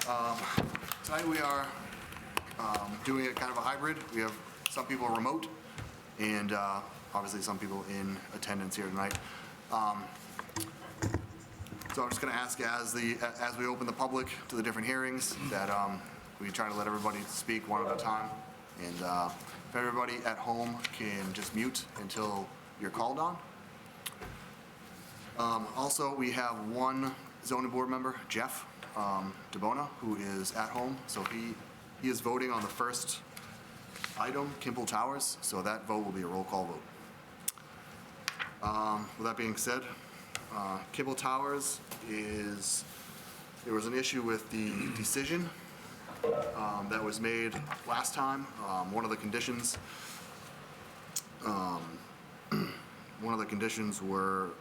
Tonight we are doing a kind of a hybrid. We have some people remote and obviously some people in attendance here tonight. So I'm just going to ask as we open the public to the different hearings that we try to let everybody speak one at a time. And if everybody at home can just mute until you're called on. Also, we have one zoning board member, Jeff DeBona, who is at home. So he is voting on the first item, Kimball Towers. So that vote will be a roll call vote. With that being said, Kimball Towers there was an issue with the decision that was made last time. One of the conditions were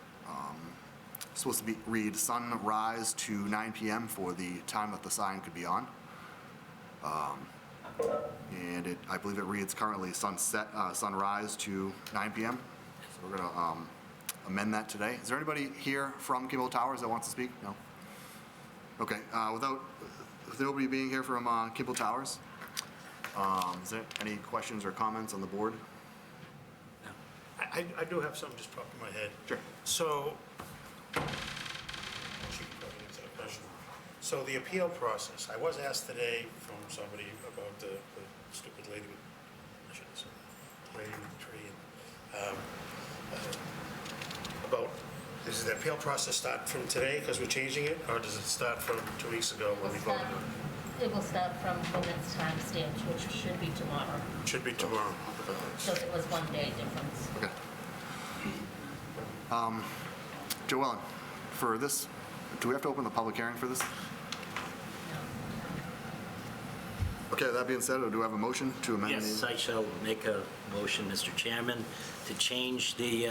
supposed to read sunrise to 9 p.m. for the time that the sign could be on. And I believe it reads currently sunrise to 9 p.m. So we're gonna amend that today. Is there anybody here from Kimball Towers that wants to speak? No? Okay, with nobody being here from Kimball Towers, is there any questions or comments on the board? I do have something just popped in my head. Sure. So, she can probably answer the question. So the appeal process, I was asked today from somebody about the stupid lady with, I shouldn't say, lady with the tree. About, does the appeal process start from today because we're changing it, or does it start from 2 weeks ago when we voted on it? It will start from when it's time stamped, which should be tomorrow. Should be tomorrow. So it was 1 day difference. Okay. Joellen, for this, do we have to open the public hearing for this? Okay, that being said, do we have a motion to amend? Yes, I shall make a motion, Mr. Chairman, to change the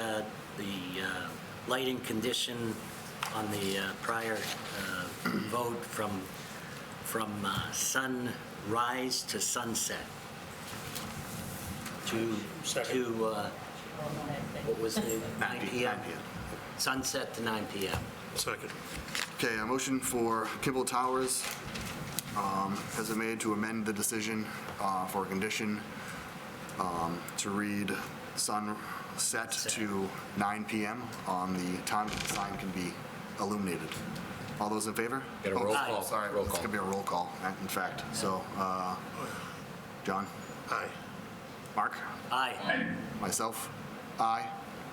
lighting condition on the prior vote from sunrise to sunset to what was it, 9 p.m.? Sunset to 9 p.m. Second. Okay, a motion for Kimball Towers has been made to amend the decision for a condition to read sunset to 9 p.m. on the time that the sign can be illuminated. All those in favor? Get a roll call. Sorry, Roll it's call. going to be a roll call, in fact. So, John? Aye. Mark? Aye. Aye. Myself? Aye.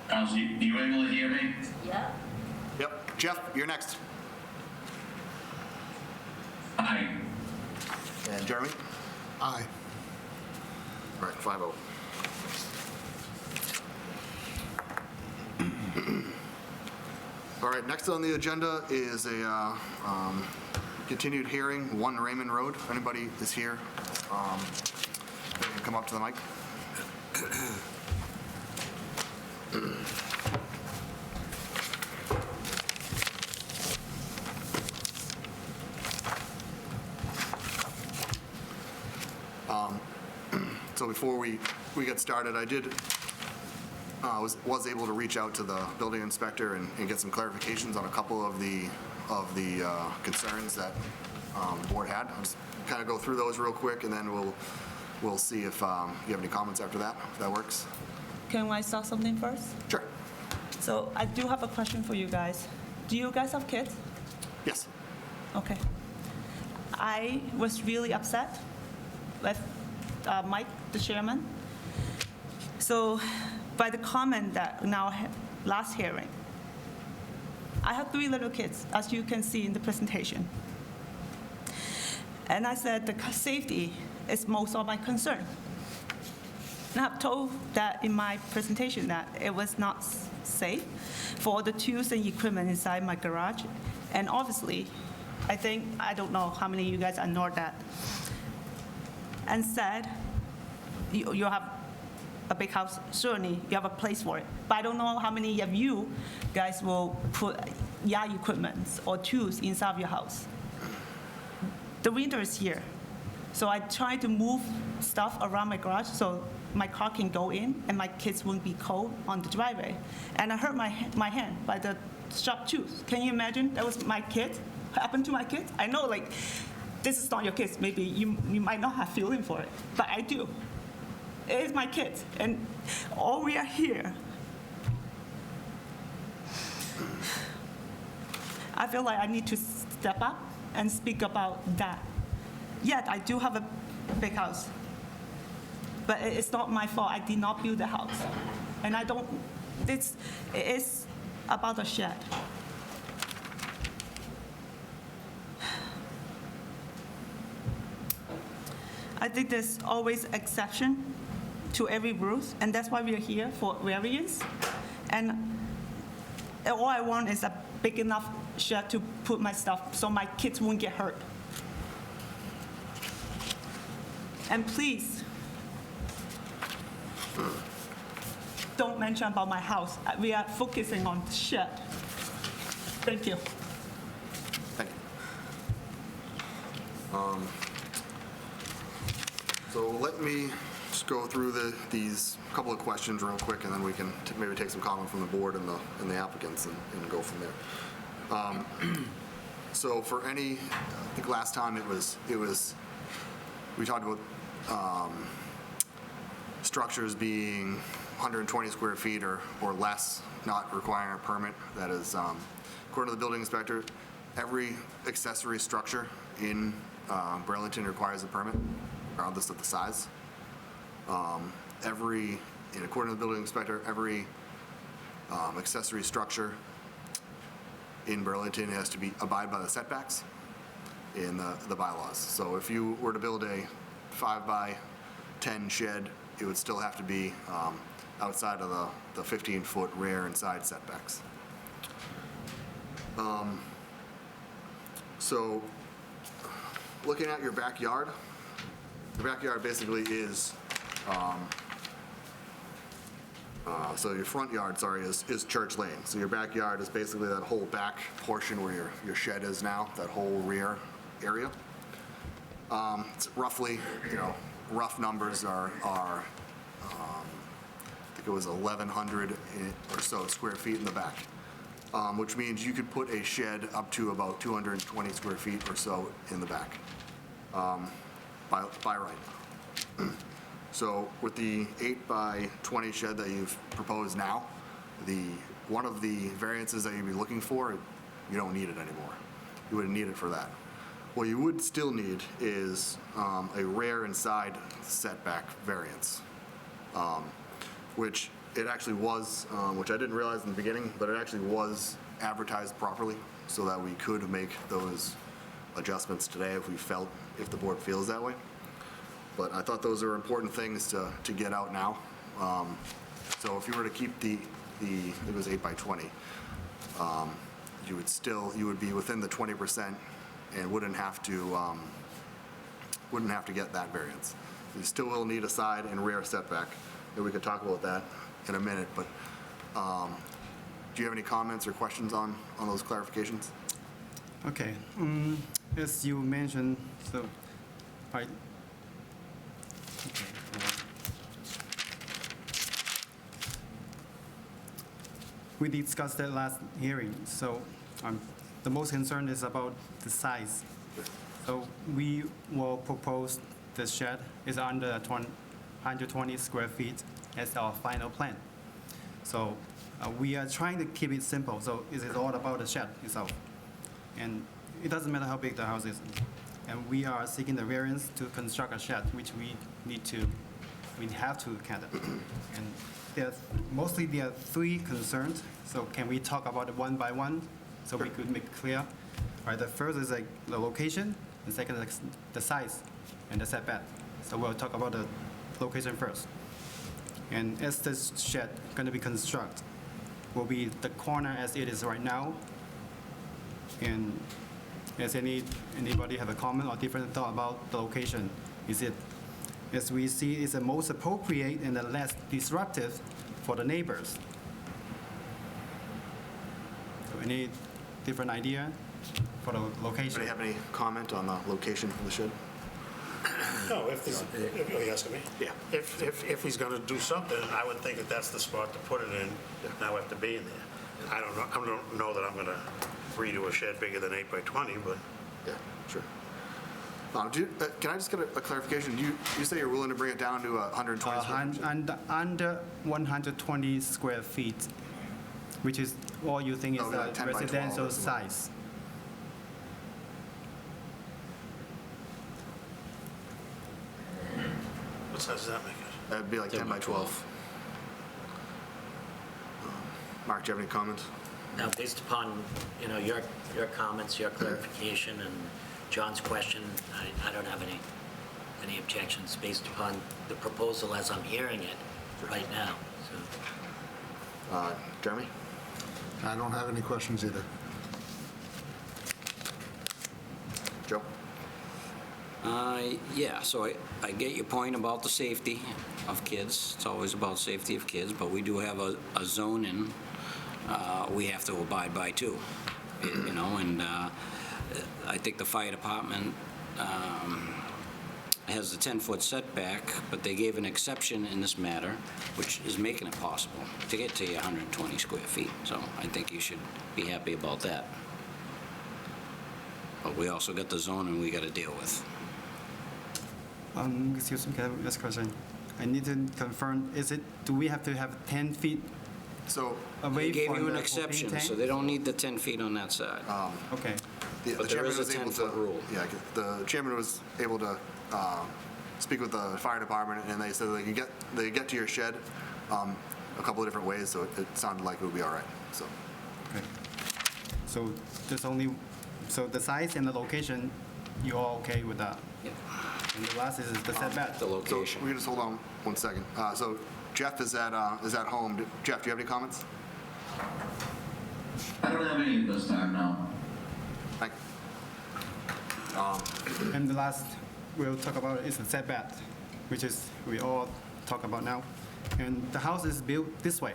Council, you able to hear me? Yeah. Yep. Jeff, you're next. Aye. And Jeremy? Aye. All right, 5-0. All right, next on the agenda is a continued hearing, 1 Raymond Road. If anybody is here, they can come up to the mic. So before we get started, I did was able to reach out to the building inspector and get some clarifications on a couple of the concerns that the board had. I'll just kind of go through those real quick, and then we'll see if you have any comments after that, if that works. Can I start something first? Sure. So I do have a question for you guys. Do you guys have kids? Yes. Okay. I was really upset with Mike, the chairman. So by the comment that now last hearing, I have 3 little kids, as you can see in the presentation. And I said the safety is most of my concern. And I've told that in my presentation that it was not safe for all the tools and equipment inside my garage. And obviously, I don't know how many of you guys ignore that. And said, you have a big house, certainly you have a place for it. But I don't know how many of you guys will put yard equipment or tools inside of your house. The winter is here. So I try to move stuff around my garage so my car can go in and my kids won't be cold on the driveway. And I hurt my hand by the sharp tooth. Can you imagine? That was my kid, happened to my kid. I know, like, this is not your kids. Maybe you might not have feeling for it, but I do. It is my kids, and all we are here. I feel like I need to step up and speak about that. Yet I do have a big house, but it's not my fault. I did not build the house, and I don't. It is about a shed. I think there's always exception to every rules, and that's why we're here for variance. And all I want is a big enough shed to put my stuff so my kids won't get hurt. And please, don't mention about my house. We are focusing on the shed. Thank you. Thank you. So let me just go through these couple of questions real quick, and then we can maybe take some comment from the board and the applicants and go from there. So for any, I think last time it was we talked about structures being 120 square feet or less, not requiring a permit. That is, according to the building inspector, every accessory structure in Burlington requires a permit, regardless of the size. And according to the building inspector, every accessory structure in Burlington has to abide by the setbacks in the bylaws. So if you were to build a 5 by 10 shed, it would still have to be outside of the 15-foot rear and side setbacks. So looking at your backyard basically is, so your front yard, sorry, is Church Lane. So your backyard is basically that whole back portion where your shed is now, that whole rear area. It's roughly, rough numbers are I think it was 1,100 or so square feet in the back, which means you could put a shed up to about 220 square feet or so in the back, by right. So with the 8 by 20 shed that you've proposed now, one of the variances that you'd be looking for, you don't need it anymore. You wouldn't need it for that. What you would still need is a rear and side setback variance, which it actually was, which I didn't realize in the beginning, but it actually was advertised properly so that we could make those adjustments today if the board feels that way. But I thought those are important things to get out now. So if you were to keep it was 8 by 20, you would be within the 20% and wouldn't have to get that variance. You still will need a side and rear setback, and we could talk about that in a minute, but do you have any comments or questions on those clarifications? Okay, as you mentioned, so I, okay. We discussed that last hearing, so the most concern is about the size. So we will propose the shed is under 120 square feet as our final plan. So we are trying to keep it simple, so it is all about the shed itself. And it doesn't matter how big the house is. And we are seeking the variance to construct a shed, which we have to kind of. And mostly there are 3 concerns. So can we talk about it one by one so we could make it clear? All right, the first is like the location, the second is the size and the setback. So we'll talk about the location first. And as this shed going to be constructed, will be the corner as it is right now. And does anybody have a comment or different thought about the location? Is it, as we see, is the most appropriate and the less disruptive for the neighbors? So any different idea for the location? Anybody have any comment on the location of the shed? No, are you asking me? Yeah. If he's going to do something, I would think that that's the spot to put it in, now after being there. I don't know that I'm going to redo a shed bigger than 8 by 20, but. Yeah, sure. Can I just get a clarification? You say you're willing to bring it down to 120 square feet? Under 120 square feet, which is all you think is No, like 10 the by 12 residential or something. size. What size does that make it? That'd be like 10 by 12. Mark, do you have any comments? Now, based upon, your comments, your clarification, and John's question, I don't have any objections based upon the proposal as I'm hearing it right now, so. Jeremy? I don't have any questions either. Joe? Yeah, so I get your point about the safety of kids. It's always about safety of kids, but we do have a zoning we have to abide by too, and I think the fire department has the 10-foot setback, but they gave an exception in this matter, which is making it possible to get to your 120 square feet. So I think you should be happy about that. But we also got the zoning we got to deal with. Excuse me, can I ask a question? I need to confirm, do we have to have 10 feet So, away They gave from you an the exception, propane so tank? they don't need the 10 feet on that side. Okay. the But there chairman is a was able to... 10-foot rule. Yeah, the chairman was able to speak with the fire department, and they said they get to your shed a couple of different ways, so it sounded like it would be all right, so. Okay. So so the size and the location, you're all okay with that? Yep. And the last is the setback? The So location. we can just hold on one second. So Jeff is at home. Jeff, do you have any comments? I don't have any at this time, no. Thank you. And the last we'll talk about is the setback, which is we all talk about now. And the house is built this way.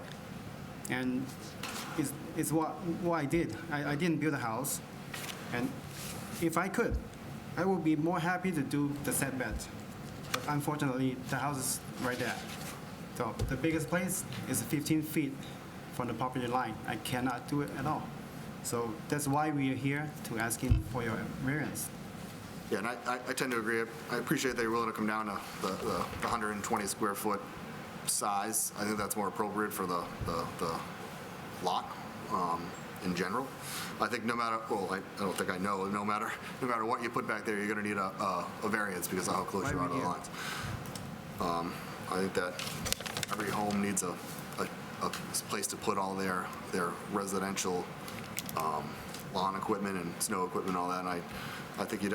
And it's what I did. I didn't build a house. And if I could, I would be more happy to do the setback. But unfortunately, the house is right there. So the biggest place is 15 feet from the property line. I cannot do it at all. So that's why we are here to asking for your variance. Yeah, and I tend to agree. I appreciate that you're willing to come down to the 120 square foot size. I think that's more appropriate for the lot in general. I think no matter, well, I don't think I know, no matter what you put back there, you're going to need a variance because of how close you are to the lines. I think that every home needs a place to put all their residential lawn equipment and snow equipment, all that. And I think you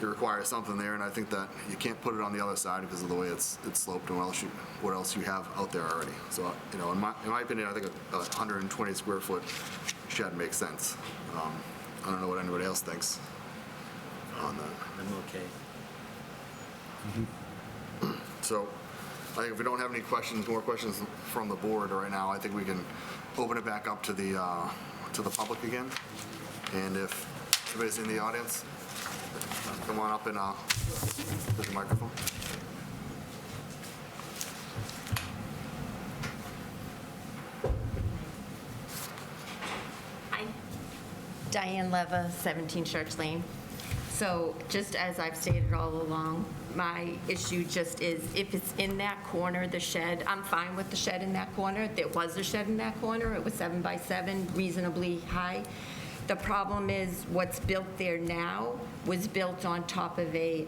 require something there, and I think that you can't put it on the other side because of the way it's sloped and what else you have out there already. So, in my opinion, I think a 120 square foot shed makes sense. I don't know what anybody else thinks on that. I'm okay. So, I think if we don't have any more questions from the board right now, I think we can open it back up to the public again. And if anybody's in the audience, come on up and there's a microphone. Hi, Diane Leva, 17 Church Lane. So just as I've stated all along, my issue just is if it's in that corner, the shed, I'm fine with the shed in that corner. There was a shed in that corner. It was 7 by 7, reasonably high. The problem is what's built there now was built on top of a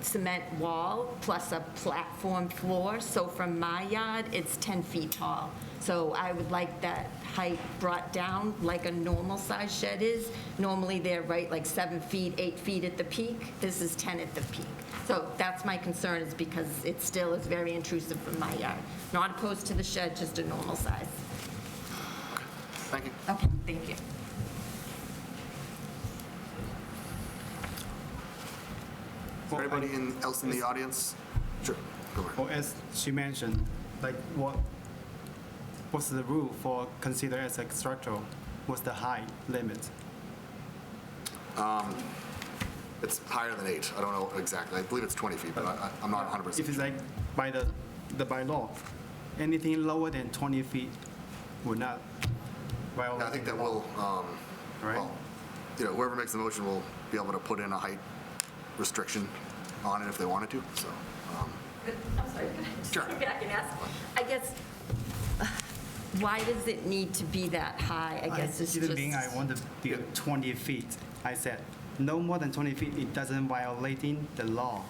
cement wall plus a platform floor. So from my yard, it's 10 feet tall. So I would like that height brought down like a normal size shed is. Normally they're right like 7 feet, 8 feet at the peak. This is 10 at the peak. So that's my concern is because it still is very intrusive from my yard. Not opposed to the shed, just a normal size. Thank you. Okay, thank you. Is there anybody else in the audience? Sure, go ahead. Or as she mentioned, like what's the rule for considered as a structural? What's the height limit? It's higher than 8. I don't know exactly. I believe it's 20 feet, but I'm not 100%. If it's like by law, anything lower than 20 feet would not violate. I think that will, Right. well, whoever makes the motion will be able to put in a height restriction on it if they wanted to, so. I'm sorry, can I just Sure. go back and ask? I guess, why does it need to be that high? I guess it's Even just... being I want to be 20 feet, I said, no more than 20 feet, it doesn't violating the law.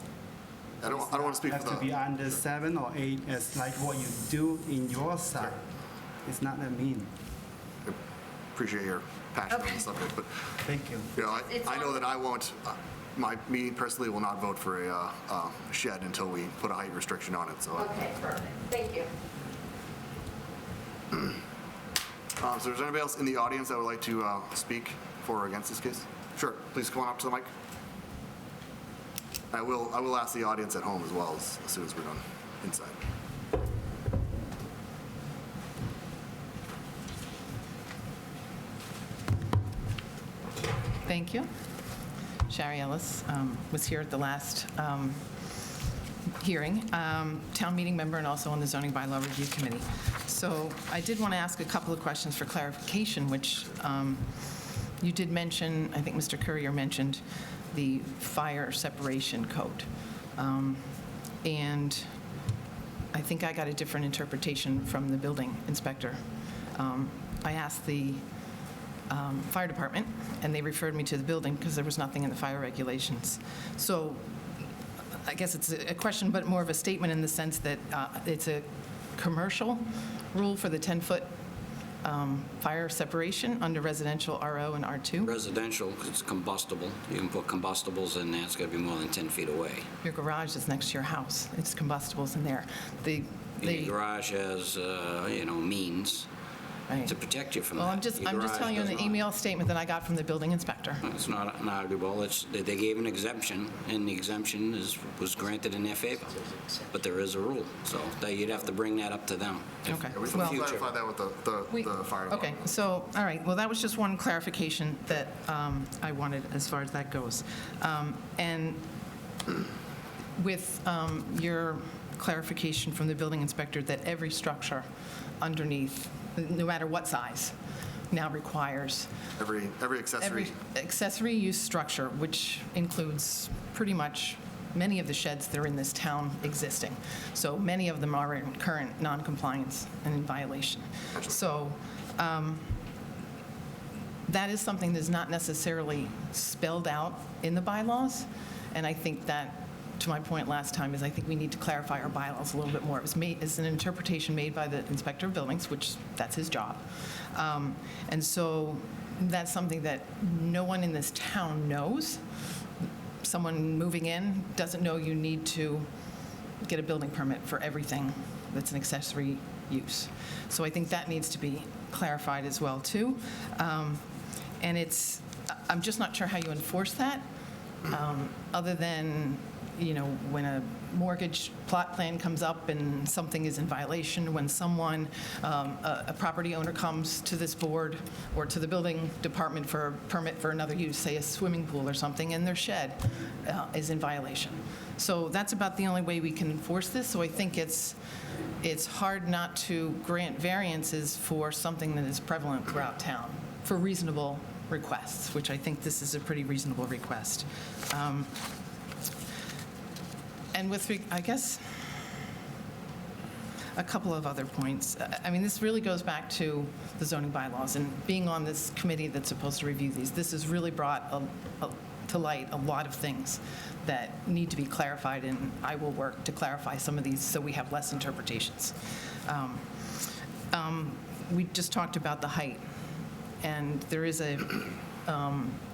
I don't want to speak Have for to be the, under 7 or 8 as like what you do in your side. It's not that mean. appreciate your passion on the subject, but, Thank you. you know, It's I know on- that I won't, me personally will not vote for a shed until we put a height restriction on it, so. Okay, perfect. Thank you. So is there anybody else in the audience that would like to speak for or against this case? Sure, please come on up to the mic. I will ask the audience at home as well as soon as we're done inside. Thank you. Shari Ellis was here at the last hearing, town meeting member and also on the zoning bylaw review committee. So I did want to ask a couple of questions for clarification, which you did mention, I think Mr. Courier mentioned the fire separation code. And I think I got a different interpretation from the building inspector. I asked the fire department, and they referred me to the building because there was nothing in the fire regulations. So I guess it's a question, but more of a statement in the sense that it's a commercial rule for the 10-foot fire separation under residential RO and R2. Residential, 'cause it's combustible. You can put combustibles in there, it's got to be more than 10 feet away. Your garage is next to your house. It's combustibles in there. And your garage has, means Right. to protect you from Well, that. I'm just Your garage telling you does an not. email statement that I got from the building inspector. It's not arguable. They gave an exemption, and the exemption was granted in their favor. But there is a rule, so you'd have to bring that up to them. Okay. We can Well- clarify that with the fire department. Okay, so, all right, well, that was just one clarification that I wanted as far as that goes. And with your clarification from the building inspector that every structure underneath, no matter what size, now requires Every accessory. every accessory use structure, which includes pretty much many of the sheds that are in this town existing. So many of them are in current non-compliance and in violation. So that is something that's not necessarily spelled out in the bylaws, and I think that, to my point last time, is I think we need to clarify our bylaws a little bit more. It was made, it's an interpretation made by the inspector of buildings, which that's his job. And so that's something that no one in this town knows. Someone moving in doesn't know you need to get a building permit for everything that's an accessory use. So I think that needs to be clarified as well, too. And I'm just not sure how you enforce that, other than, when a mortgage plot plan comes up and something is in violation, when someone, a property owner comes to this board or to the building department for a permit for another use, say a swimming pool or something, and their shed is in violation. So that's about the only way we can enforce this. So I think it's hard not to grant variances for something that is prevalent throughout town for reasonable requests, which I think this is a pretty reasonable request. And I guess, a couple of other points. I mean, this really goes back to the zoning bylaws, and being on this committee that's supposed to review these, this has really brought to light a lot of things that need to be clarified, and I will work to clarify some of these so we have less interpretations. We just talked about the height, and there is a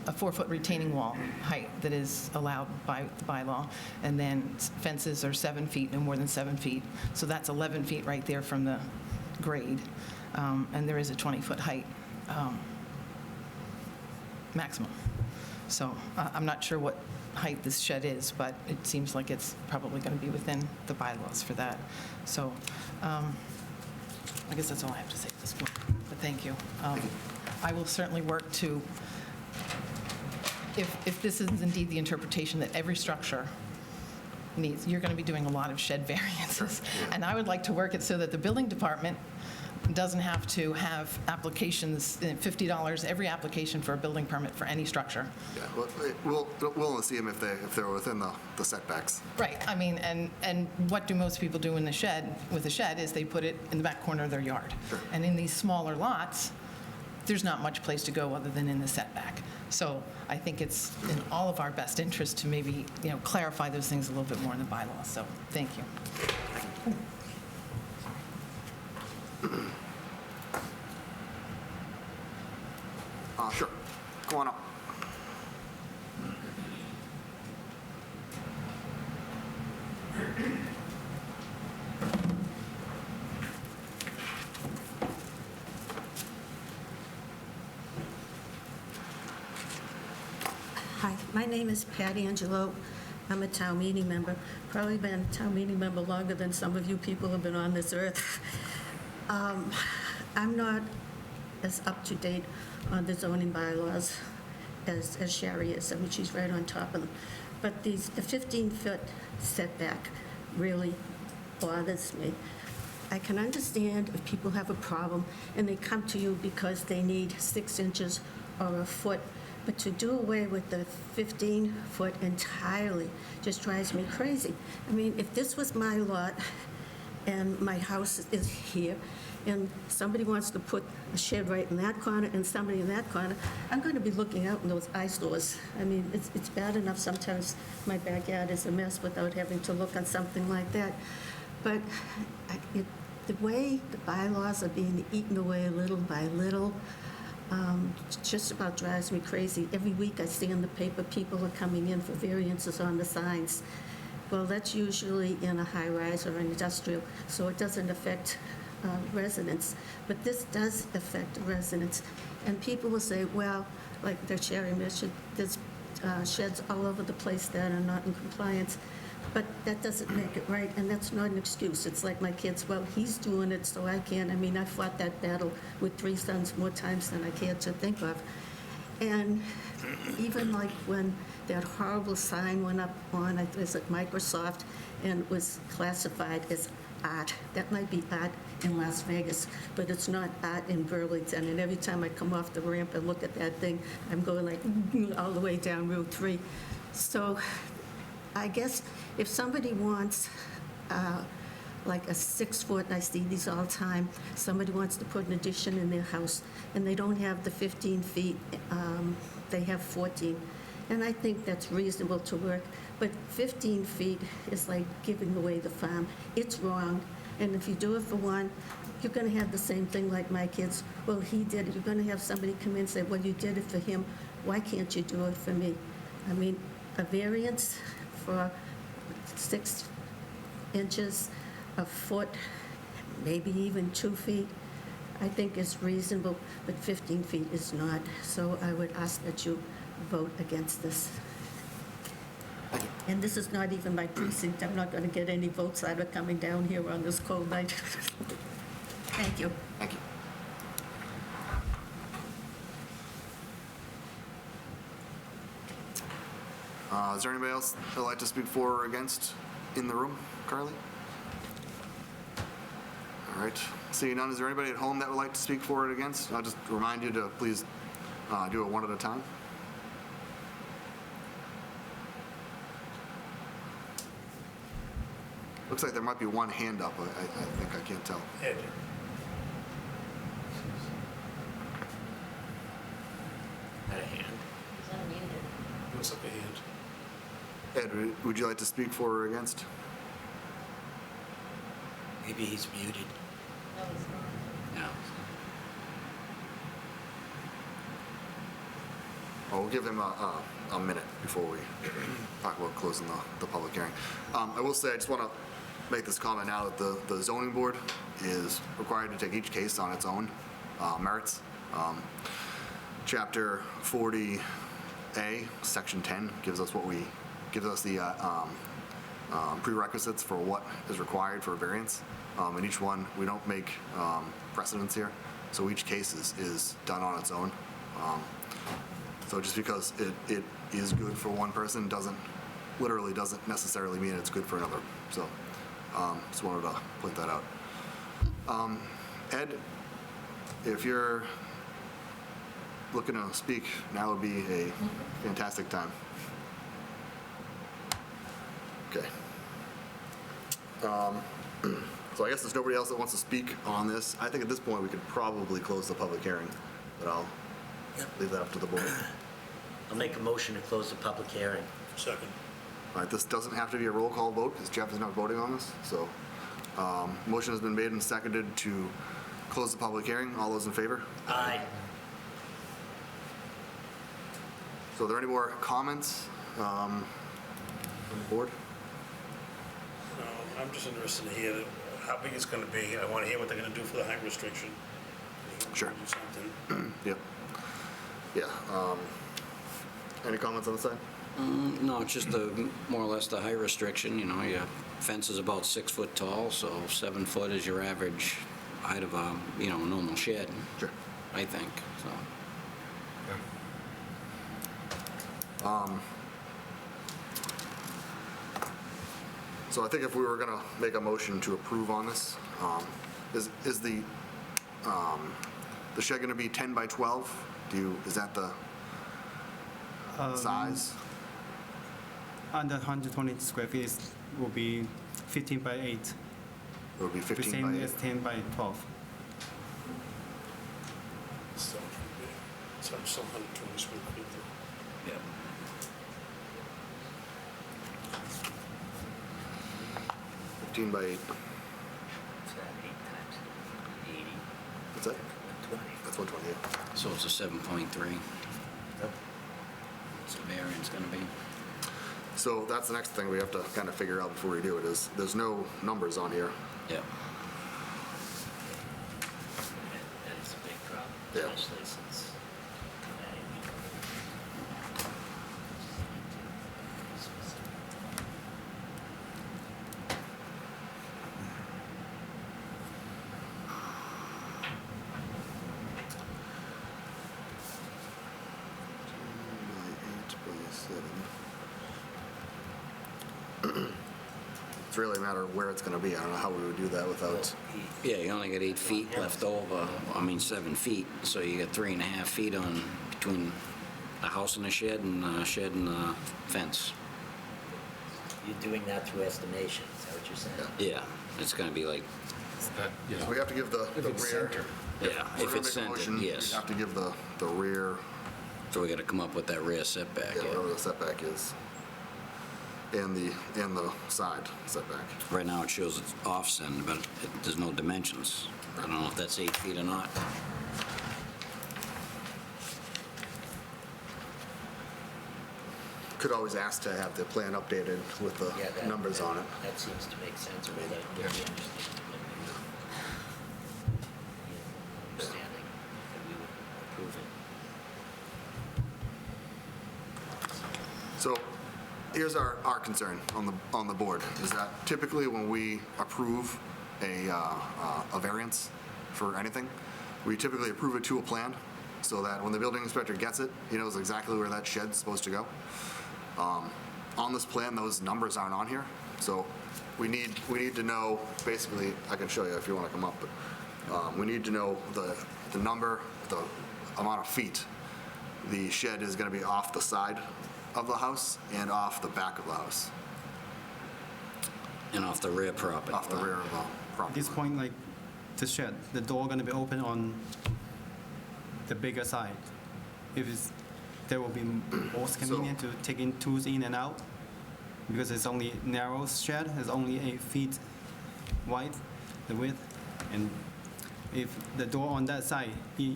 4-foot retaining wall height that is allowed by the bylaw, and then fences are 7 feet, no more than 7 feet. So that's 11 feet right there from the grade, and there is a 20-foot height maximum. So I'm not sure what height this shed is, but it seems like it's probably going to be within the bylaws for that. So I guess that's all I have to say at this point, but thank you. I will certainly work to, if this is indeed the interpretation that every structure needs, you're going to be doing a lot of shed variances. And I would like to work it so that the building department doesn't have to have applications, $50 every application for a building permit for any structure. Yeah, we'll only see them if they're within the setbacks. Right, I mean, and what do most people do in the shed, with a shed, is they put it in the back corner of their yard. Sure. And in these smaller lots, there's not much place to go other than in the setback. So I think it's in all of our best interest to maybe, clarify those things a little bit more in the bylaws, so thank you. Sure, go on up. Hi, my name is Patty Angelo. I'm a town meeting member. Probably been a town meeting member longer than some of you people have been on this earth. I'm not as up-to-date on the zoning bylaws as Sherry is. I mean, she's right on top of them. But the 15-foot setback really bothers me. I can understand if people have a problem and they come to you because they need 6 inches or a foot, but to do away with the 15-foot entirely just drives me crazy. I mean, if this was my lot and my house is here, and somebody wants to put a shed right in that corner and somebody in that corner, I'm going to be looking out in those eyesores. I mean, it's bad enough sometimes my backyard is a mess without having to look on something like that. But the way the bylaws are being eaten away little by little, just about drives me crazy. Every week I see in the paper people are coming in for variances on the signs. Well, that's usually in a high-rise or an industrial, so it doesn't affect residents. But this does affect residents. And people will say, well, like the Sherry mentioned, there's sheds all over the place that are not in compliance. But that doesn't make it right, and that's not an excuse. It's like my kids, well, he's doing it, so I can't. I mean, I fought that battle with 3 sons more times than I care to think of. And even like when that horrible sign went up on, I think it was at Microsoft, and was classified as art. That might be art in Las Vegas, but it's not art in Burlington. And every time I come off the ramp and look at that thing, I'm going like all the way down Route 3. So I guess if somebody wants like a 6-foot, I see these all the time, somebody wants to put an addition in their house and they don't have the 15 feet, they have 14. And I think that's reasonable to work, but 15 feet is like giving away the farm. It's wrong, and if you do it for one, you're gonna have the same thing like my kids. Well, he did it. You're gonna have somebody come in and say, well, you did it for him. Why can't you do it for me? I mean, a variance for 6 inches, a foot, maybe even 2 feet, I think is reasonable, but 15 feet is not. So I would ask that you vote against this. And this is not even my precinct. I'm not going to get any votes out of coming down here on this cold night. Thank you. Thank you. Is there anybody else that would like to speak for or against in the room currently? All right, seeing none, is there anybody at home that would like to speak for or against? I'll just remind you to please do it one at a time. Looks like there might be one hand up, I think, I can't tell. Ed, Had a hand? He's unmuted. looks like a hand. Ed, would you like to speak for or against? Maybe he's muted. No, he's not. No. Well, we'll give him a minute before we talk about closing the public hearing. I will say, I just want to make this comment now that the zoning board is required to take each case on its own merits. Chapter 40A, Section 10 gives us the prerequisites for what is required for a variance. In each one, we don't make precedents here, so each case is done on its own. So just because it is good for one person literally doesn't necessarily mean it's good for another. So just wanted to point that out. Ed, if you're looking to speak, now would be a fantastic time. Okay. So I guess there's nobody else that wants to speak on this. I think at this point, we could probably close the public hearing, but I'll leave that up to the board. I'll make a motion to close the public hearing. Second. All right, this doesn't have to be a roll call vote because Jeff is not voting on this. So motion has been made and seconded to close the public hearing. All those in favor? Aye. So are there any more comments from the board? No, I'm just interested to hear how big it's going to be. I want to hear what they're going to do for the height restriction. Sure. Do something. Yep. Yeah. Any comments on the side? No, it's just more or less the height restriction, you know, your fence is about 6 foot tall, so 7 foot is your average height of a, you know, normal shed. Sure. I think, so. So I think if we were going to make a motion to approve on this, is the shed going to be 10 by 12? Is that the size? Under 120 square feet will be 15 by 8. It would be The 15 same by 8. as 10 by 12. So it's still 120 square feet. Yeah. 15 by 8. What's that, 8 times 80? What's that? 20. That's 128. So it's a 7.3. So variance going to be. So that's the next thing we have to kind of figure out before we do it is there's no numbers on here. Yeah. That is a big problem, Yeah. especially since. It's really a matter of where it's going to be. I don't know how we would do that without. Yeah, you only got 8 feet left over, I mean 7 feet, so you got 3.5 feet on between the house and the shed and the shed and the fence. You're doing that through estimation, is that what you're saying? Yeah, it's going to be like, So we have to give the rear. yeah, We're if gonna it's make a centered, motion, yes. We have to give the rear, So we got to come up with that rear setback. yeah, Yeah. whatever the setback is, and the side setback. Right now it shows it's off-center, but there's no dimensions. I don't know if that's 8 feet or not. Could always ask to have the plan updated with the Yeah, that- numbers on it. That seems to make sense, or that would be understanding. Understanding that we would approve it. So here's our concern on the board, is that typically when we approve a variance for anything, we typically approve it to a plan so that when the building inspector gets it, he knows exactly where that shed's supposed to go. On this plan, those numbers aren't on here, so we need to know, basically, I can show you if you want to come up, but we need to know the number, the amount of feet the shed is going to be off the side of the house and off the back of the house, And off the rear property. off the rear of the At property. this point, like the shed, the door going to be open on the bigger side. If it's, there will be most convenient to take in tools in and out because it's only narrow shed. It's only 8 feet wide, the width, and if the door on that side,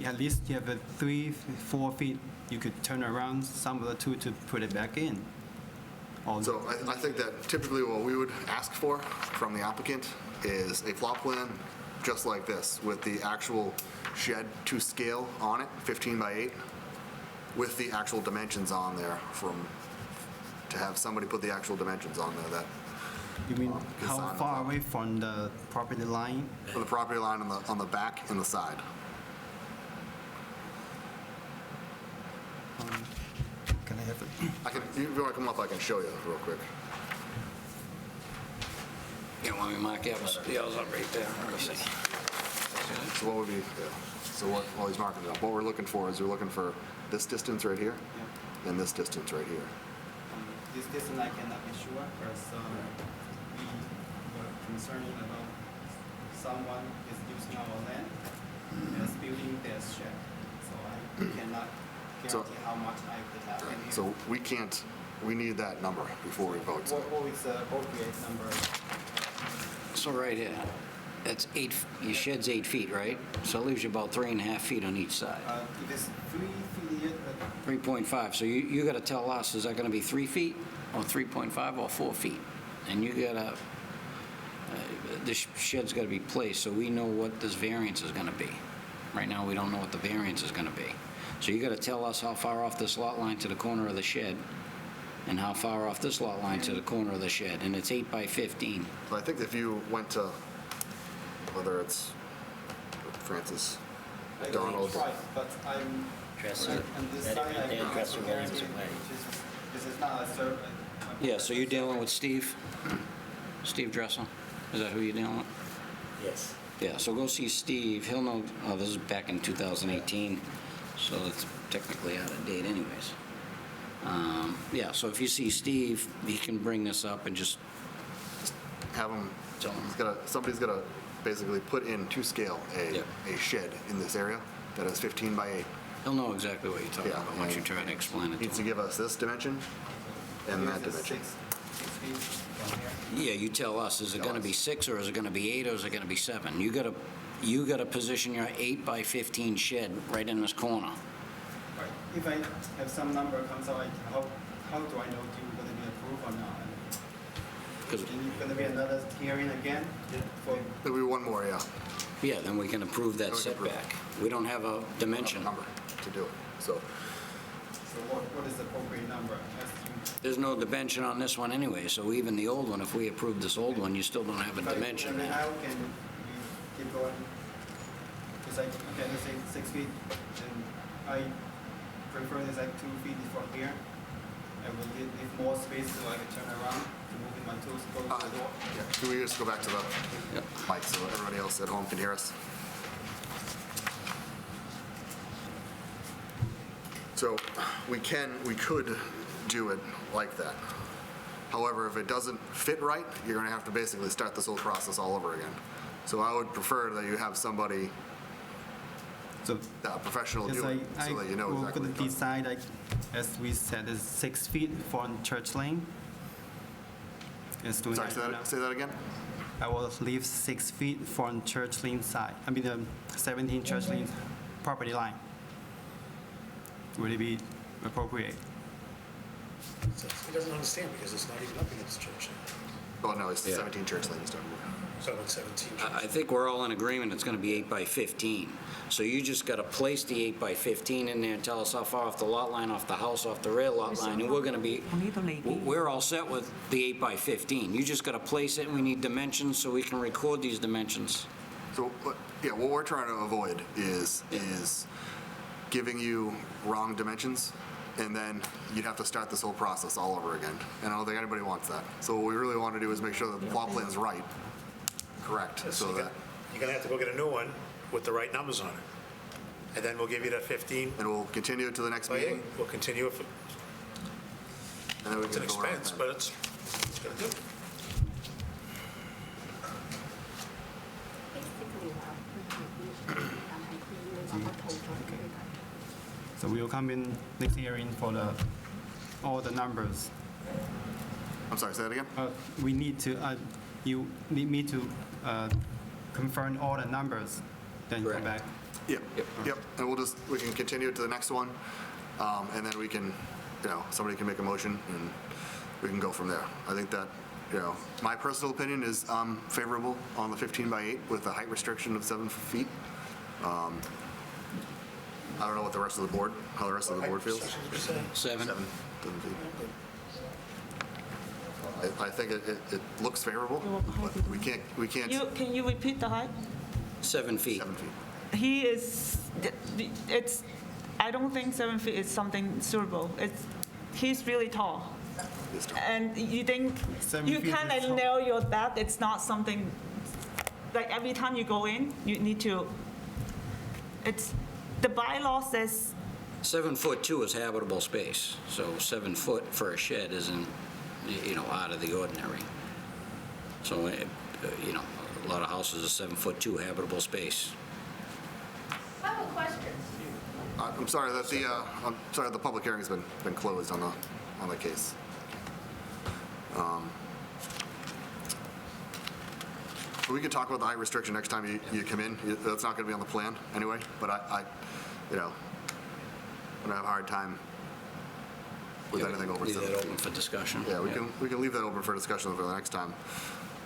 at least you have a 3-4 feet. You could turn around some of the tool to put it back in. Or So I think that typically what we would ask for from the applicant is a plot plan just like this with the actual shed to scale on it, 15 by 8, with the actual dimensions on there to have somebody put the actual dimensions on there that you mean is how on far away from the property line? from the property line on the back and the side. Can I have it? If you want to come up, I can show you real quick. You want me to mark out? Yeah, I was up right there. Let me see. So what would be, so what, while he's marking it up, what we're looking for is we're looking for this distance right here and this distance right here. This distance I cannot be sure, because we were concerned about someone is using our land as building their shed. So I cannot guarantee how much I could have in here. So we can't, we need that number before we vote. So What is the appropriate number? So right here, that's 8, your shed's 8 feet, right? So it leaves you about 3.5 feet on each side. If it's 3 feet here, 3.5, so you got to tell us, is that going to be 3 feet, or 3.5, or 4 feet? And you got to, this shed's got to be placed, so we know what this variance is going to be. Right now, we don't know what the variance is going to be. So you got to tell us how far off this lot line to the corner of the shed, and how far off this lot line to the corner of the shed, and it's 8 by 15. so I think if you went to, whether it's Francis, I Donald. tried, but I'm. Dresser, On this that side, I right there, cannot Dresser Williams guarantee. away. This is not a survey. Yeah, so you're dealing with Steve? Steve Dressel? Is that who you're dealing with? Yes. Yeah, so go see Steve. He'll know, oh, this is back in 2018, so it's technically out of date anyways. Yeah, so if you see Steve, he can bring this up and just Have him, tell him. somebody's got to basically put in to scale Yeah. a shed in this area that is 15 by 8. He'll know exactly what you're talking Yeah, about once you and try to explain it Needs to to him. give us this dimension and that Here's a dimension. 6 feet from here. Yeah, you tell us, is it Tell going to us. be 6, or is it going to be 8, or is it going to be 7? You got to position your 8 by 15 shed right in this corner. Right. If I have some number comes out, how do I know if you're going to be approved or not? Because, Is there going to be another hearing again? For There'll be one more, yeah. yeah, then we can approve that We can approve. setback. We don't have a dimension. Number to do it, so. So what is the appropriate number? As you- There's no dimension on this one anyway, so even the old one, if we approve this old one, you still don't have a dimension. And how can we keep going? It's like, okay, let's say 6 feet, and I prefer it's like 2 feet from here. I will leave more space so I can turn around, to move in my tools, close the door. Yeah, can we just go back to the Yep. mic so everybody else at home can hear us? So we could do it like that. However, if it doesn't fit right, you're going to have to basically start this whole process all over again. So I would prefer that you have somebody, So a professional Yes, do it, so that you know we're exactly going what to you're doing. decide, like, as we said, is 6 feet from Church Lane. It's doing Sorry, that now. say that again? I will leave 6 feet from Church Lane side, 17 Church Lane property line. Would it be appropriate? He doesn't understand because it's not even up against church. Oh, no, it's Yeah. 17 Church Lane he's talking about. So it's 17 I think we're all in agreement it's going to be 8 by 15. So you just got to place the 8 by 15 in there and tell us how far off the lot line, off the house, off the rear lot line, and we're going to be, we're all set with the 8 by 15. You just got to place it, and we need dimensions so we can record these dimensions. So, yeah, what we're trying to avoid is giving you wrong dimensions, and then you'd have to start this whole process all over again. And I don't think anybody wants that. So what we really want to do is make sure that the plot plan's right, correct, So so you're that, gonna have to go get a new one with the right numbers on it. And then we'll give you that 15 and we'll continue it to the next by 8. meeting. We'll continue it. And then we It's an can go around expense, then. but it's gonna do it. So we'll come in next hearing for all the numbers. I'm sorry, say that again? We need to, you need me to confirm all the numbers, then come Correct. back. Yep, yep, and we can continue it to the next one, and then we can, somebody can make a motion, and we can go from there. I think that, my personal opinion is favorable on the 15 by 8 with a height restriction of 7 feet. I don't know what the rest of the board, how the rest of the board feels. 7. 7 feet. I think it looks favorable, but we can't, Can you repeat the height? 7 feet. 7 feet. He is, I don't think 7 feet is something suitable. He's really tall. This time. And you think, 7 you feet is kind of tall. nail your back, it's not something like every time you go in, you need to, the bylaw says 7 foot 2 is habitable space, so 7 foot for a shed isn't, out of the ordinary. So, a lot of houses are 7 foot 2 habitable space. I have a question. I'm sorry that the public hearing's been closed on the case. We could talk about the height restriction next time you come in. That's not going to be on the plan anyway, but I'm going to have a hard time with anything over 7 Leave that feet. open for discussion. Yeah, we can leave that open for discussion for the next time.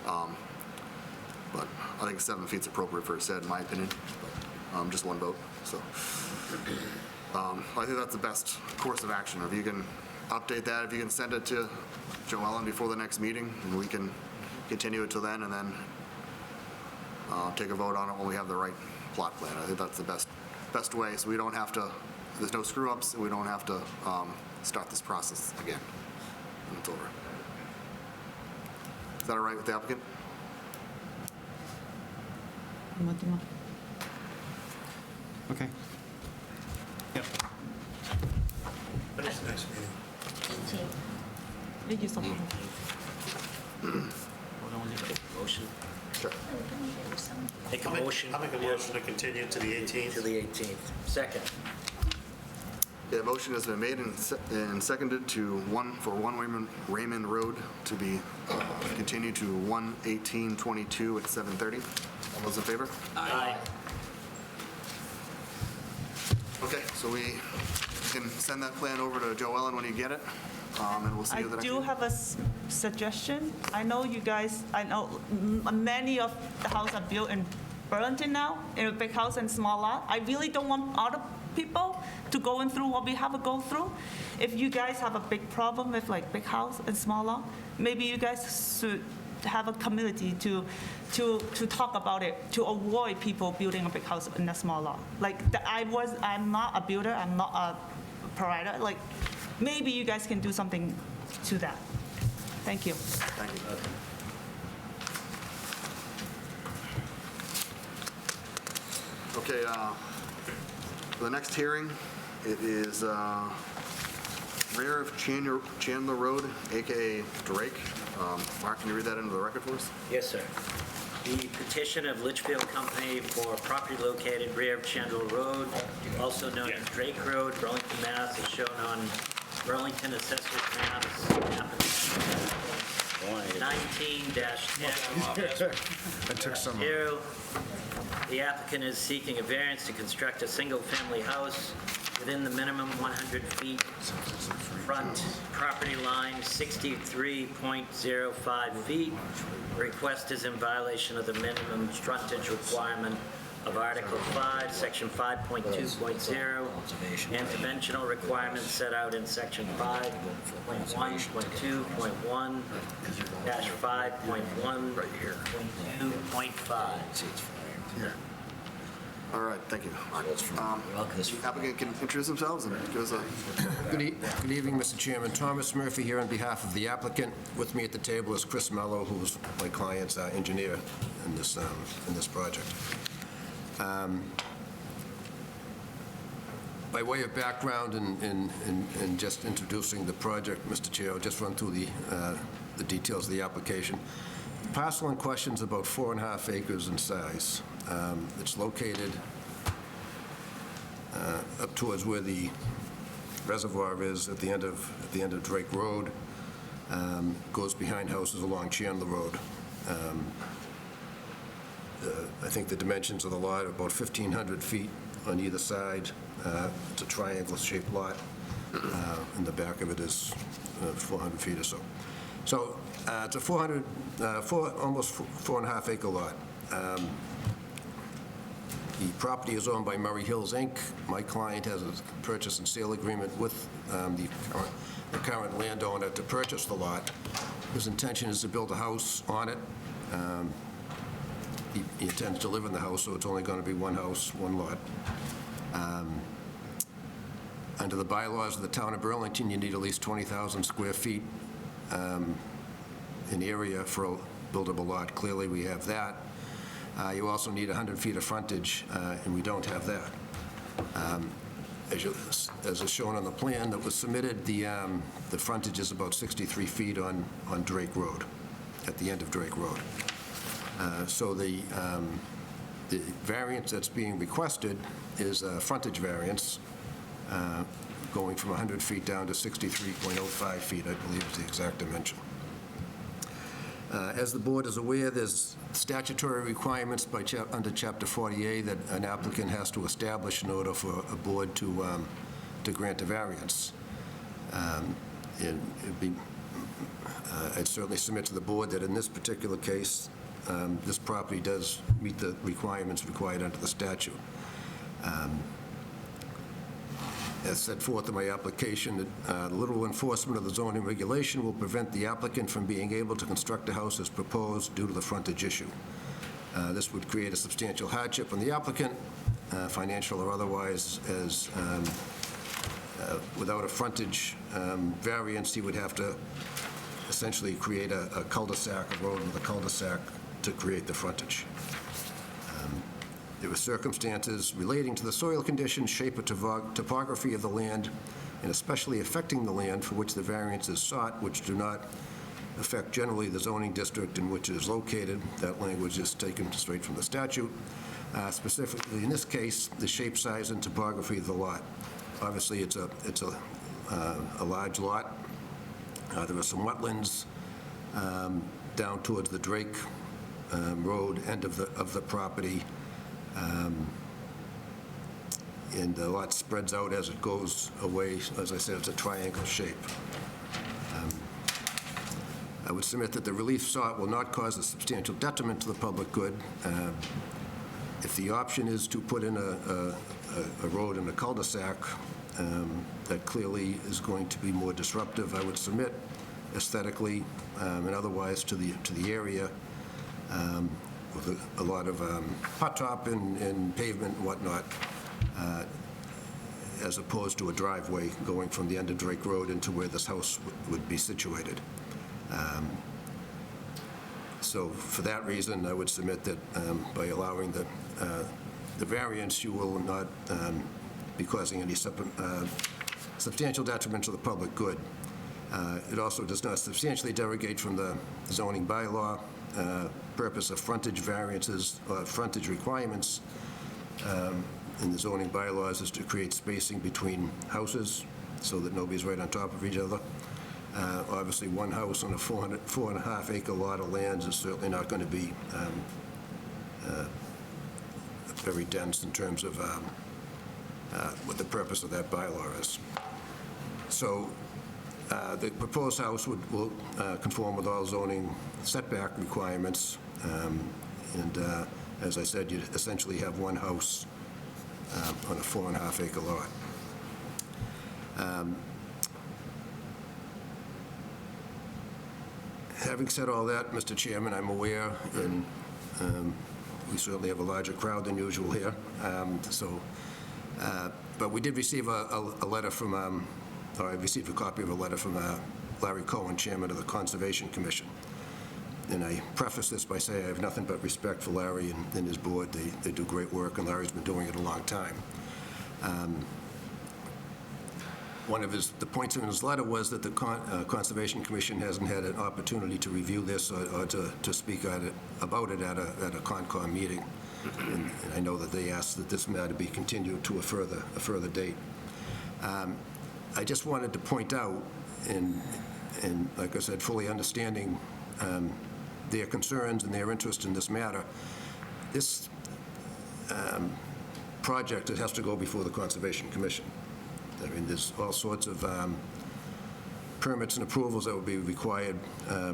But I think 7 feet's appropriate for a shed, in my opinion. But, just one vote, so. I think that's the best course of action. If you can update that, if you can send it to Joellen before the next meeting, and we can continue it till then, and then take a vote on it when we have the right plot plan. I think that's the best way, so we don't have to, there's no screw-ups, and we don't have to start this process again when it's over. Is that all right with the applicant? Okay. Yep. When is the next meeting? 18. Thank you so much. Motion. Sure. Make a motion. I'll make a motion to continue to the 18th. To the 18th. Second. Yeah, motion has been made and seconded to 1 Raymond Road to be continued to 1/18/22 at 7:30. All those in favor? Aye. Okay, so we can send that plan over to Joellen when you get it, and we'll see I you the next do meeting. have a suggestion. I know many of the houses are built in Burlington now, in a big house and small lot. I really don't want other people to go in through what we have to go through. If you guys have a big problem with like big house and small lot, maybe you guys should have a committee to talk about it, to avoid people building a big house in a small lot. Like, I'm not a builder, I'm not a provider, like, maybe you guys can do something to that. Thank you. Thank you. Okay, for the next hearing, it is rear of Chandler Road, AKA Drake. Mark, can you read that into the record for us? Yes, sir. The petition of Litchfield Company for property located rear of Chandler Road, also known as Drake Road, Burlington, Mass., is shown on Burlington Assessor's Maps, map 19-10. I took some. The applicant is seeking a variance to construct a single-family house within the minimum 100 feet front property line, 63.05 feet. Request is in violation of the minimum frontage requirement of Article 5, Section 5.2.0, and dimensional requirements set out in Section 5.1.2.1-5.1.2.5. All right, thank you. Applicant can introduce themselves and give us a... Good evening, Mr. Chairman. Thomas Murphy here on behalf of the applicant. With me at the table is Chris Mello, who's my client's engineer in this project. By way of background and just introducing the project, Mr. Chair, I'll just run through the details of the application. The parcel in question is about 4.5 acres in size. It's located up towards where the reservoir is at the end of Drake Road. Goes behind houses along Chandler Road. I think the dimensions of the lot are about 1,500 feet on either side. It's a triangle-shaped lot, and the back of it is 400 feet or so. So it's a almost 4.5 acre lot. The property is owned by Murray Hills, Inc. My client has a purchase and sale agreement with the current landowner to purchase the lot. His intention is to build a house on it. He intends to live in the house, so it's only going to be one house, one lot. Under the bylaws of the town of Burlington, you need at least 20,000 square feet in area for a buildable lot. Clearly, we have that. You also need 100 feet of frontage, and we don't have that. As is shown on the plan that was submitted, the frontage is about 63 feet on Drake Road, at the end of Drake Road. So the variance that's being requested is a frontage variance, going from 100 feet down to 63.05 feet, I believe is the exact dimension. As the board is aware, there's statutory requirements under Chapter 40A that an applicant has to establish in order for a board to grant a variance. I'd certainly submit to the board that in this particular case, this property does meet the requirements required under the statute. As set forth in my application, literal enforcement of the zoning regulation will prevent the applicant from being able to construct a house as proposed due to the frontage issue. This would create a substantial hardship on the applicant, financial or otherwise, as without a frontage variance, he would have to essentially create a cul-de-sac, a road with a cul-de-sac to create the frontage. There are circumstances relating to the soil conditions, shape, or topography of the land, and especially affecting the land for which the variance is sought, which do not affect generally the zoning district in which it is located. That language is taken straight from the statute. Specifically, in this case, the shape, size, and topography of the lot. Obviously, it's a large lot. There are some wetlands down towards the Drake Road end of the property. And the lot spreads out as it goes away. As I said, it's a triangle shape. I would submit that the relief sought will not cause a substantial detriment to the public good. If the option is to put in a road and a cul-de-sac, that clearly is going to be more disruptive, I would submit, aesthetically and otherwise to the area, with a lot of hot top and pavement and whatnot, as opposed to a driveway going from the end of Drake Road into where this house would be situated. So for that reason, I would submit that by allowing the variance, you will not be causing any substantial detriment to the public good. It also does not substantially derogate from the zoning bylaw. Purpose of frontage variances, frontage requirements in the zoning bylaws is to create spacing between houses so that nobody's right on top of each other. Obviously, one house on a 4.5 acre lot of land is certainly not going to be very dense in terms of what the purpose of that bylaw is. So the proposed house will conform with all zoning setback requirements. And as I said, you essentially have one house on a 4.5 acre lot. Having said all that, Mr. Chairman, I'm aware, and we certainly have a larger crowd than usual here. But we did receive a letter from, or I received a copy of a letter from Larry Cohen, Chairman of the Conservation Commission. And I preface this by saying I have nothing but respect for Larry and his board. They do great work, and Larry's been doing it a long time. One of the points in his letter was that the Conservation Commission hasn't had an opportunity to review this or to speak about it at a Concom meeting. And I know that they asked that this matter be continued to a further date. I just wanted to point out, and like I said, fully understanding their concerns and their interest in this matter, this project, it has to go before the Conservation Commission. I mean, there's all sorts of permits and approvals that would be required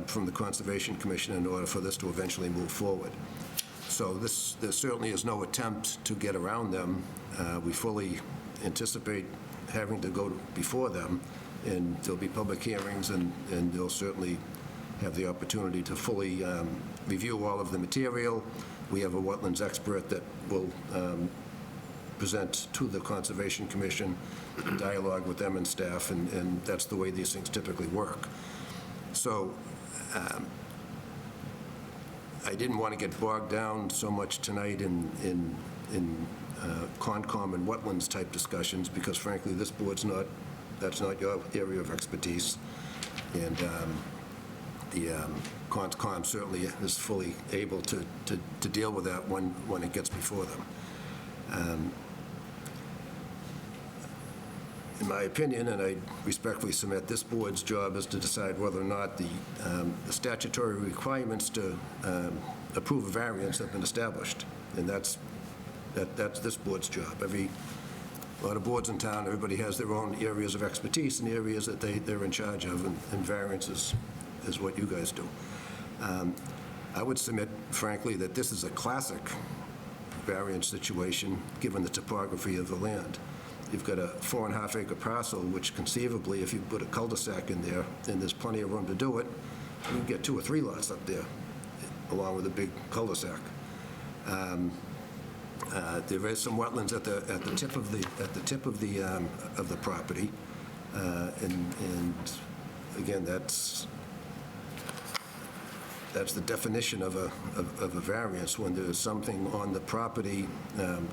from the Conservation Commission in order for this to eventually move forward. So there certainly is no attempt to get around them. We fully anticipate having to go before them, and there'll be public hearings, and they'll certainly have the opportunity to fully review all of the material. We have a wetlands expert that will present to the Conservation Commission, dialogue with them and staff, and that's the way these things typically work. So I didn't want to get bogged down so much tonight in Concom and wetlands type discussions, because frankly, this board's not, that's not your area of expertise. And the Concom certainly is fully able to deal with that when it gets before them. In my opinion, and I respectfully submit, this board's job is to decide whether or not the statutory requirements to approve a variance have been established. And that's this board's job. A lot of boards in town, everybody has their own areas of expertise and areas that they're in charge of, and variance is what you guys do. I would submit, frankly, that this is a classic variance situation, given the topography of the land. You've got a 4.5 acre parcel, which conceivably, if you put a cul-de-sac in there, and there's plenty of room to do it, you can get 2 or 3 lots up there, along with a big cul-de-sac. There is some wetlands at the tip of the property, and again, that's the definition of a variance, when there's something on the property,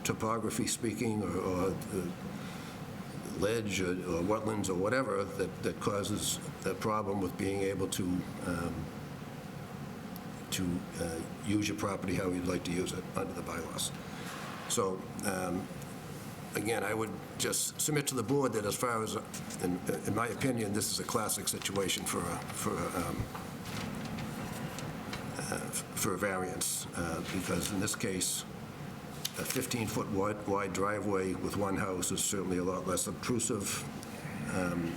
topography speaking, or ledge or wetlands or whatever, that causes a problem with being able to use your property how you'd like to use it under the bylaws. So, again, I would just submit to the board that as far as, in my opinion, this is a classic situation for a variance, because in this case, a 15-foot wide driveway with one house is certainly a lot less obtrusive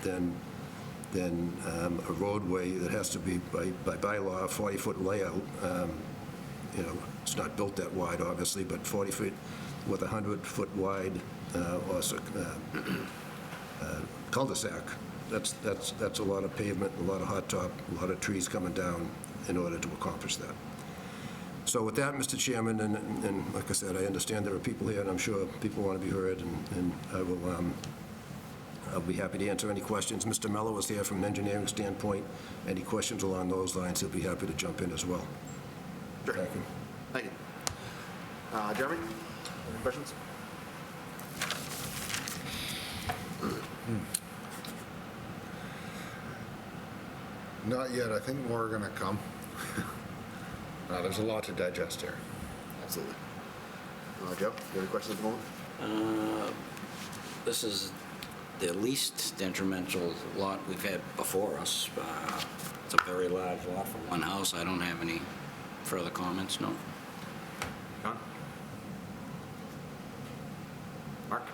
than a roadway that has to be, by bylaw, a 40-foot layout. You know, it's not built that wide, obviously, but 40 feet with a 100-foot wide cul-de-sac. That's a lot of pavement, a lot of hot top, a lot of trees coming down in order to accomplish that. So with that, Mr. Chairman, and like I said, I understand there are people here, and I'm sure people want to be heard, and I'll be happy to answer any questions. Mr. Mello is here from an engineering standpoint. Any questions along those lines, he'll be happy to jump in as well. Sure. Thank you. Thank you. Jeremy, any questions? Not yet. I think more are going to come. There's a lot to digest here. Absolutely. Joe, do you have any questions at the moment? This is the least detrimental lot we've had before us. It's a very large lot for one house. I don't have any further comments, no. John? Mark?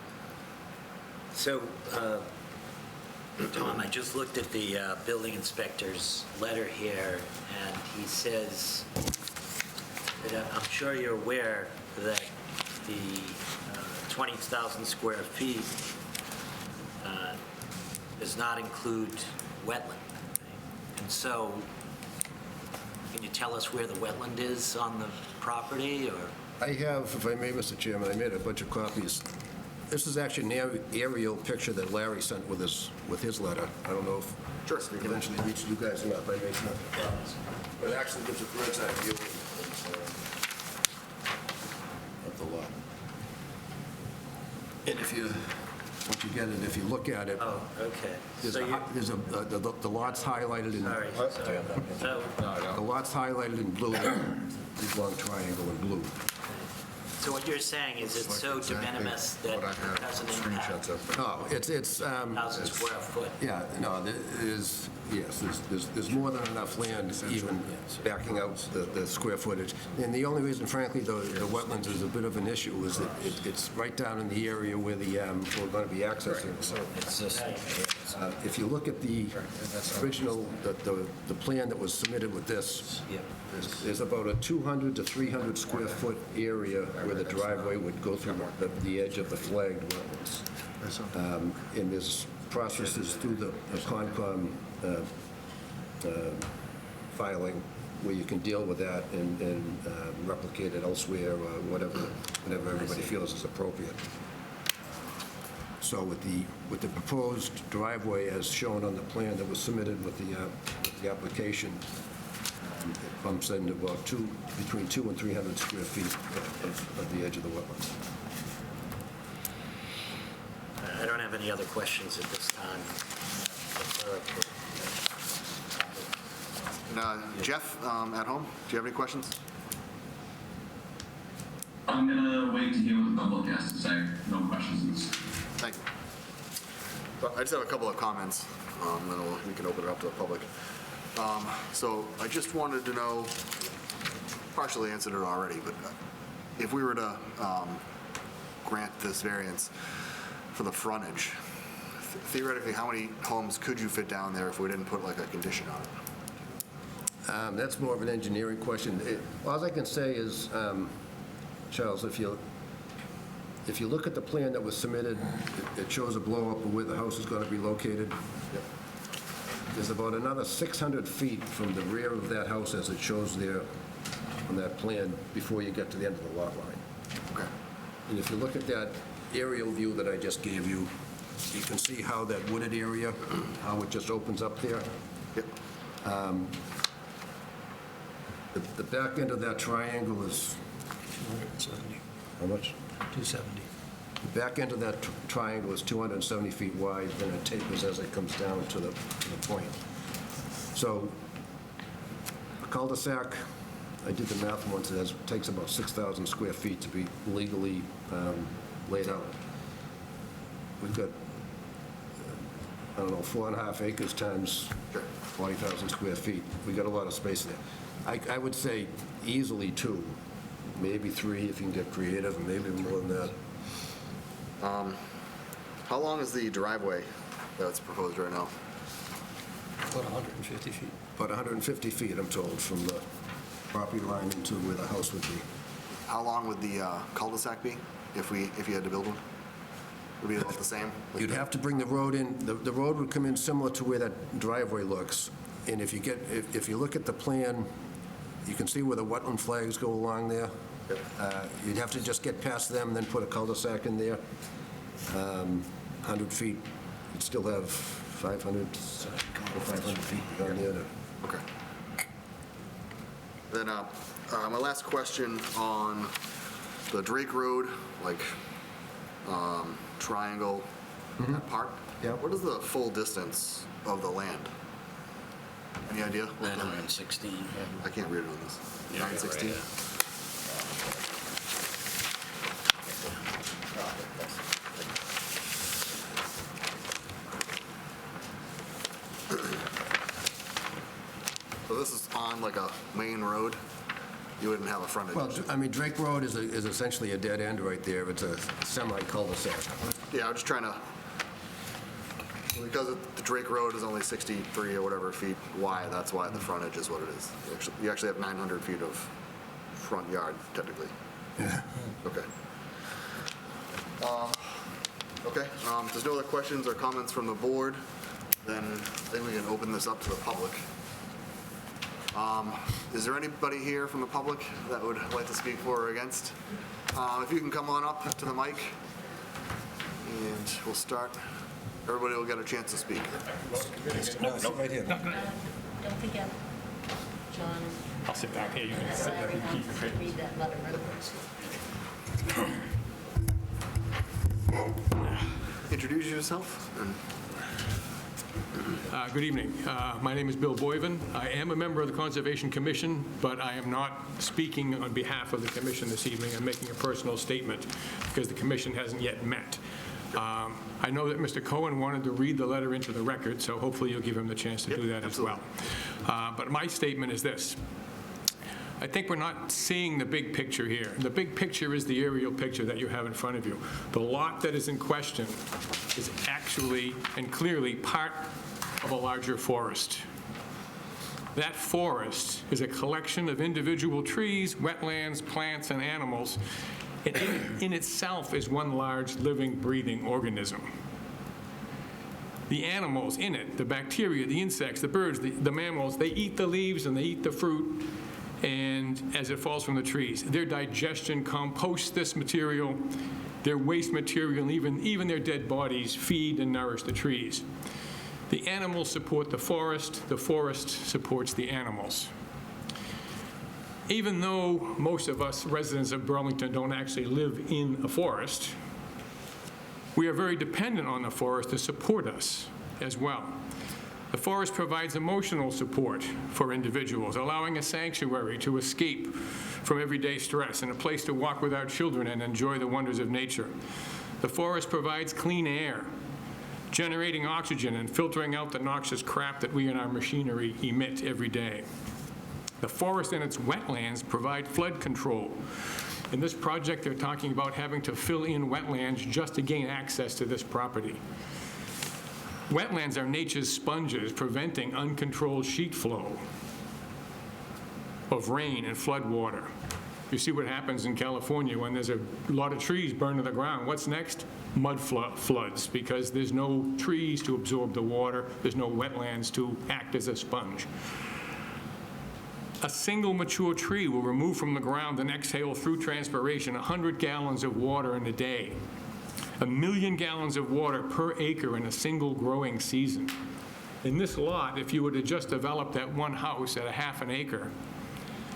So, Tom, I just looked at the building inspector's letter here, and he says that I'm sure you're aware that the 20,000 square feet does not include wetland. And so, can you tell us where the wetland is on the property, or? I have, if I may, Mr. Chairman, I made a bunch of copies. This is actually an aerial picture that Larry sent with his letter. I don't know if Sure. it eventually reached you guys or not, but I made some copies. But it actually gives a bird's eye view of the lot. And if you, once you get it, if you look at it, Oh, okay. there's So you, the lot's highlighted in, sorry. So, the lot's highlighted in blue, big long triangle in blue. so what you're saying is it's so de minimis that What I it have, doesn't screenshots impact of. No, it's 1,000 square foot. Yeah, no, there's more than enough land even backing out the square footage. And the only reason, frankly, the wetlands is a bit of an issue is that it's right down in the area where we're going to be accessing. So It's just, if you look at the original, the plan that was submitted with this, there's about a 200 to 300 square foot area where the driveway would go through the edge of the flagged wetlands. And there's processes through the Concom filing where you can deal with that and replicate it elsewhere, or whatever everybody feels is appropriate. So with the proposed driveway as shown on the plan that was submitted with the application, It bumps into about between 200 and 300 square feet of the edge of the wetlands. I don't have any other questions at this time. Jeff, at home, do you have any questions? I'm gonna wait to hear what the public has to say. No questions. Thank you. But I just have a couple of comments, then we can open it up to the public. So I just wanted to know, partially answered it already, but if we were to grant this variance for the frontage, theoretically, how many homes could you fit down there if we didn't put like a condition on it? That's more of an engineering question. All I can say is, Charles, if you look at the plan that was submitted, it shows a blow-up of where the house is going to be located. There's about another 600 feet from the rear of that house, as it shows there on that plan, before you get to the end of the lot line. Okay. And if you look at that aerial view that I just gave you, you can see how that wooded area, how it just opens up there. Yep. The back end of that triangle is, 270. how much? 270. The back end of that triangle is 270 feet wide, then it tapers as it comes down to the point. So a cul-de-sac, I did the math once, it takes about 6,000 square feet to be legally laid out. We've got, I don't know, 4.5 acres times 40,000 square feet. We got a lot of space there. I would say easily 2, maybe 3 if you can get creative, and maybe more than that. How long is the driveway that's proposed right now? About 150 feet. About 150 feet, I'm told, from the property line into where the house would be. How long would the cul-de-sac be if you had to build one? Would it be about the same? You'd have to bring the road in, the road would come in similar to where that driveway looks. And if you look at the plan, you can see where the wetland flags go along there. You'd have to just get past them and then put a cul-de-sac in there. 100 feet, you'd still have 500 feet down there. Okay. Then my last question on the Drake Road, like triangle, that park. Yeah. What is the full distance of the land? Any idea? 916. I can't read it on this. 916? So this is on like a main road? You wouldn't have a frontage? Well, I mean, Drake Road is essentially a dead end right there. It's a semi-cul-de-sac. Yeah, I'm just trying to, because the Drake Road is only 63 or whatever feet wide, that's why the frontage is what it is. You actually have 900 feet of front yard, technically. Yeah. Okay. Okay, if there's no other questions or comments from the board, then I think we can open this up to the public. Is there anybody here from the public that would like to speak for or against? If you can come on up to the mic, and we'll start. Everybody will get a chance to speak. Right here. Don't forget, John. I'll sit back here. You can sit there. Larry wants to read that letter. Introduce yourself. Good evening. My name is Bill Boyven. I am a member of the Conservation Commission, but I am not speaking on behalf of the commission this evening. I'm making a personal statement because the commission hasn't yet met. I know that Mr. Cohen wanted to read the letter into the record, so hopefully you'll give him the chance to do that as well. But my statement is this. I think we're not seeing the big picture here. The big picture is the aerial picture that you have in front of you. The lot that is in question is actually and clearly part of a larger forest. That forest is a collection of individual trees, wetlands, plants, and animals. It in itself is one large living, breathing organism. The animals in it, the bacteria, the insects, the birds, the mammals, they eat the leaves and they eat the fruit, and as it falls from the trees. Their digestion composts this material, their waste material, and even their dead bodies feed and nourish the trees. The animals support the forest supports the animals. Even though most of us residents of Burlington don't actually live in a forest, we are very dependent on the forest to support us as well. The forest provides emotional support for individuals, allowing a sanctuary to escape from everyday stress and a place to walk with our children and enjoy the wonders of nature. The forest provides clean air, generating oxygen and filtering out the noxious crap that we and our machinery emit every day. The forest and its wetlands provide flood control. In this project, they're talking about having to fill in wetlands just to gain access to this property. Wetlands are nature's sponges, preventing uncontrolled sheet flow of rain and flood water. You see what happens in California when there's a lot of trees burned to the ground. What's next? Mud floods, because there's no trees to absorb the water, there's no wetlands to act as a sponge. A single mature tree will remove from the ground and exhale through transpiration 100 gallons of water in a day. 1 million gallons of water per acre in a single growing season. In this lot, if you were to just develop that one house at a half an acre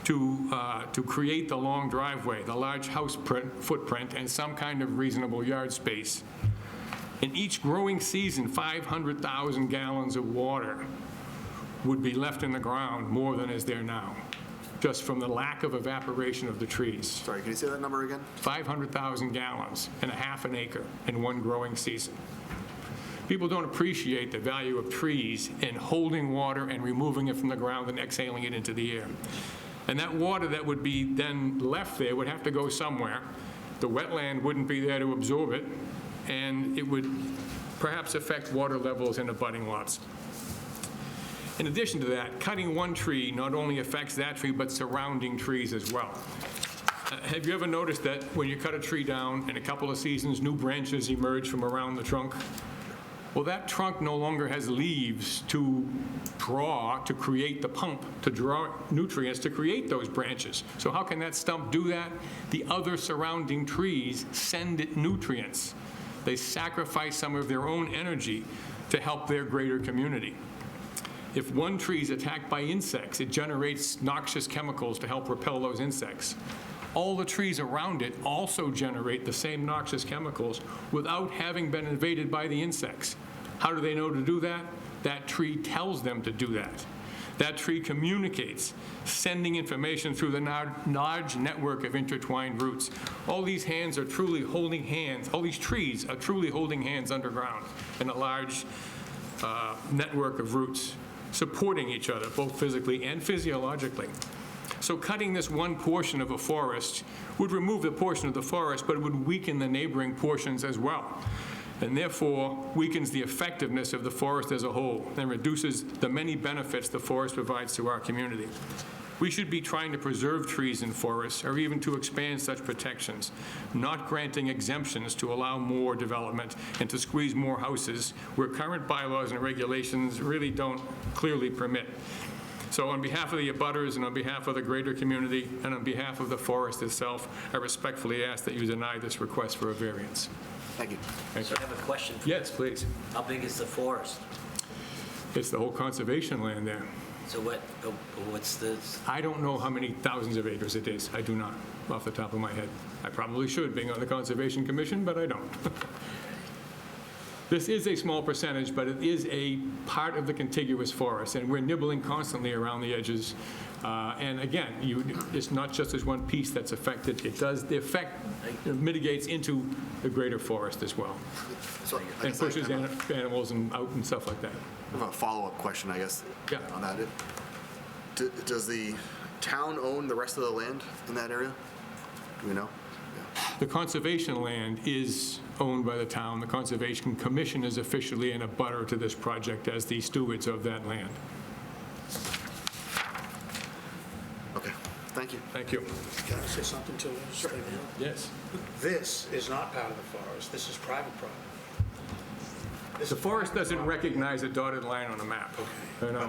to create the long driveway, the large house footprint, and some kind of reasonable yard space, in each growing season, 500,000 gallons of water would be left in the ground, more than is there now, just from the lack of evaporation of the trees. Sorry, can you say that number again? 500,000 gallons in a half an acre in one growing season. People don't appreciate the value of trees in holding water and removing it from the ground and exhaling it into the air. And that water that would be then left there would have to go somewhere. The wetland wouldn't be there to absorb it, and it would perhaps affect water levels in abutting lots. In addition to that, cutting one tree not only affects that tree, but surrounding trees as well. Have you ever noticed that when you cut a tree down, in a couple of seasons, new branches emerge from around the trunk? Well, that trunk no longer has leaves to create the pump, to draw nutrients to create those branches. So how can that stump do that? The other surrounding trees send it nutrients. They sacrifice some of their own energy to help their greater community. If one tree is attacked by insects, it generates noxious chemicals to help repel those insects. All the trees around it also generate the same noxious chemicals without having been invaded by the insects. How do they know to do that? That tree tells them to do that. That tree communicates, sending information through the large network of intertwined roots. All these hands are truly holding hands. All these trees are truly holding hands underground in a large network of roots, supporting each other, both physically and physiologically. So cutting this one portion of a forest would remove the portion of the forest, but it would weaken the neighboring portions as well, and therefore weakens the effectiveness of the forest as a whole and reduces the many benefits the forest provides to our community. We should be trying to preserve trees in forests, or even to expand such protections, not granting exemptions to allow more development and to squeeze more houses where current bylaws and regulations really don't clearly permit. So on behalf of the abutters and on behalf of the greater community and on behalf of the forest itself, I respectfully ask that you deny this request for a variance. Thank you. So I have a question. Yes, please. How big is the forest? It's the whole conservation land there. So what's this? I don't know how many thousands of acres it is. I do not, off the top of my head. I probably should, being on the Conservation Commission, but I don't. This is a small percentage, but it is a part of the contiguous forest, and we're nibbling constantly around the edges. And again, it's not just this one piece that's affected. It does, the effect mitigates into the greater forest as well. So And pushes animals and out and stuff like that. I have a follow-up question, I guess, on that. Does the town own the rest of the land in that area? Do we know? The conservation land is owned by the town. The Conservation Commission is officially an abutter to this project as the stewards of that land. Okay, thank you. Thank you. Can I say something to this? Yes. This is not part of the forest. This is private property. The forest doesn't recognize a dotted line on a map.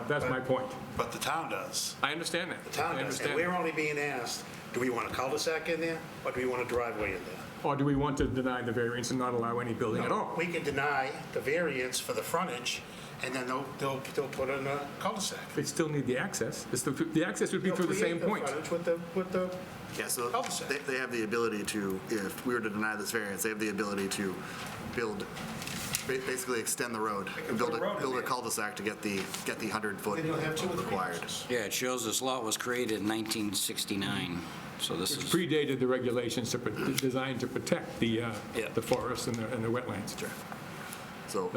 That's my point. But the town does. I understand that. The town does. And we're only being asked, do we want a cul-de-sac in there, or do we want a driveway in there? Or do we want to deny the variance and not allow any building at all? We can deny the variance for the frontage and then they'll put in a cul-de-sac. They'd still need the access. The access would be through the same point. They'll create the frontage with the Yeah, so cul-de-sac. they have the ability to, if we were to deny this variance, they have the ability to build, basically extend the road and build put a road in a there. cul-de-sac to get the 100-foot Then you'll have 2 or 3 required. houses. Yeah, it shows this lot was created in 1969, so this Which is, predated the regulations designed to protect the Yeah. forests and the wetlands. So,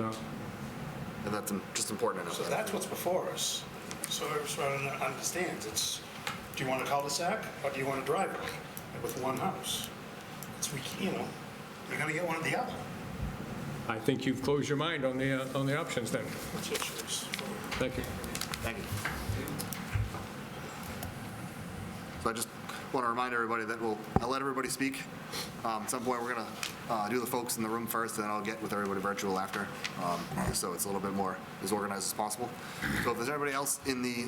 and that's just important enough. So that's what's before us. So everyone understands, it's, do you want a cul-de-sac or do you want a driveway with one house? It's, you know, you're gonna get one or the other. I think you've closed your mind on the options then. What's your choice? Thank you. Thank you. So I just want to remind everybody that I'll let everybody speak. At some point, we're going to do the folks in the room first, and then I'll get with everybody virtual after, so it's a little bit more as organized as possible. So if there's anybody else in the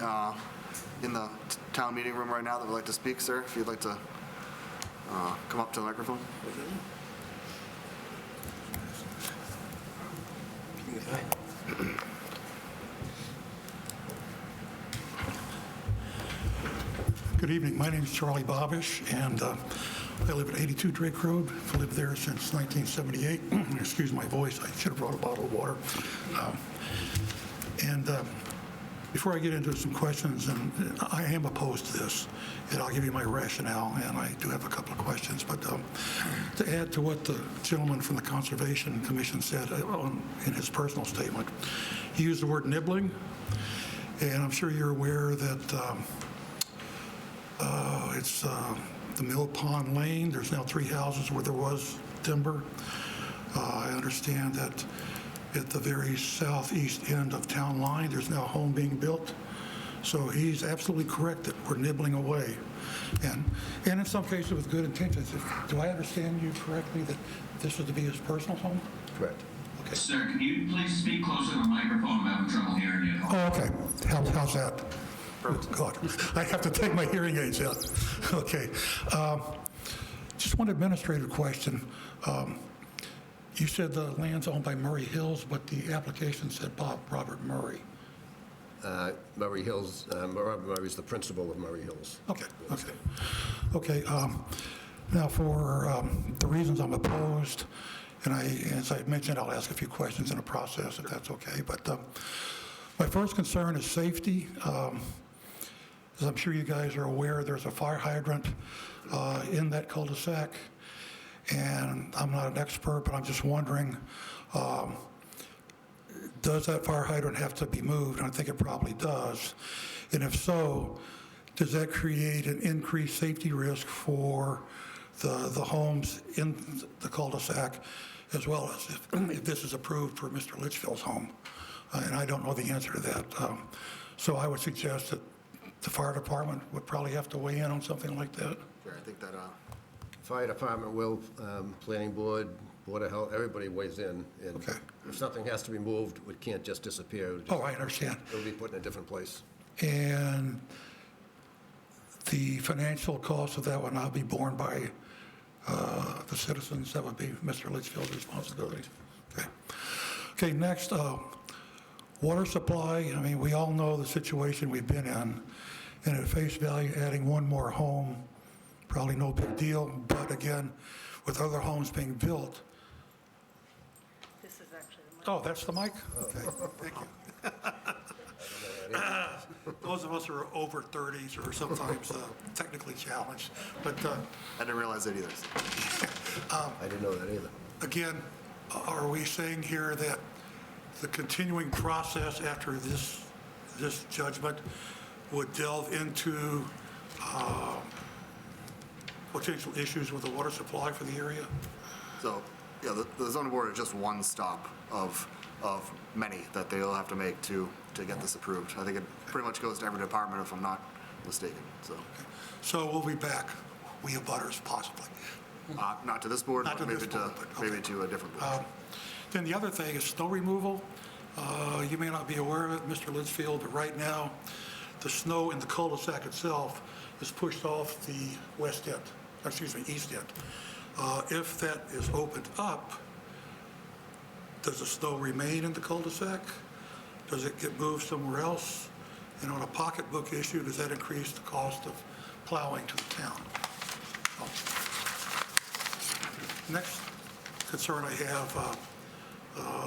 town meeting room right now that would like to speak, sir, if you'd like to come up to the microphone. Good evening. My name is Charlie Bobish, and I live at 82 Drake Road. I've lived there since 1978. Excuse my voice. I should have brought a bottle of water. Before I get into some questions, and I am opposed to this, and I'll give you my rationale, and I do have a couple of questions. But to add to what the gentleman from the Conservation Commission said in his personal statement, he used the word nibbling, and I'm sure you're aware that it's the Mill Pond Lane. There's now 3 houses where there was timber. I understand that at the very southeast end of town line, there's now a home being built. So he's absolutely correct that we're nibbling away. And in some cases with good intentions. Do I understand you correctly that this is to be his personal home? Correct. Okay. Sir, can you please speak closer to the microphone? I'm having trouble hearing you. Oh, okay. How's that? God, I have to take my hearing aids out. Okay. Just one administrative question. You said the land's owned by Murray Hills, but the application said Robert Murray. Murray Hills, Robert Murray's the principal of Murray Hills. Okay. Now, for the reasons I'm opposed, and as I mentioned, I'll ask a few questions in the process, if that's okay. But my first concern is safety. As I'm sure you guys are aware, there's a fire hydrant in that cul-de-sac. And I'm not an expert, but I'm just wondering, does that fire hydrant have to be moved? And I think it probably does. And if so, does that create an increased safety risk for the homes in the cul-de-sac, as well as if this is approved for Mr. Litchfield's home? And I don't know the answer to that. So I would suggest that the fire department would probably have to weigh in on something like that. Sure, I think that, Fire department will, planning board, board of health, everybody weighs in. And Okay. if something has to be moved, it can't just disappear. Oh, I understand. It'll be put in a different place. And the financial cost of that would not be borne by the citizens. That would be Mr. Litchfield's responsibility. Okay, next, water supply. I mean, we all know the situation we've been in. And at face value, adding one more home, probably no big deal. But again, with other homes being built. This is actually the Oh, that's the mic? Okay, thank you. Those of us who are over 30s are sometimes technically challenged, but I didn't realize that either. I didn't know that either. again, are we saying here that the continuing process after this judgment would delve into potential issues with the water supply for the area? So, yeah, the zoning board is just one stop of many that they'll have to make to get this approved. I think it pretty much goes to every department, if I'm not mistaken, so. So we'll be back, we abutters possibly. Not to this board, Not to but maybe this board, but okay. maybe to a different board. Then the other thing is snow removal. You may not be aware of it, Mr. Litchfield, but right now, the snow in the cul-de-sac itself is pushed off the east end. If that is opened up, does the snow remain in the cul-de-sac? Does it get moved somewhere else? And on a pocketbook issue, does that increase the cost of plowing to the town? Next concern I have,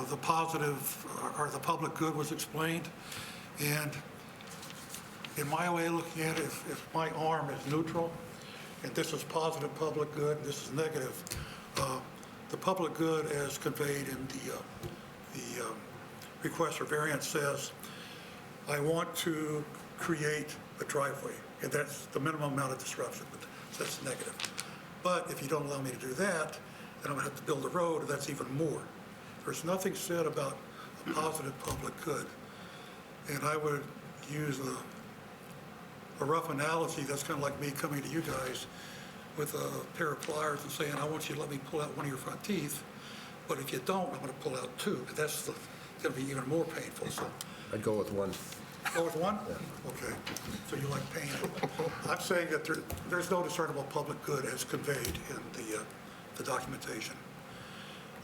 the positive or the public good was explained. And in my way of looking at it, if my arm is neutral, and this is positive public good, and this is negative, the public good as conveyed in the request for variance says, I want to create a driveway, and that's the minimum amount of disruption, but that's negative. But if you don't allow me to do that, then I'm gonna have to build a road, and that's even more. There's nothing said about a positive public good. And I would use a rough analogy that's kind of like me coming to you guys with a pair of pliers and saying, I want you to let me pull out one of your front teeth, but if you don't, I'm going to pull out two. That's going to be even more painful. So I'd go with one. go with one? Yeah. Okay. So you like pain. I'm saying that there's no discernible public good as conveyed in the documentation.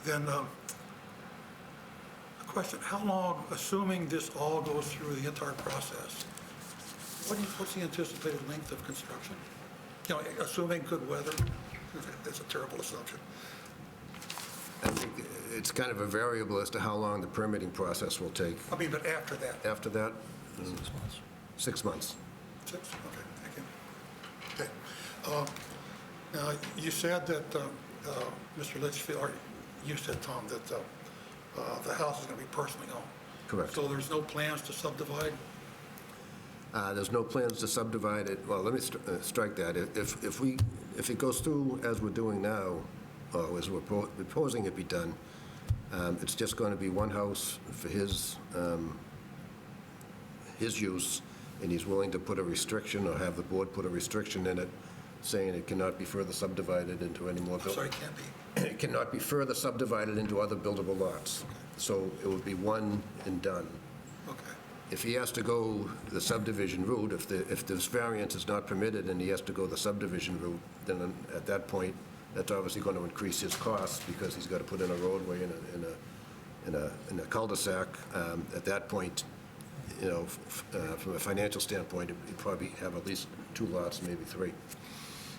Then a question, how long, assuming this all goes through the entire process, what's the anticipated length of construction? You know, assuming good weather, that's a terrible assumption. I think it's kind of a variable as to how long the permitting process will take. I mean, but after that? After that? 6 months. 6 months. 6, okay, thank you. Okay. Now, you said that, Mr. Litchfield, or you said, Tom, that the house is going to be personally owned. Correct. So there's no plans to subdivide? There's no plans to subdivide it. Well, let me strike that. If it goes through as we're doing now, or as we're proposing it be done, it's just going to be one house for his use, and he's willing to put a restriction or have the board put a restriction in it saying it cannot be further subdivided into any more. I'm sorry, it can't be? It cannot be further subdivided into other buildable lots. Okay. So it would be one and done. Okay. If he has to go the subdivision route, if this variance is not permitted and he has to go the subdivision route, then at that point, that's obviously going to increase his costs because he's got to put in a roadway in a cul-de-sac. At that point, you know, from a financial standpoint, you'd probably have at least 2 lots, maybe 3.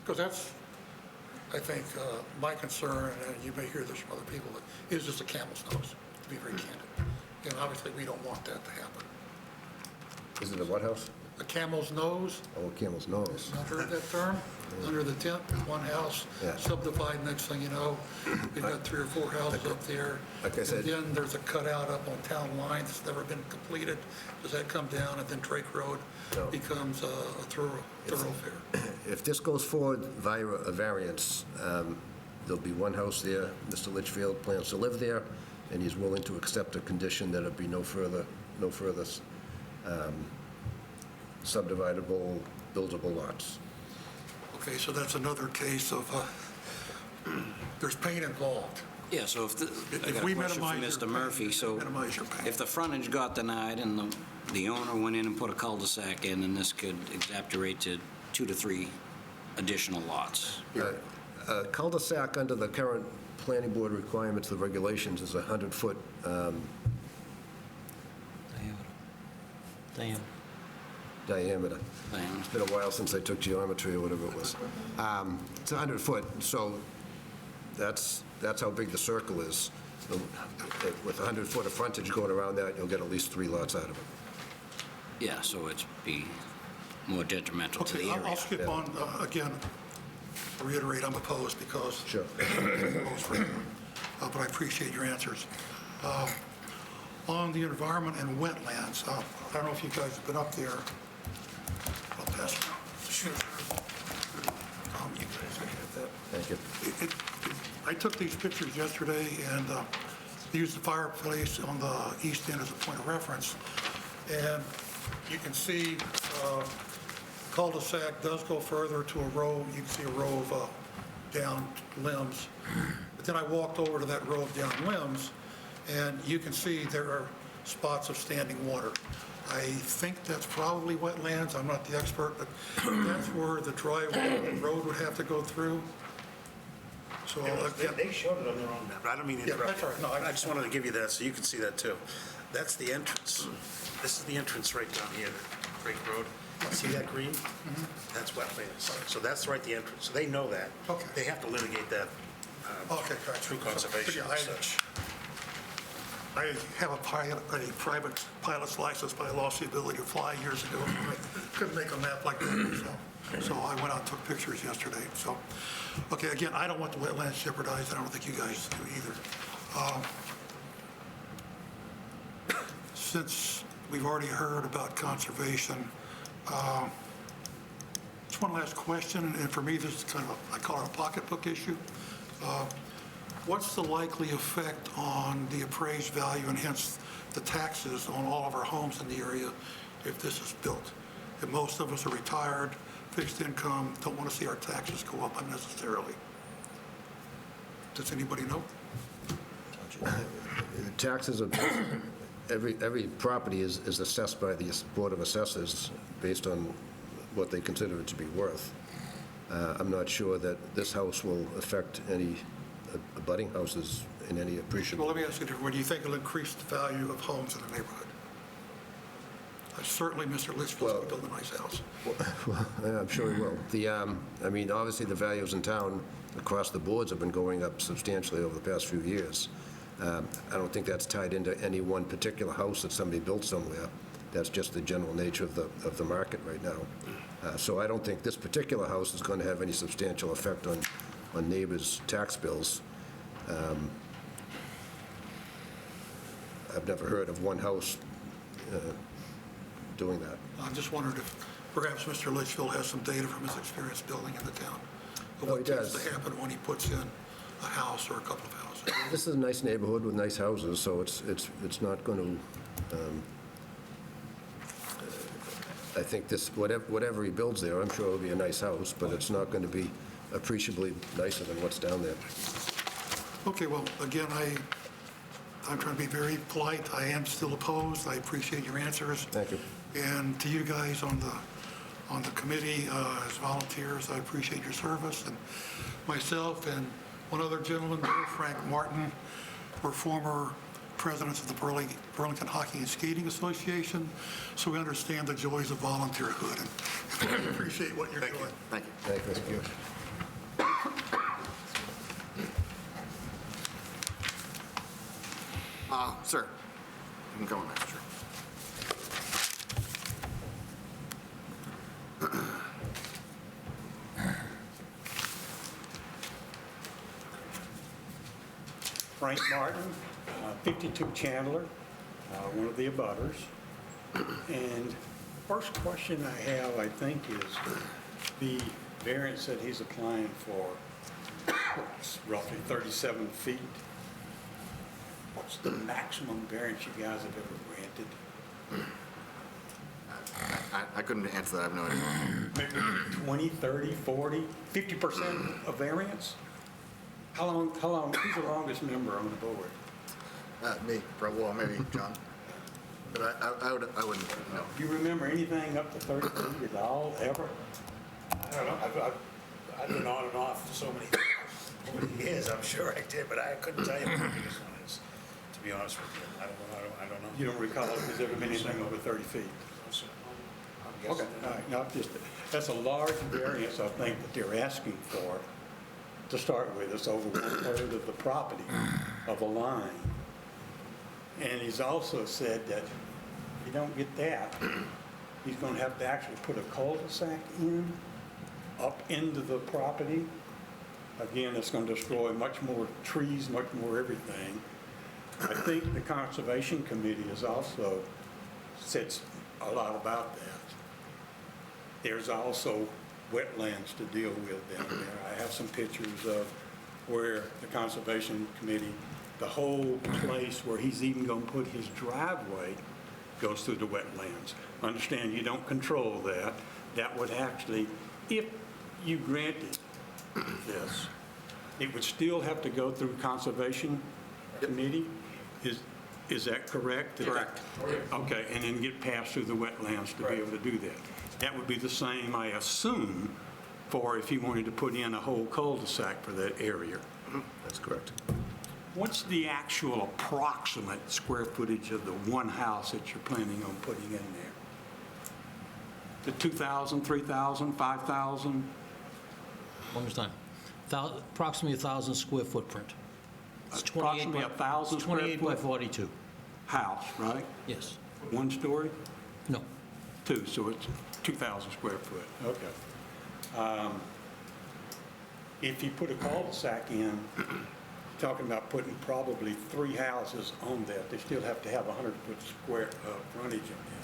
Because that's, I think, my concern, and you may hear this from other people, but is just a camel's nose, to be very candid. And obviously, we don't want that to happen. Is it a what house? A camel's nose. Oh, a camel's nose. Not heard that term? Under the tent, one house, Yeah. subdivide, next thing you know, we've got 3 or 4 houses up there. Like I said- And then there's a cutout up on town line that's never been completed. Does that come down, and then Drake Road No. becomes a thoroughfare? If this goes forward via a variance, there'll be one house there. Mr. Litchfield plans to live there, and he's willing to accept a condition that there'll be no further subdividable, buildable lots. Okay, so that's another case of, there's pain involved. Yeah, so I If got we a question for minimize Mr. your Murphy. pain, So minimize your pain. if the frontage got denied and the owner went in and put a cul-de-sac in, and this could exapgerate to 2 to 3 additional lots. A cul-de-sac under the current planning board requirements, the regulations, is a 100-foot diameter. It's been a while since I took geometry or whatever it was. It's 100 foot, so that's how big the circle is. With 100 foot of frontage going around that, you'll get at least 3 lots out of it. Yeah, so it'd be more detrimental to the Okay, area. I'll skip on, again, reiterate, I'm opposed because. Sure. But I appreciate your answers. On the environment and wetlands, I don't know if you guys have been up there. I'll pass it out. Sure. You guys, I have that. Thank you. I took these pictures yesterday and used the fireplace on the east end as a point of reference. And you can see cul-de-sac does go further to a row. You can see a row of down limbs. But then I walked over to that row of down limbs, and you can see there are spots of standing water. I think that's probably wetlands. I'm not the expert, but that's where the driveway road would have to go through. So again, They showed it on their own map. I don't mean to Yeah, interrupt. that's all right. No, I just wanted to give you that so you can see that too. That's the entrance. This is the entrance right down here, Drake Road. See that green? That's wetlands. So that's right the entrance. So they know that. Okay. They have to litigate that Okay, gotcha. through conservation Yeah, and such. I have a private pilot's license, but I lost the ability to fly years ago. I couldn't make a map like that, so I went out and took pictures yesterday, so. Okay, again, I don't want the wetlands jeopardized, I don't think you guys do either. Since we've already heard about conservation, just one last question, and for me, this is kind of, I call it a pocketbook issue. What's the likely effect on the appraised value and hence the taxes on all of our homes in the area if this is built? If most of us are retired, fixed income, don't want to see our taxes go up unnecessarily. Does anybody know? Taxes are, every property is assessed by the Board of Assessors based on what they consider it to be worth. I'm not sure that this house will affect any abutting houses in any appreciable. Well, let me ask you a different way. Do you think it'll increase the value of homes in the neighborhood? Certainly, Mr. Litchfield's going to build a nice house. Well, yeah, I'm sure he will. I mean, obviously, the values in town across the boards have been going up substantially over the past few years. I don't think that's tied into any one particular house that somebody built somewhere. That's just the general nature of the market right now. So I don't think this particular house is going to have any substantial effect on neighbors' tax bills. I've never heard of one house doing that. I just wondered if perhaps Mr. Litchfield has some data from his experience building in the town of Oh, what he tends does. to happen when he puts in a house or a couple of houses. This is a nice neighborhood with nice houses, so it's not going to, I think this, whatever he builds there, I'm sure it'll be a nice house, but it's not going to be appreciably nicer than what's down there. Okay, well, again, I'm trying to be very polite. I am still opposed. I appreciate your answers. Thank you. And to you guys on the committee as volunteers, I appreciate your service. And myself and one other gentleman, Frank Martin, were former presidents of the Burlington Hockey and Skating Association, so we understand the joys of volunteerhood. And I appreciate what you're doing. Thank you. Thank you. Sir, you can come on next, sure. Frank Martin, 52 Chandler, one of the abutters. And first question I have, I think, is the variance that he's applying for, it's roughly 37 feet. What's the maximum variance you guys have ever granted? I couldn't answer that, I have no idea. Maybe 20, 30, 40, 50% of variance? How long, who's the longest member on the board? Me, well, maybe John. But I wouldn't know. Do you remember anything up to 30 feet at all, ever? I don't know. I've been on and off for so many years. I'm sure I did, but I couldn't tell you what the biggest one is, to be honest with you. I don't know. You don't recall if there's ever been anything over 30 feet? I'm Okay, guessing. all right, now, that's a large variance, I think, that they're asking for. To start with, it's over 1/3 of the property of a line. And he's also said that if you don't get that, he's going to have to actually put a cul-de-sac in, up into the property. Again, it's going to destroy much more trees, much more everything. I think the Conservation Committee has also said a lot about that. There's also wetlands to deal with down there. I have some pictures of where the Conservation Committee, the whole place where he's even going to put his driveway goes through the wetlands. Understand, you don't control that. That would actually, if you granted this, it would still have to go through Conservation Committee? Is that correct? Correct. Okay, and then get passed through the wetlands to be able to do that. That would be the same, I assume, for if you wanted to put in a whole cul-de-sac for that area. That's correct. What's the actual approximate square footage of the one house that you're planning on putting in there? The 2,000, 3,000, 5,000? One more time. Approximately 1,000 square footprint. It's 28 Approximately 1,000 square 28 by foot 42. house, right? Yes. One story? No. Two, so it's 2,000 square foot. Okay. If you put a cul-de-sac in, talking about putting probably 3 houses on that, they still have to have 100-foot square frontage in there.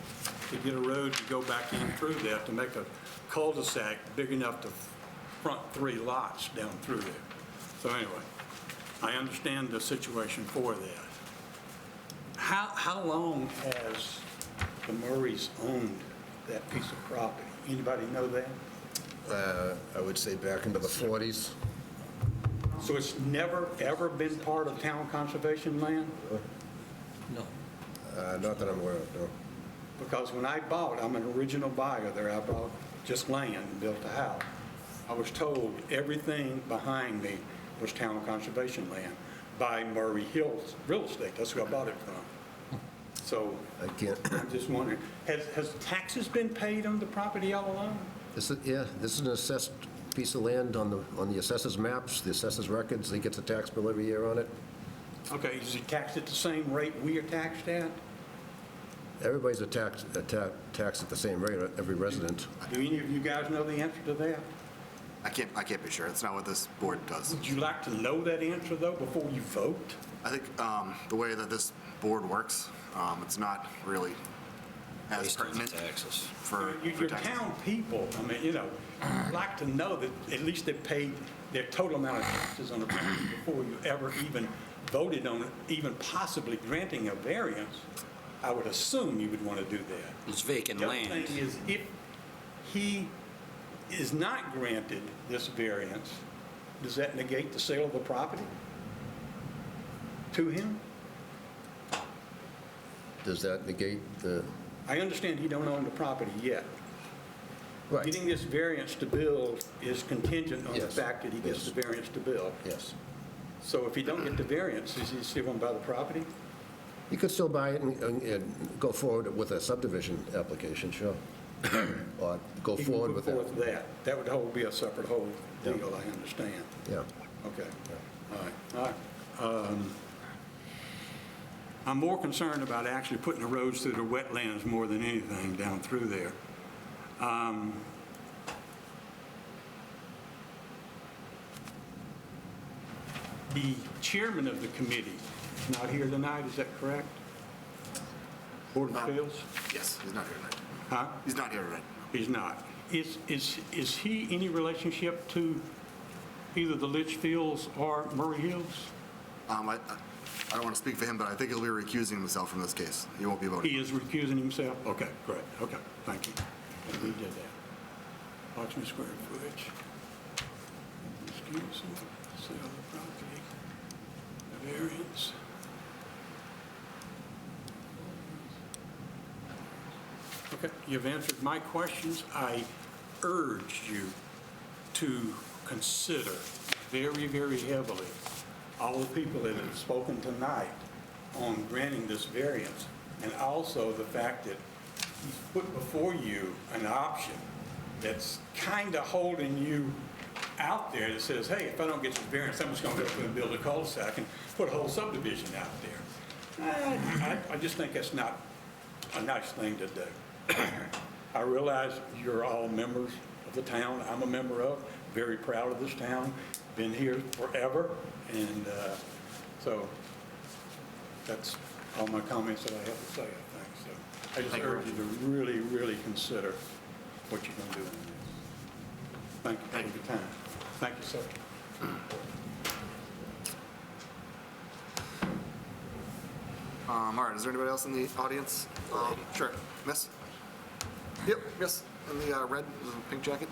To get a road to go back in through that, to make a cul-de-sac big enough to front 3 lots down through there. So anyway, I understand the situation for that. How long has the Murrays owned that piece of property? Anybody know that? I would say back into the 40s. So it's never, ever been part of town conservation land? No. Not that I'm aware of, no. Because when I bought, I'm an original buyer there, I bought just land and built a house. I was told everything behind me was town conservation land by Murray Hills Real Estate. That's who I bought it from. So I'm just wondering, has taxes been paid on the property all along? This is an assessed piece of land on the assessor's maps, the assessor's records. They get the tax bill every year on it. Okay, is it taxed at the same rate we are taxed at? Everybody's taxed at the same rate, every resident. Do any of you guys know the answer to that? I can't be sure. It's not what this board does. Would you like to know that answer, though, before you vote? I think the way that this board works, it's not really as pertinent for Your taxes. town people, I mean, like to know that at least they paid their total amount of taxes on the property before you ever even voted on it, even possibly granting a variance. I would assume you would want to do that. It's vacant land. The other thing is, if he is not granted this variance, does that negate the sale of the property to him? Does that negate the... I understand he don't own the property yet. Right. Getting this variance to build is contingent on the Yes. fact that he gets the variance to build. Yes. So if he don't get the variance, is he still going to buy the property? You could still buy it and go forward with a subdivision application, sure. Or go He can forward put with forth that. that. That would be a separate whole deal, Yeah. I understand. Yeah. Okay. All right. I'm more concerned about actually putting the roads through the wetlands more than anything down through there. The chairman of the committee is not here tonight, is that correct? Board of Appeals? Yes, he's not here tonight. Huh? He's not here tonight. He's not. Is he any relationship to either the Litchfields or Murray Hills? I don't want to speak for him, but I think he'll be recusing himself from this case. He won't be voting. He is recusing himself? Okay, great. Okay, thank you. We did that. Approximate square footage. Excuse me. Sale of the property. The variance. Okay, you've answered my questions. I urge you to consider very, very heavily all the people that have spoken tonight on granting this variance, and also the fact that he's put before you an option that's kind of holding you out there that says, hey, if I don't get this variance, I'm just going to go through and build a cul-de-sac and put a whole subdivision out there. I just think that's not a nice thing to do. I realize you're all members of the town I'm a member of, very proud of this town, been here forever, and so that's all my comments that I have to say, I think. So I just urge you to really, really consider what you're going to do in this. Thank you for your time. Thank you, sir. All right, is there anybody else in the audience? Sure. Miss? Yep, miss, in the red, pink jacket.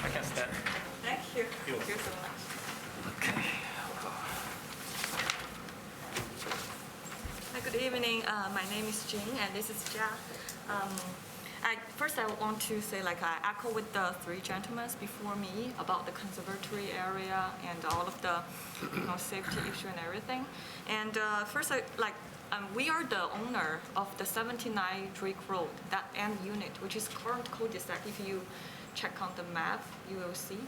I guess that. Thank you. Thank you so much. Okay. Hi, good evening. evening. My name is Jing, and this is Jia. First, I want to say, I echo with the three gentlemen before me about the conservatory area and all of the, safety issue and everything. And first, we are the owner of the 79 Drake Road, that end unit, which is current cul-de-sac. If you check on the map, you will see.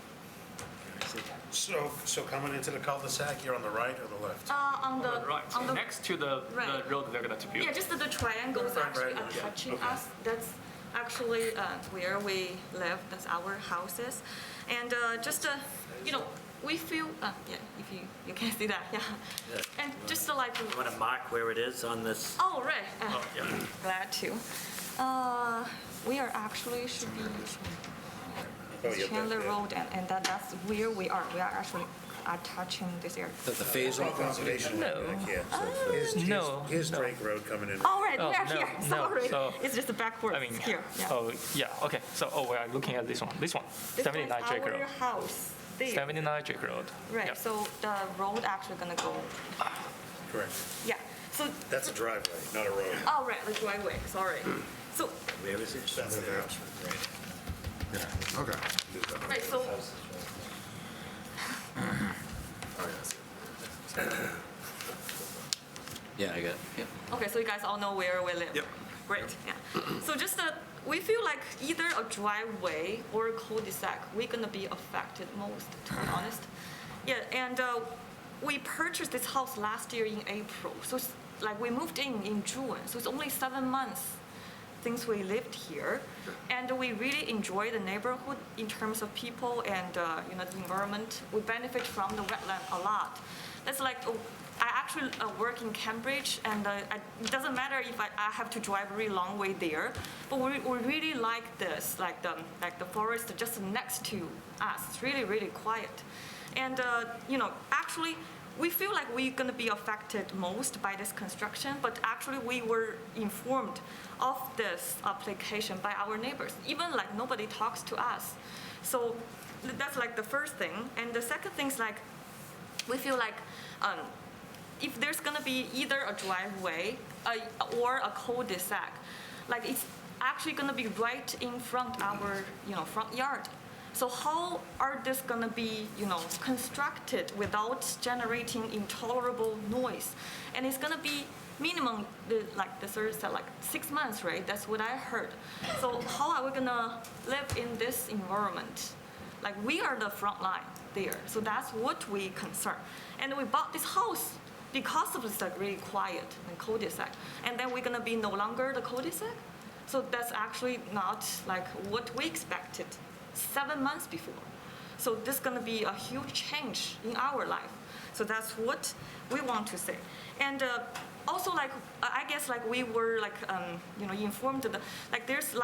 So coming into the cul-de-sac, you're on the right or the left? On the Right, so next to the road they're going to build. Yeah, just the triangles actually are touching us. That's actually where we live. That's our houses. And we feel, if you can see that, yeah. And just You want to mark where it is on this? Oh, right. Glad to. We are actually should be Chandler Road, and that's where we are. We are actually touching this area. The phase of Conservation. No. Here's Drake Road coming in. All right, we are no, here. no, Sorry. so- It's just backwards here. Yeah. Oh, yeah, okay. So, we are looking at this one. This 79 one's Drake our Road. house there. 79 Drake Road. Right, Yep. so the road actually gonna go, Correct. yeah. So, That's a driveway, not a road. oh, right, the driveway, sorry. So, Where is it? That's the house. Okay. right, so, Yeah, I got, yeah. okay, so you guys all know where we live? Yep. Great, yeah. So just, we feel like either a driveway or a cul-de-sac, we're gonna be affected most, to be honest. Yeah, and we purchased this house last year in April. So it's we moved in June, so it's only 7 months since we lived here. And we really enjoy the neighborhood in terms of people and, the environment. We benefit from the wetland a lot. That's I actually work in Cambridge, and it doesn't matter if I have to drive a really long way there, but we really like this, the forest just next to us. It's really, really quiet. And, actually, we feel like we're going to be affected most by this construction, but actually we were informed of this application by our neighbors. Even nobody talks to us. So that's the first thing. And the second thing is we feel if there's going to be either a driveway or a cul-de-sac, it's actually going to be right in front our front yard. So how are this going to be constructed without generating intolerable noise? And it's going to be minimum, the sir said, 6 months, right? That's what I heard. So how are we going to live in this environment? We are the front line there. So that's what we concern. And we bought this house because of this really quiet and cul-de-sac. And then we're going to be no longer the cul-de-sac. So that's actually not what we expected 7 months before. So this is going to be a huge change in our life. So that's what we want to say. And also I guess we were informed that there's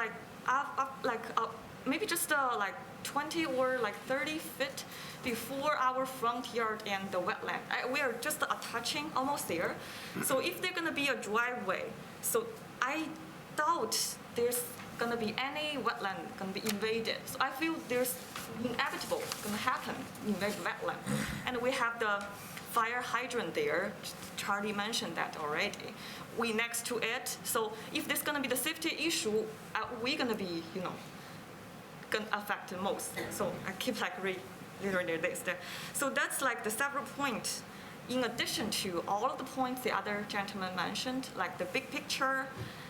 maybe just 20 or 30 feet before our front yard and the wetland. We are just touching almost there. So if there's going to be a driveway, so I doubt there's going to be any wetland going to be invaded. So I feel there's inevitable going to happen, invade wetland. And we have the fire hydrant there. Charlie mentioned that already. We next to it. So if there's going to be the safety issue, we're going to be, going to affect the most. So I keep reiterating this there. So that's the several points. In addition to all of the points the other gentleman mentioned, the big picture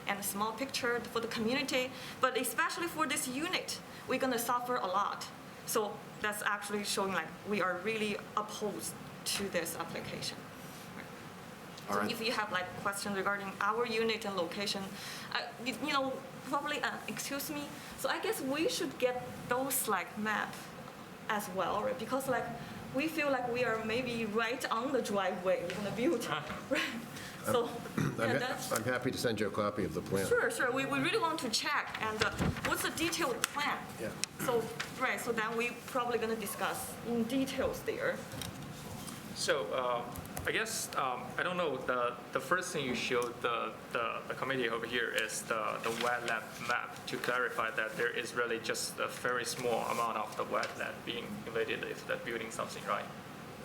and the small picture for the community, but especially for this unit, we're going to suffer a lot. So that's actually showing we are really opposed to this application. All right. If you have questions regarding our unit and location, probably, excuse me. So I guess we should get those map as well, right? Because we feel we are maybe right on the driveway we're gonna build, right? So that's. I'm happy to send you a copy of the plan. Sure. We really want to check and what's the detailed plan. Yeah. So right. So then we probably gonna discuss in details there. So, I guess, I don't know, the first thing you showed the committee over here is the wetland map to clarify that there is really just a very small amount of the wetland being invaded if they're building something, right?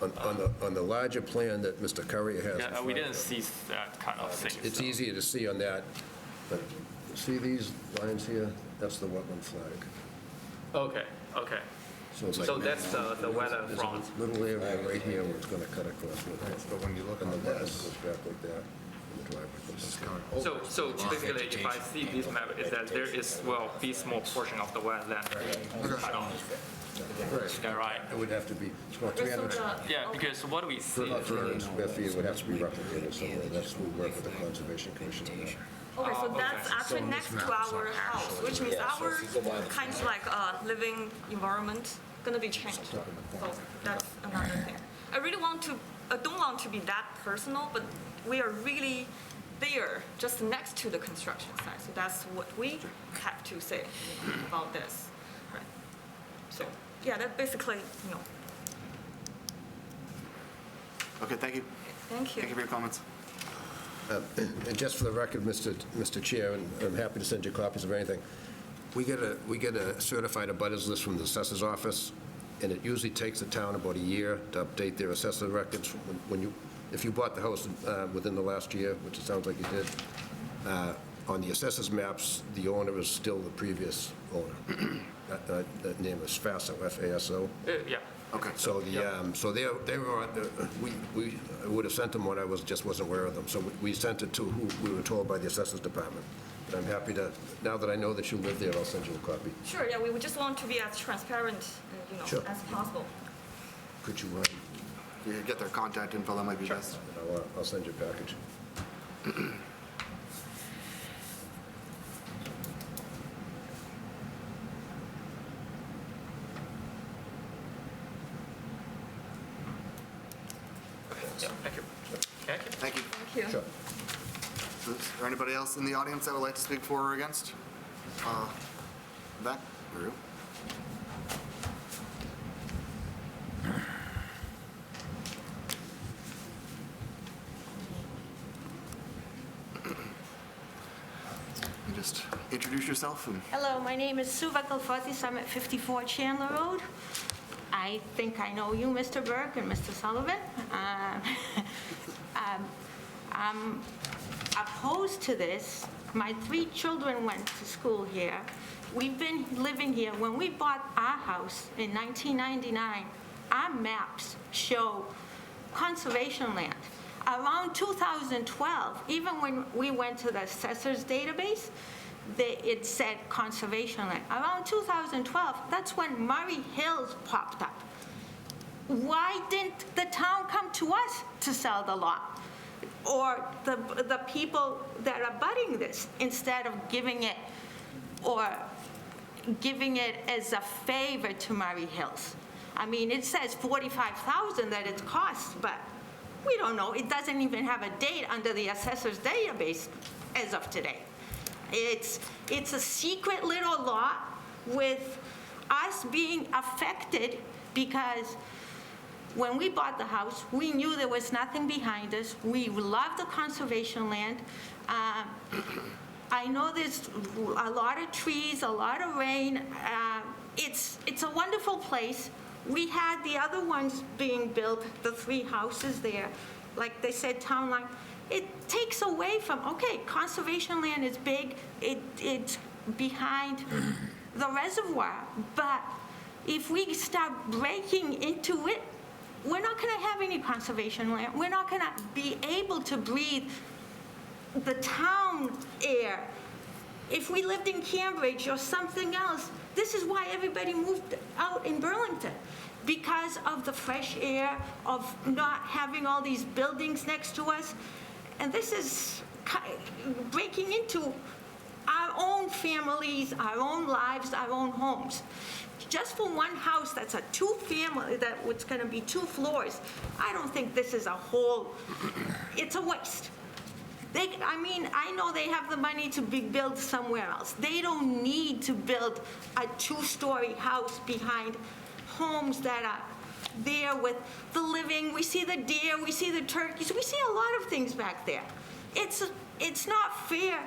On the larger plan that Mr. Currier has. Yeah, we didn't see that kind of thing. It's easier to see on that, but see these lines here? That's the wetland flag. Okay, okay. it's like- So that's the wetland There's front. a little area right here where it's going to cut across. But when you look on the west, it goes back like that, and the driveway goes this way. So basically, if I see this map, is that there is, well, be small portion of the wetland cut off. Is that right? It would have to be, it's about So 300, Yeah, because what we see. about 300 square feet, it would have to be replicated somewhere. That's what we work with the Conservation Commission on that. Okay, so that's actually next to our house, which means our kind of like living environment gonna be changed. So that's another thing. I really don't want to be that personal, but we are really there, just next to the construction site. So that's what we have to say about this, right? So, yeah, that basically, Okay, thank you. Thank you. Thank you for your comments. And just for the record, Mr. Chair, and I'm happy to send you copies of anything, we get a certified abutters list from the assessor's office, and it usually takes the town about a year to update their assessor records. If you bought the house within the last year, which it sounds like you did, on the assessor's maps, the owner is still the previous owner. That name is FASO, F-A-S-O. Yeah. Okay. So they were, we would have sent them when I just wasn't aware of them. So we sent it to who we were told by the Assessors Department. But I'm happy to, now that I know that you live there, I'll send you a copy. Sure, yeah, we would just want to be as transparent, Sure. as possible. Could you, You get their contact info, that might be best. I'll send you a package. Yeah, thank you. Thank you. Thank you. Thank you. Sure. Is there anybody else in the audience that would like to speak for or against? That? There you go. You just introduce yourself and Hello, my name is Sue Veckelfotis. I'm at 54 Chandler Road. I think I know you, Mr. Burke and Mr. Sullivan. I'm opposed to this. My 3 children went to school here. We've been living here. When we bought our house in 1999, our maps show conservation land. Around 2012, even when we went to the assessor's database, it said conservation land. Around 2012, that's when Murray Hills popped up. Why didn't the town come to us to sell the lot? Or the people that are abutting this, instead of giving it as a favor to Murray Hills? I mean, it says $45,000 that it costs, but we don't know. It doesn't even have a date under the assessor's database as of today. It's a secret little lot with us being affected because when we bought the house, we knew there was nothing behind us. We love the conservation land. I know there's a lot of trees, a lot of rain. It's a wonderful place. We had the other ones being built, the 3 houses there, like they said, town line. It takes away from, okay, conservation land is big, it's behind the reservoir, but if we start breaking into it, we're not gonna have any conservation land. We're not gonna be able to breathe the town air. If we lived in Cambridge or something else, this is why everybody moved out in Burlington, because of the fresh air, of not having all these buildings next to us. And this is breaking into our own families, our own lives, our own homes. Just for one house that's a 2-family, that it's gonna be 2 floors, I don't think this is a whole, it's a waste. I know they have the money to build somewhere else. They don't need to build a 2-story house behind homes that are there with the living. We see the deer, we see the turkeys, we see a lot of things back there. It's not fair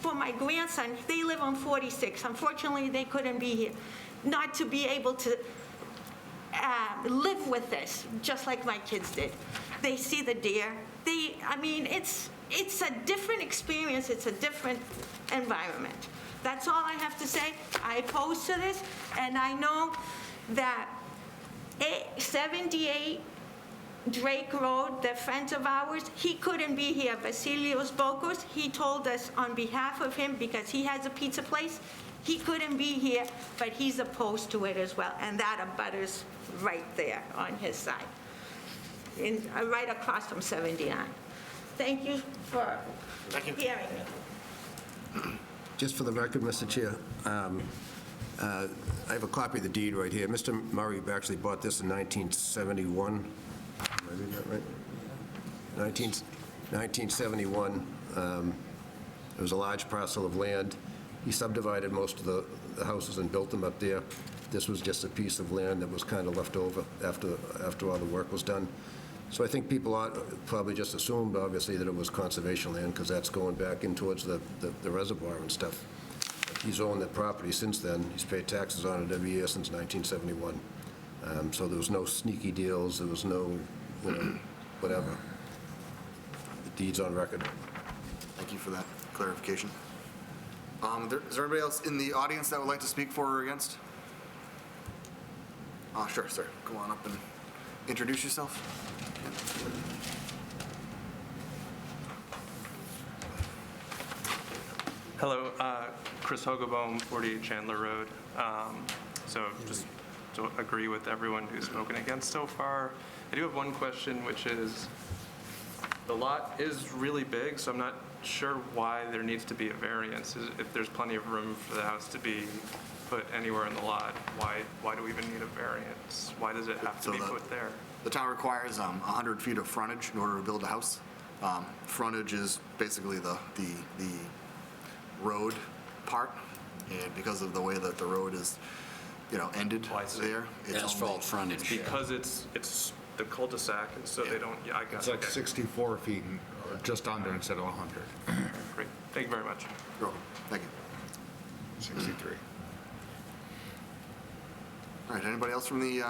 for my grandson. They live on 46. Unfortunately, they couldn't be here. Not to be able to live with this, just like my kids did. They see the deer. I mean, it's a different experience. It's a different environment. That's all I have to say. I oppose to this, and I know that 78 Drake Road, the friend of ours, he couldn't be here, Vasilios Bokos. He told us on behalf of him, because he has a pizza place, he couldn't be here, but he's opposed to it as well, and that abutters right there on his side, right across from 79. Thank you for hearing me. Just for the record, Mr. Chair, I have a copy of the deed right here. Mr. Murray actually bought this in 1971. Am I reading that right? 1971. It was a large parcel of land. He subdivided most of the houses and built them up there. This was just a piece of land that was kind of left over after all the work was done. So I think people probably just assumed, obviously, that it was conservation land, because that's going back in towards the reservoir and stuff. He's owned that property since then. He's paid taxes on it every year since 1971. So there was no sneaky deals. There was no, whatever. The deed's on record. Thank you for that clarification. Is there anybody else in the audience that would like to speak for or against? Sure, sir. Go on up and introduce yourself. Hello, Chris Hogaboam, 48 Chandler Road. So just to agree with everyone who's spoken against so far. I do have one question, which is, the lot is really big, so I'm not sure why there needs to be a variance. If there's plenty of room for the house to be put anywhere in the lot, why do we even need a variance? Why does it have to be put there? The town requires 100 feet of frontage in order to build a house. Frontage is basically the road part, and because of the way that the road is, ended there, it's asphalt frontage. Because it's the cul-de-sac, and so they don't. Yeah, I got It's like 64 feet, or just under instead of 100. Great. Thank you very much. You're welcome. Thank you. 63. All right. Anybody else from the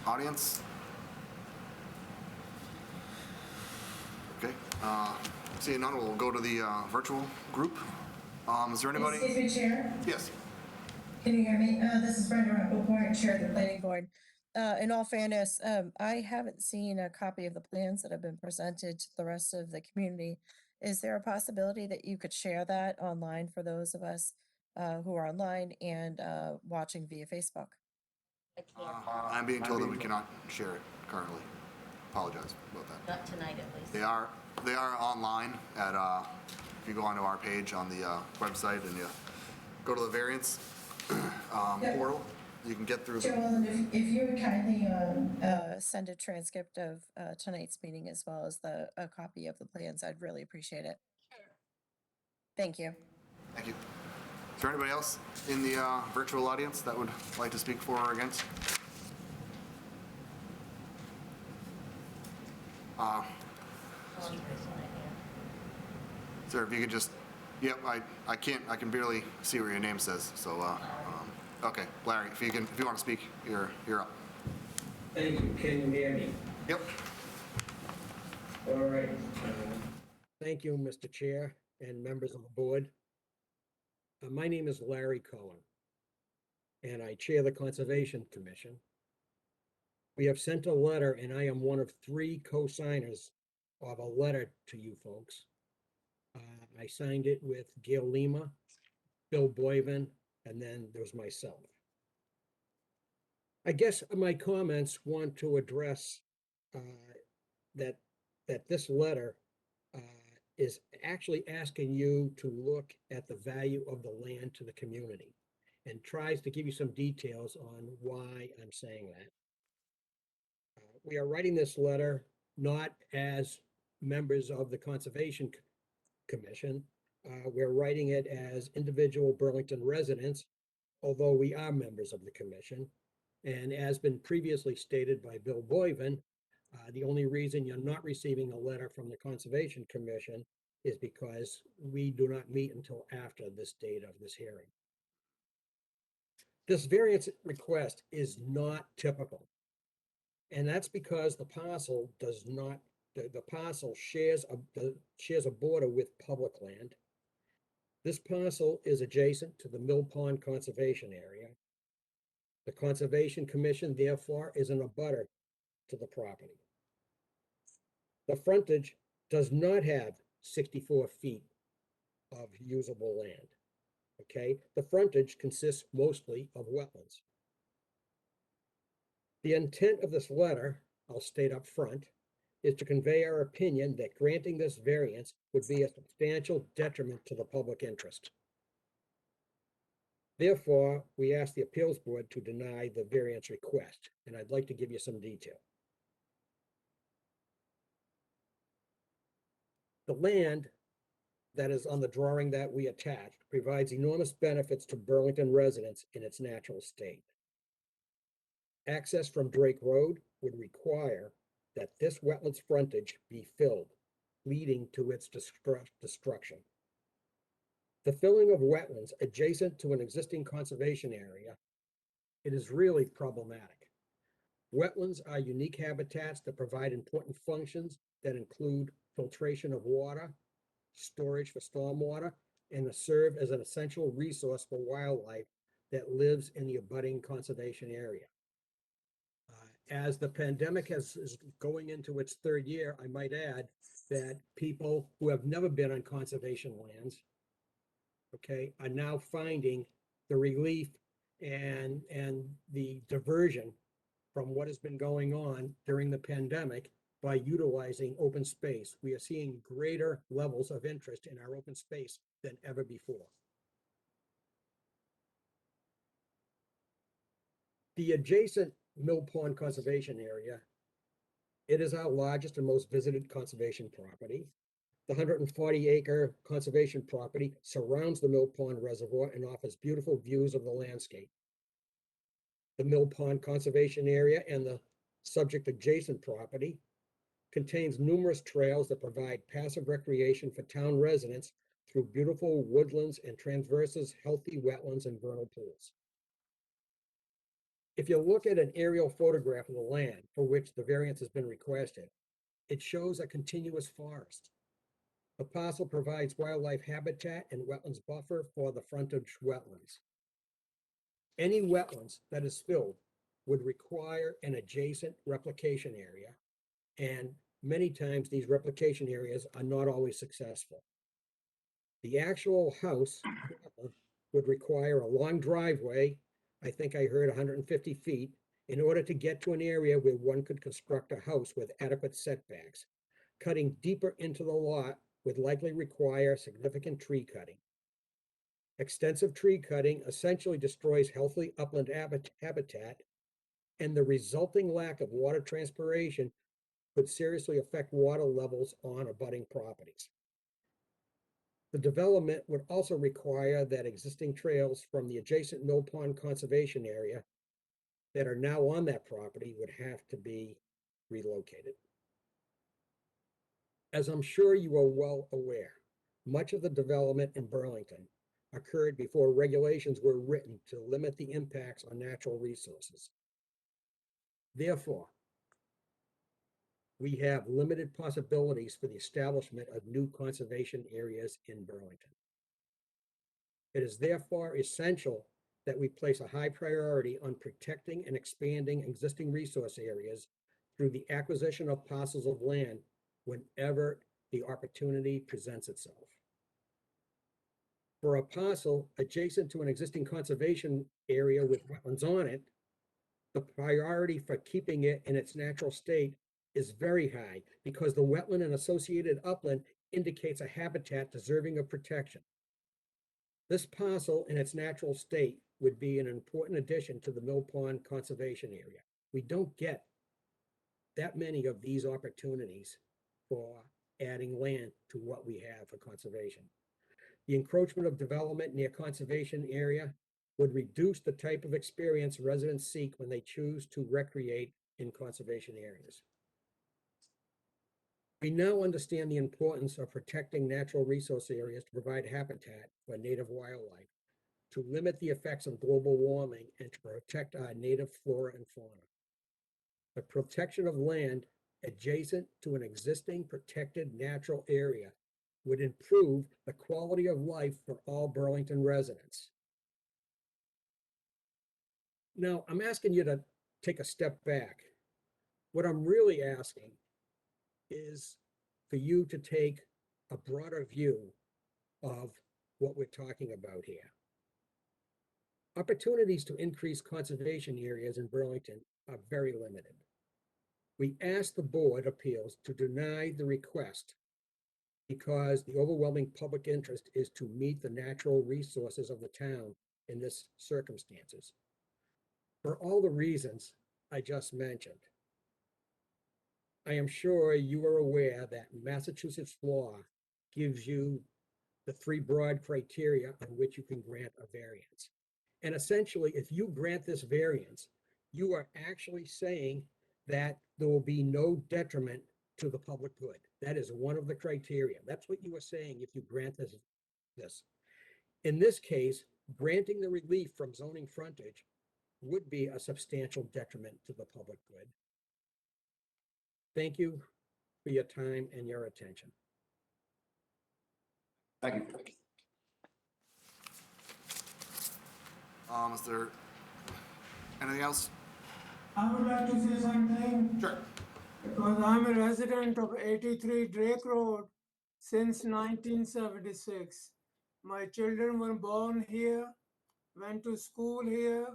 audience? Okay. Seeing none, we'll go to the virtual group. Is there anybody? Excuse me, Chair? Yes. Can you hear me? This is Brenda Rappaport, Chair of the Planning Board. In all fairness, I haven't seen a copy of the plans that have been presented to the rest of the community. Is there a possibility that you could share that online for those of us who are online and watching via Facebook? I'm being told that we cannot share it currently. Apologize about that. Not tonight, at least. They are online at, if you go onto our page on the website and you go to the variance portal, you can get through the. Joel, if you would kindly send a transcript of tonight's meeting as well as a copy of the plans, I'd really appreciate it. Sure. Thank you. Thank you. Is there anybody else in the virtual audience that would like to speak for or against? Sir, if you could just, yep, I can barely see where your name says, so, okay, Larry, if you want to speak, you're up. Thank you. Can you hear me? Yep. All right. Thank you, Mr. Chair and members of the board. My name is Larry Cohen, and I chair the Conservation Commission. We have sent a letter, and I am one of 3 co-signers of a letter to you folks. I signed it with Gail Lima, Bill Boyven, and then there's myself. I guess my comments want to address that this letter is actually asking you to look at the value of the land to the community and tries to give you some details on why I'm saying that. We are writing this letter not as members of the Conservation Commission. We're writing it as individual Burlington residents, although we are members of the commission. And as been previously stated by Bill Boyven, the only reason you're not receiving a letter from the Conservation Commission is because we do not meet until after this date of this hearing. This variance request is not typical. And that's because the parcel does not, the parcel shares a border with public land. This parcel is adjacent to the Mill Pond Conservation Area. The Conservation Commission therefore is an abutter to the property. The frontage does not have 64 feet of usable land, okay? The frontage consists mostly of wetlands. The intent of this letter, I'll state up front, is to convey our opinion that granting this variance would be a substantial detriment to the public interest. Therefore, we ask the appeals board to deny the variance request, and I'd like to give you some detail. The land that is on the drawing that we attached provides enormous benefits to Burlington residents in its natural state. Access from Drake Road would require that this wetlands frontage be filled, leading to its destruction. The filling of wetlands adjacent to an existing conservation area, it is really problematic. Wetlands are unique habitats that provide important functions that include filtration of water, storage for stormwater, and to serve as an essential resource for wildlife that lives in the abutting conservation area. As the pandemic is going into its third year, I might add that people who have never been on conservation lands, okay, are now finding the relief and the diversion from what has been going on during the pandemic by utilizing open space. We are seeing greater levels of interest in our open space than ever before. The adjacent Mill Pond Conservation Area, it is our largest and most visited conservation property. The 140-acre conservation property surrounds the Mill Pond Reservoir and offers beautiful views of the landscape. The Mill Pond Conservation Area and the subject adjacent property contains numerous trails that provide passive recreation for town residents through beautiful woodlands and traverses healthy wetlands and vernal pools. If you look at an aerial photograph of the land for which the variance has been requested, it shows a continuous forest. The parcel provides wildlife habitat and wetlands buffer for the frontage wetlands. Any wetlands that is filled would require an adjacent replication area, and many times these replication areas are not always successful. The actual house would require a long driveway, I think I heard 150 feet, in order to get to an area where one could construct a house with adequate setbacks. Cutting deeper into the lot would likely require significant tree cutting. Extensive tree cutting essentially destroys healthy upland habitat, and the resulting lack of water transpiration could seriously affect water levels on abutting properties. The development would also require that existing trails from the adjacent Mill Pond Conservation Area that are now on that property would have to be relocated. As I'm sure you are well aware, much of the development in Burlington occurred before regulations were written to limit the impacts on natural resources. Therefore, we have limited possibilities for the establishment of new conservation areas in Burlington. It is therefore essential that we place a high priority on protecting and expanding existing resource areas through the acquisition of parcels of land whenever the opportunity presents itself. For a parcel adjacent to an existing conservation area with wetlands on it, the priority for keeping it in its natural state is very high because the wetland and associated upland indicates a habitat deserving of protection. This parcel in its natural state would be an important addition to the Mill Pond Conservation Area. We don't get that many of these opportunities for adding land to what we have for conservation. The encroachment of development near conservation area would reduce the type of experience residents seek when they choose to recreate in conservation areas. We now understand the importance of protecting natural resource areas to provide habitat for native wildlife, to limit the effects of global warming, and to protect our native flora and fauna. The protection of land adjacent to an existing protected natural area would improve the quality of life for all Burlington residents. Now, I'm asking you to take a step back. What I'm really asking is for you to take a broader view of what we're talking about here. Opportunities to increase conservation areas in Burlington are very limited. We asked the Board of Appeals to deny the request because the overwhelming public interest is to meet the natural resources of the town in this circumstances. For all the reasons I just mentioned, I am sure you are aware that Massachusetts law gives you the three broad criteria on which you can grant a variance. And essentially, if you grant this variance, you are actually saying that there will be no detriment to the public good. That is one of the criteria. That's what you are saying if you grant this. In this case, granting the relief from zoning frontage would be a substantial detriment to the public good. Thank you for your time and your attention. Thank you. Is there anything else? I would like to say something. Sure. Because I'm a resident of 83 Drake Road since 1976. My children were born here, went to school here,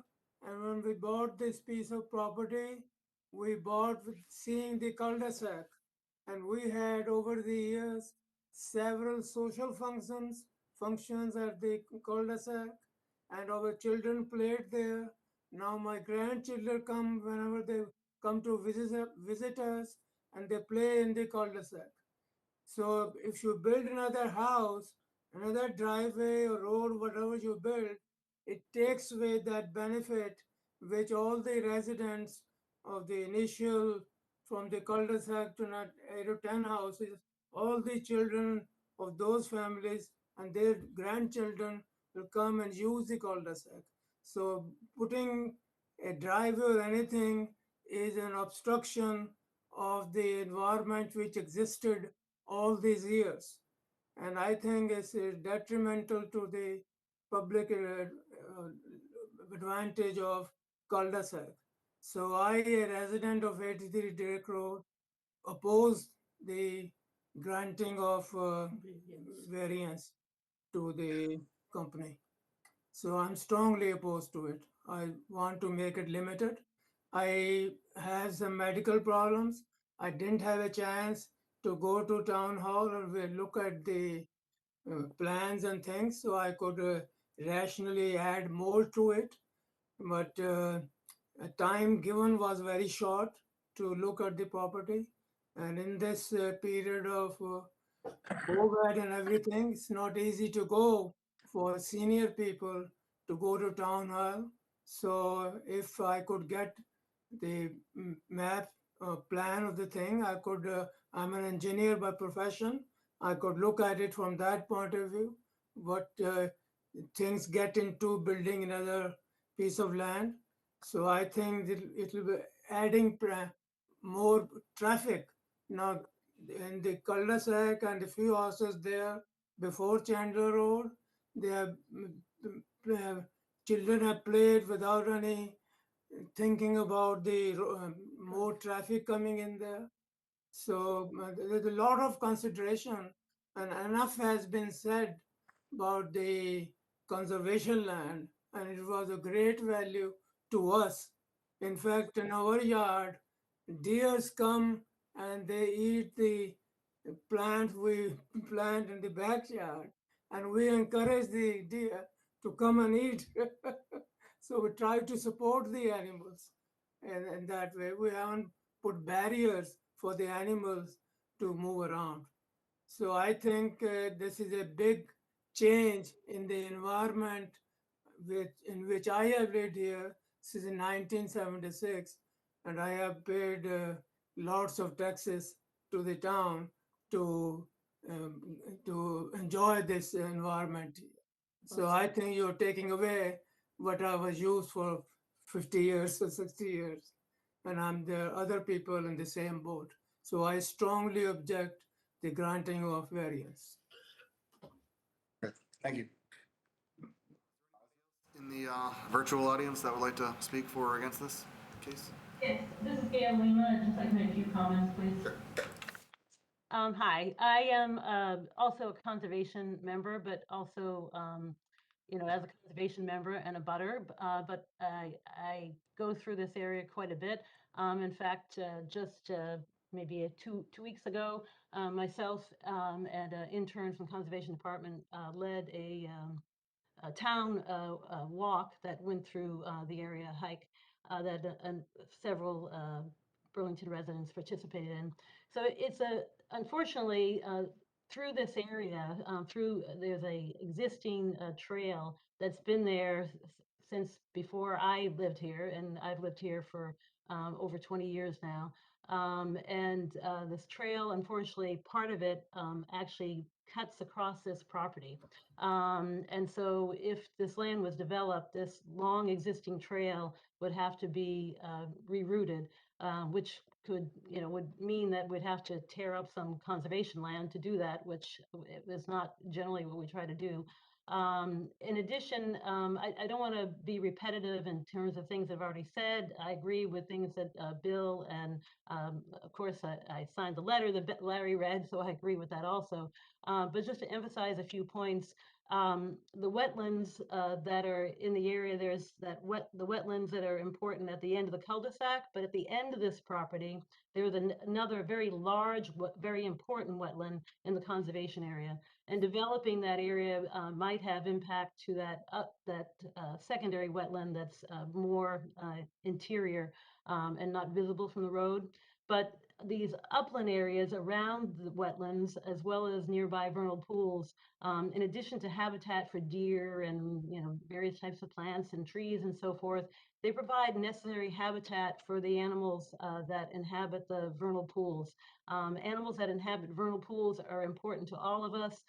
and when we bought this piece of property, we bought with seeing the cul-de-sac. And we had over the years several social functions at the cul-de-sac, and our children played there. Now my grandchildren come whenever they come to visit us, and they play in the cul-de-sac. So if you build another house, another driveway or road, whatever you build, it takes away that benefit which all the residents of the initial, from the cul-de-sac to not 8 or 10 houses, all the children of those families and their grandchildren will come and use the cul-de-sac. So putting a driveway or anything is an obstruction of the environment which existed all these years. And I think it's detrimental to the public advantage of cul-de-sac. So I, a resident of 83 Drake Road, oppose the granting of variance to the company. So I'm strongly opposed to it. I want to make it limited. I have some medical problems. I didn't have a chance to go to town hall or look at the plans and things, so I could rationally add more to it. But time given was very short to look at the property. And in this period of COVID and everything, it's not easy to go for senior people to go to town hall. So if I could get the map plan of the thing, I could, I'm an engineer by profession. I could look at it from that point of view. What things get into building another piece of land. So I think it will be adding more traffic. Now, in the cul-de-sac and a few houses there before Chandler Road, they have, children have played without any thinking about the more traffic coming in there. So there's a lot of consideration, and enough has been said about the conservation land, and it was a great value to us. In fact, in our yard, deers come and they eat the plants we plant in the backyard, and we encourage the deer to come and eat. So we try to support the animals, and in that way we haven't put barriers for the animals to move around. So I think this is a big change in the environment in which I have lived here since 1976, and I have paid lots of taxes to the town to enjoy this environment. So I think you're taking away what I was used for 50 years or 60 years. and there are other people in the same boat. So I strongly object the granting of variance. Thank you. In the virtual audience that would like to speak for or against this case? Yes, this is Gail Lima. I'd just like to make a few comments, please. Sure. Hi, I am also a conservation member, but also, as a conservation member and a butter, but I go through this area quite a bit. In fact, just maybe two weeks ago, myself and an intern from Conservation Department led a town walk that went through the area, hike that several Burlington residents participated in. So it's unfortunately, through this area, there's a existing trail that's been there since before I lived here, and I've lived here for over 20 years now. And this trail, unfortunately, part of it actually cuts across this property. And so if this land was developed, this long existing trail would have to be rerouted, which would mean that we'd have to tear up some conservation land to do that, which is not generally what we try to do. In addition, I don't want to be repetitive in terms of things I've already said. I agree with things that Bill and, of course, I signed the letter that Larry read, so I agree with that also. But just to emphasize a few points, the wetlands that are in the area, there's the wetlands that are important at the end of the cul-de-sac, but at the end of this property, there's another very large, very important wetland in the conservation area. And developing that area might have impact to that secondary wetland that's more interior and not visible from the road. But these upland areas around the wetlands, as well as nearby vernal pools, in addition to habitat for deer and various types of plants and trees and so forth, they provide necessary habitat for the animals that inhabit the vernal pools. Animals that inhabit vernal pools are important to all of us.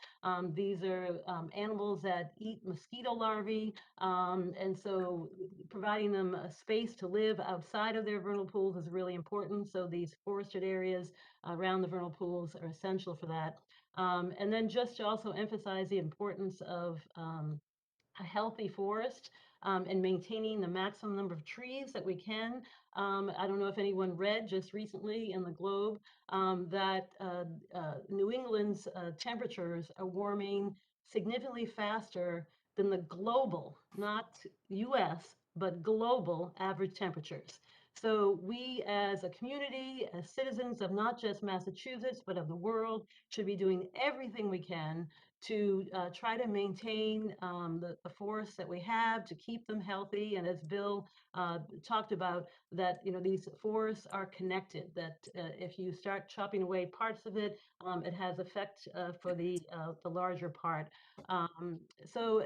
These are animals that eat mosquito larvae, and so providing them a space to live outside of their vernal pools is really important. So these forested areas around the vernal pools are essential for that. And then just to also emphasize the importance of a healthy forest and maintaining the maximum number of trees that we can. I don't know if anyone read just recently in the Globe that New England's temperatures are warming significantly faster than the global, not US, but global average temperatures. So we as a community, as citizens of not just Massachusetts, but of the world, should be doing everything we can to try to maintain the forests that we have, to keep them healthy. And as Bill talked about, that these forests are connected, that if you start chopping away parts of it, it has effect for the larger part. So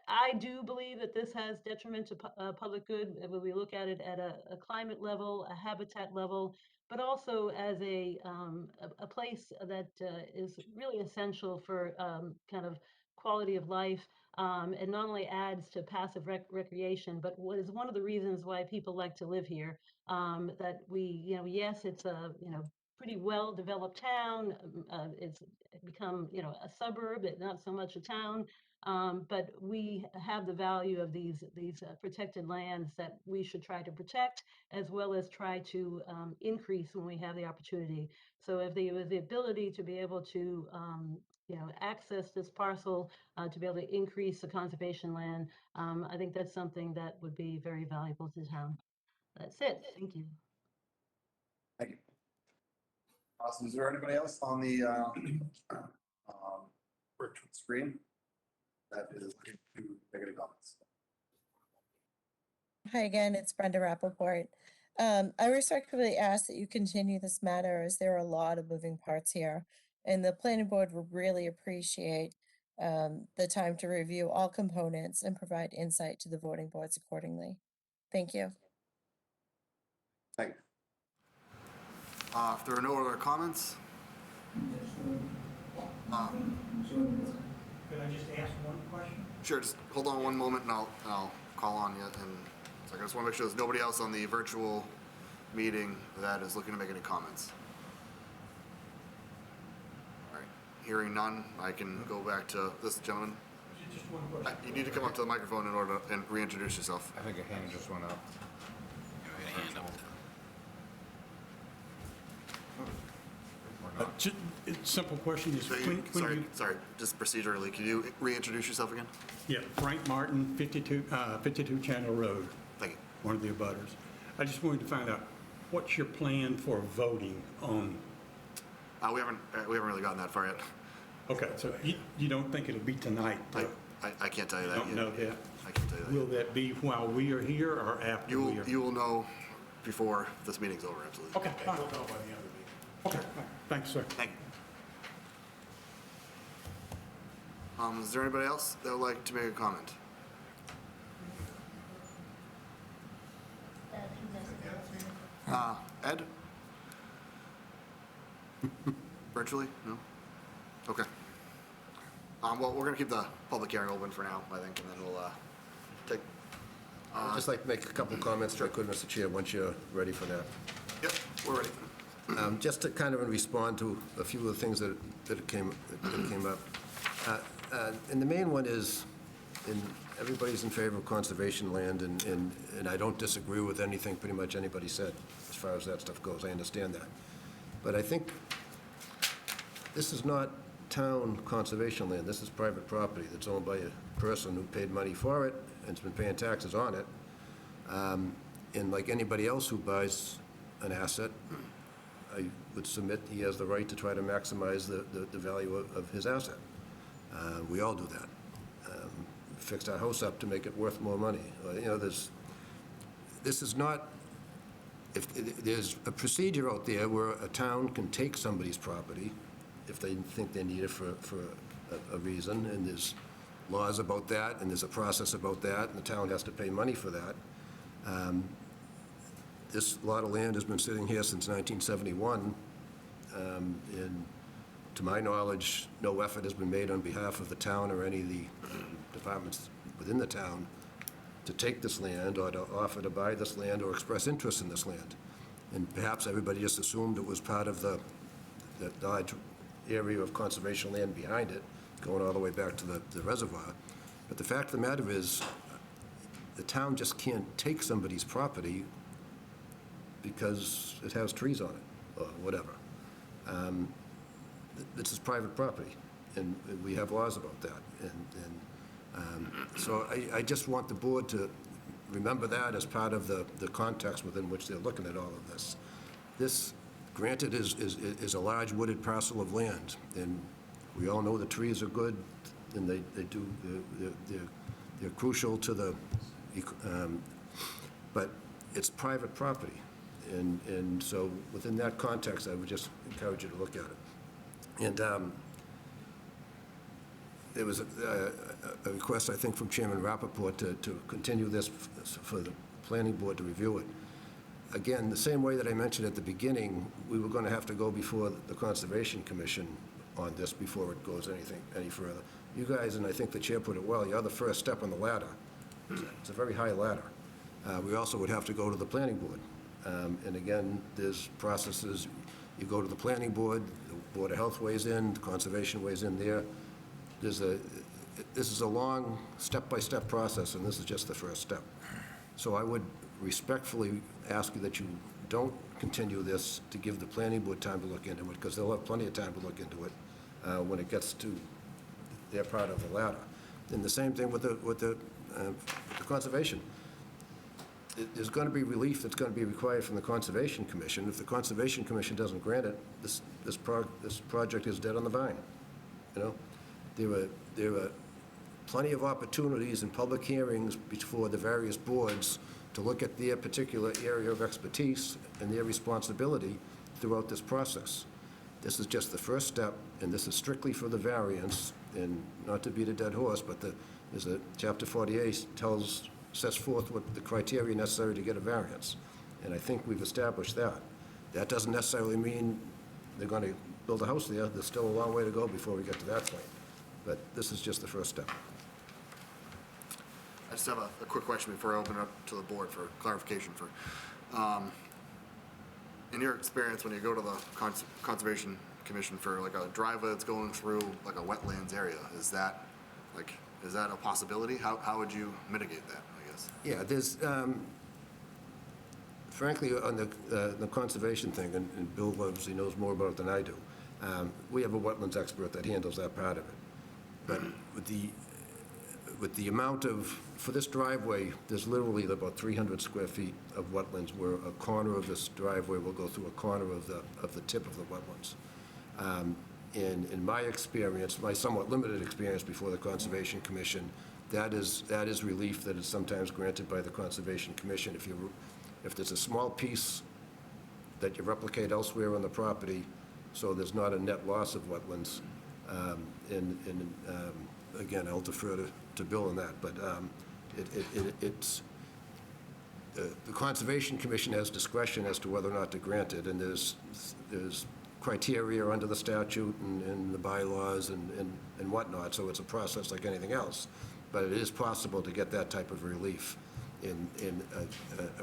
I do believe that this has detriment to public good when we look at it at a climate level, a habitat level, but also as a place that is really essential for kind of quality of life, and not only adds to passive recreation, but what is one of the reasons why people like to live here. That yes, it's a pretty well-developed town. It's become a suburb, not so much a town. But we have the value of these protected lands that we should try to protect, as well as try to increase when we have the opportunity. So if there was the ability to be able to access this parcel, to be able to increase the conservation land, I think that's something that would be very valuable to the town. That's it. Thank you. Thank you. Awesome. Is there anybody else on the virtual screen that is looking to make any comments? Hi again, it's Brenda Rappaport. I respectfully ask that you continue this matter as there are a lot of moving parts here. And the planning board would really appreciate the time to review all components and provide insight to the voting boards accordingly. Thank you. Thank you. If there are no other comments. Could I just ask one question? Sure, just hold on one moment and I'll call on you. And so I just want to make sure there's nobody else on the virtual meeting that is looking to make any comments? All right, hearing none, I can go back to this gentleman. Just one question. You need to come up to the microphone in order to and reintroduce yourself. I think a hand just went up. Simple question is, So sorry, just procedurally, can you reintroduce yourself again? Yeah, Frank Martin, 52 Channel Road. Thank you. One of the abutters. I just wanted to find out, what's your plan for voting on? We haven't really gotten that far yet. Okay, so you don't think it'll be tonight? I can't tell you that You don't yet. know that? I can't tell you that. Will that be while we are here or after we are? You will know before this meeting's over, absolutely. Okay, fine. We'll know by the end of the meeting. Okay, thanks, sir. Thank you. Is there anybody else that would like to make a comment? Ed? Virtually? No? Okay. Well, we're gonna keep the public hearing open for now, I think, and then we'll, take. I'd just like to make a couple comments, if I could, Mr. Chair, once you're ready for that. Yep, we're ready. Just to kind of respond to a few of the things that came up. And the main one is, everybody's in favor of conservation land, and I don't disagree with anything pretty much anybody said as far as that stuff goes. I understand that. But I think this is not town conservation land. This is private property that's owned by a person who paid money for it and has been paying taxes on it. And like anybody else who buys an asset, I would submit he has the right to try to maximize the value of his asset. We all do that. Fixed our house up to make it worth more money. You know, this is not, if there's a procedure out there where a town can take somebody's property if they think they need it for a reason, and there's laws about that, and there's a process about that, and the town has to pay money for that. This lot of land has been sitting here since 1971, and to my knowledge, no effort has been made on behalf of the town or any of the departments within the town to take this land or to offer to buy this land or express interest in this land. And perhaps everybody just assumed it was part of the large area of conservation land behind it, going all the way back to the reservoir. But the fact of the matter is, the town just can't take somebody's property because it has trees on it, or whatever. This is private property, and we have laws about that. So I just want the board to remember that as part of the context within which they're looking at all of this. This, granted, is a large wooded parcel of land, and we all know the trees are good, and they're crucial to the, but it's private property. And so within that context, I would just encourage you to look at it. And there was a request, I think, from Chairman Rappaport to continue this for the planning board to review it. Again, the same way that I mentioned at the beginning, we were going to have to go before the Conservation Commission on this before it goes any further. You guys, and I think the chair put it well, you're the first step on the ladder. It's a very high ladder. We also would have to go to the planning board. And again, there's processes. You go to the planning board, the Board of Health weighs in, the Conservation weighs in there. This is a long step-by-step process, and this is just the first step. So I would respectfully ask you that you don't continue this to give the planning board time to look into it, because they'll have plenty of time to look into it when it gets to their part of the ladder. And the same thing with the conservation. There's going to be relief that's going to be required from the Conservation Commission. If the Conservation Commission doesn't grant it, this project is dead on the vine. You know, there were plenty of opportunities and public hearings before the various boards to look at their particular area of expertise and their responsibility throughout this process. This is just the first step, and this is strictly for the variance, and not to beat a dead horse, but there's a Chapter 48 sets forth what the criteria necessary to get a variance. And I think we've established that. That doesn't necessarily mean they're going to build a house there. There's still a long way to go before we get to that point. But this is just the first step. I just have a quick question before I open it up to the board for clarification. in your experience, when you go to the Conservation Commission for like a driveway that's going through like a wetlands area, is that a possibility? How would you mitigate that, I guess? Yeah, there's, frankly, on the conservation thing, and Bill obviously knows more about it than I do, we have a wetlands expert that handles that part of it. But with the amount of, for this driveway, there's literally about 300 square feet of wetlands where a corner of this driveway will go through a corner of the tip of the wetlands. In my experience, my somewhat limited experience before the Conservation Commission, that is relief that is sometimes granted by the Conservation Commission. If there's a small piece that you replicate elsewhere on the property, so there's not a net loss of wetlands, again, I'll defer to Bill on that, but it's the Conservation Commission has discretion as to whether or not to grant it, and there's criteria under the statute and the bylaws and whatnot, so it's a process like anything else. But it is possible to get that type of relief in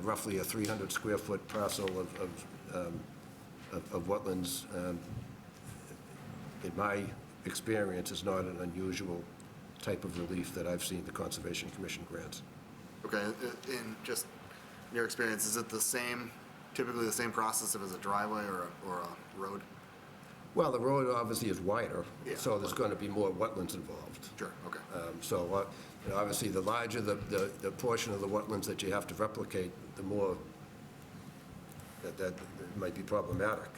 roughly a 300 square foot parcel of wetlands. In my experience, is not an unusual type of relief that I've seen the Conservation Commission grant. Okay, in just your experience, is it typically the same process if it's a driveway or a road? Well, the road obviously is wider, Yeah. so there's going to be more wetlands involved. Sure, okay. Obviously, the larger the portion of the wetlands that you have to replicate, the more that might be problematic.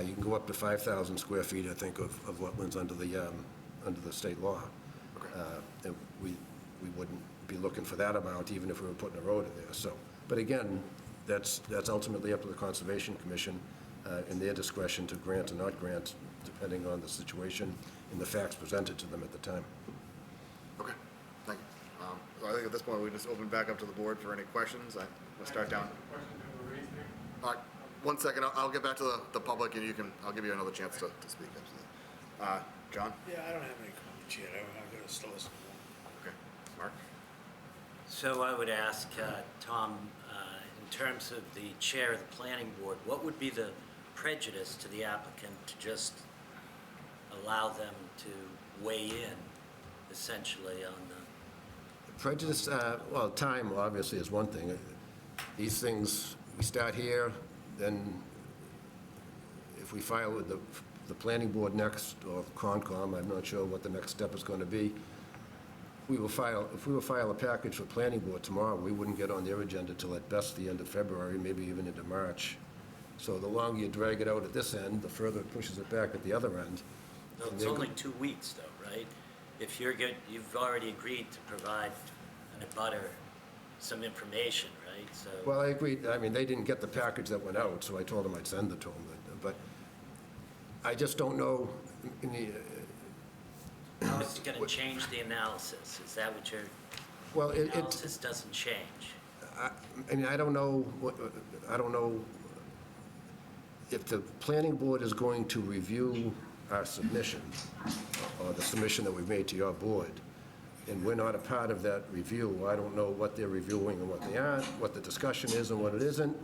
You can go up to 5,000 square feet, I think, of wetlands under the state law. Okay. And we wouldn't be looking for that amount even if we were putting a road in there. So, but again, that's ultimately up to the Conservation Commission in their discretion to grant or not grant, depending on the situation and the facts presented to them at the time. Okay, thank you. So I think at this point, we just open back up to the board for any questions. We'll start down. All right, 1 second, I'll get back to the public and I'll give you another chance to speak. John? Yeah, I don't have any comments yet. I'm going to still listen. Okay, Mark? So I would ask Tom, in terms of the chair of the planning board, what would be the prejudice to the applicant to just allow them to weigh in essentially on the... Prejudice, well, time obviously is one thing. These things, we start here, then if we file with the planning board next, or Concom, I'm not sure what the next step is going to be. If we will file a package for planning board tomorrow, we wouldn't get on their agenda till at best the end of February, maybe even into March. So the longer you drag it out at this end, the further it pushes it back at the other end. No, it's only 2 weeks though, right? If you've already agreed to provide an abutter some information, right? So. Well, I agree. I mean, they didn't get the package that went out, so I told them I'd send it to them. But I just don't know. How is it going to change the analysis? Is that what your analysis doesn't change? I mean, I don't know if the planning board is going to review our submission, or the submission that we've made to your board, and we're not a part of that review. I don't know what they're reviewing and what they aren't, what the discussion is and what it isn't.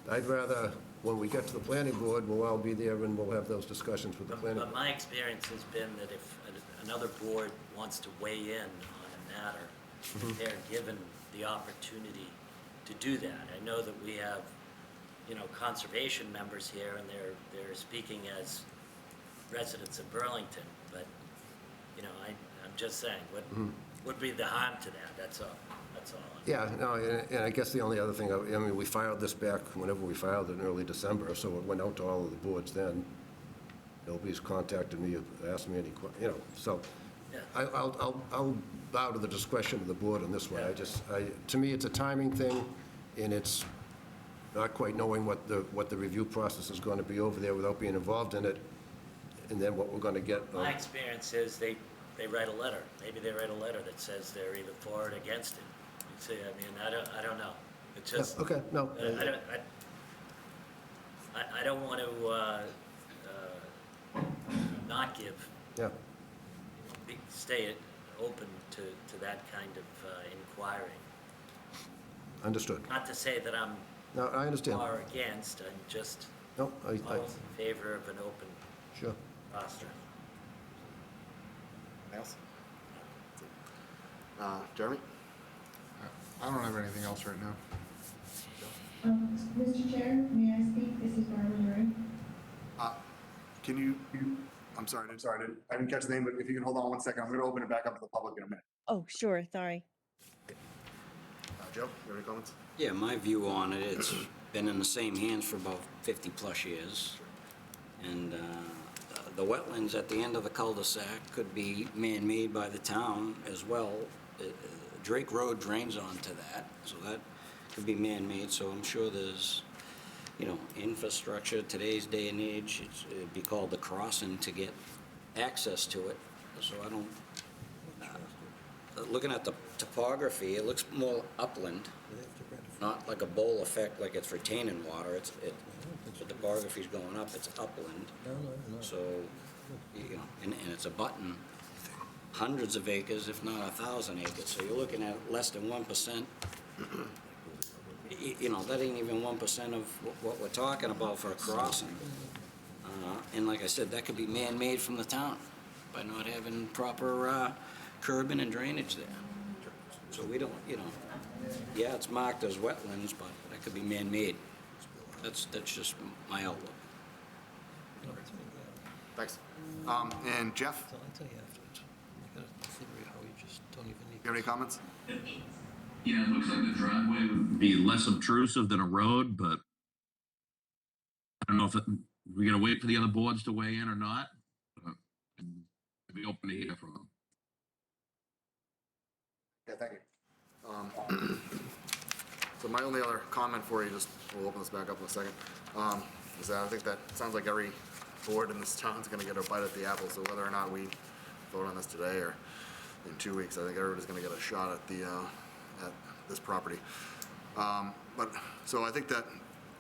I'd rather, when we get to the planning board, we'll all be there and we'll have those discussions with the planning board. But my experience has been that if another board wants to weigh in on a matter, they're given the opportunity to do that. I know that we have, conservation members here, and they're speaking as residents of Burlington, but, I'm just saying, what would be the harm to that? That's all. Yeah, no, and I guess the only other thing, I mean, we filed this back whenever we filed it in early December, so it went out to all of the boards then. Nobody's contacted me, asked me any, so Yeah. I'll bow to the discretion of the board on this one. To me, it's a timing thing, and it's not quite knowing what the review process is going to be over there without being involved in it, and then what we're going to get. My experience is they write a letter. Maybe they write a letter that says they're either for or against it. You see, I don't know. It's just okay. No, I don't want to not give. Yeah. Stay open to that kind of inquiry. Understood. Not to say that I'm no, I understand. for or against. I'm just No, All those in favor of an open sure. roster? Anything else? Jeremy? I don't have anything else right now. Mr. Chair, may I speak? This is Barbara Lurie. Can you, I'm sorry, I didn't catch the name, but if you can hold on one second, I'm going to open it back up to the public in a minute. Oh, sure, sorry. Joe, you have any comments? Yeah, my view on it, it's been in the same hands for about 50-plus years. And the wetlands at the end of the cul-de-sac could be man-made by the town as well. Drake Road drains onto that, so that could be man-made, so I'm sure there's, you know, infrastructure, today's day and age, it'd be called the crossing to get access to it. So I don't, looking at the topography, it looks more upland, not like a bowl effect like it's retaining water. The topography's going up, it's upland. So, you know, and it's abutting hundreds of acres, if not 1,000 acres. So you're looking at less than 1%. You know, that ain't even 1% of what we're talking about for a crossing. And like I said, that could be man-made from the town by not having proper curbing and drainage there. So we don't, you know, yeah, it's marked as wetlands, but that could be man-made. That's just my outlook. Thanks. And Jeff? I'll tell you afterwards. I got a theory how you just don't even need. You have any comments? Yeah, it looks like the driveway would be less obtrusive than a road, but I don't know if we're going to wait for the other boards to weigh in or not. I'd be open to hear from them. Yeah, thank you. So my only other comment for you, just we'll open this back up in a second, is that I think that sounds like every board in this town is going to get a bite at the apple. So whether or not we vote on this today or in 2 weeks, I think everybody's going to get a shot at the at this property. But so I think that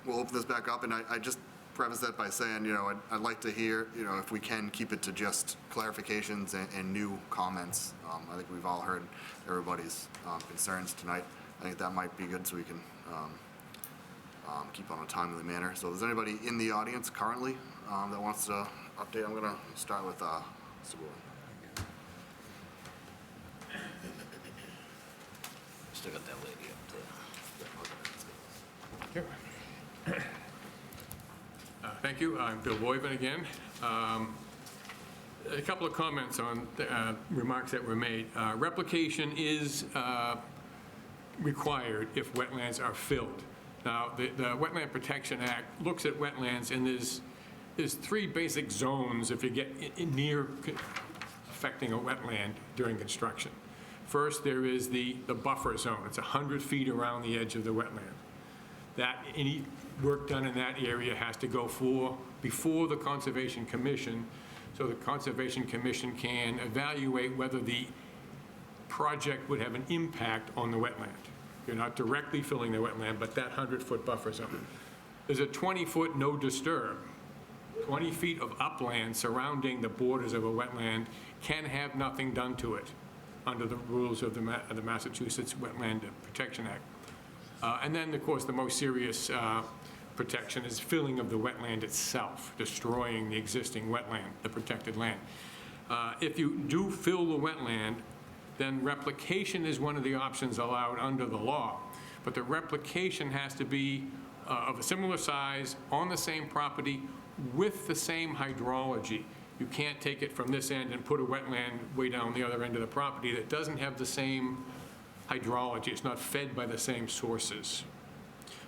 we'll open this back up, and I just preface that by saying, you know, I'd like to hear, you know, if we can keep it to just clarifications and new comments. I think we've all heard everybody's concerns tonight. I think that might be good so we can keep on a timely manner. So is there anybody in the audience currently that wants to update? I'm going to start with Mr. Bowen. Still got that lady up there. Thank you. I'm Bill Boyven again. A couple of comments on the remarks that were made. Replication is required if wetlands are filled. Now, the Wetland Protection Act looks at wetlands, and there's three basic zones if you get near affecting a wetland during construction. First, there is the buffer zone. It's 100 feet around the edge of the wetland. That any work done in that area has to go before the Conservation Commission, so the Conservation Commission can evaluate whether the project would have an impact on the wetland. You're not directly filling the wetland, but that 100-foot buffer zone. There's a 20-foot no disturb. 20 feet of upland surrounding the borders of a wetland can have nothing done to it under the rules of the Massachusetts Wetland Protection Act. And then, of course, the most serious protection is filling of the wetland itself, destroying the existing wetland, the protected land. If you do fill the wetland, then replication is one of the options allowed under the law. But the replication has to be of a similar size, on the same property, with the same hydrology. You can't take it from this end and put a wetland way down the other end of the property that doesn't have the same hydrology. It's not fed by the same sources.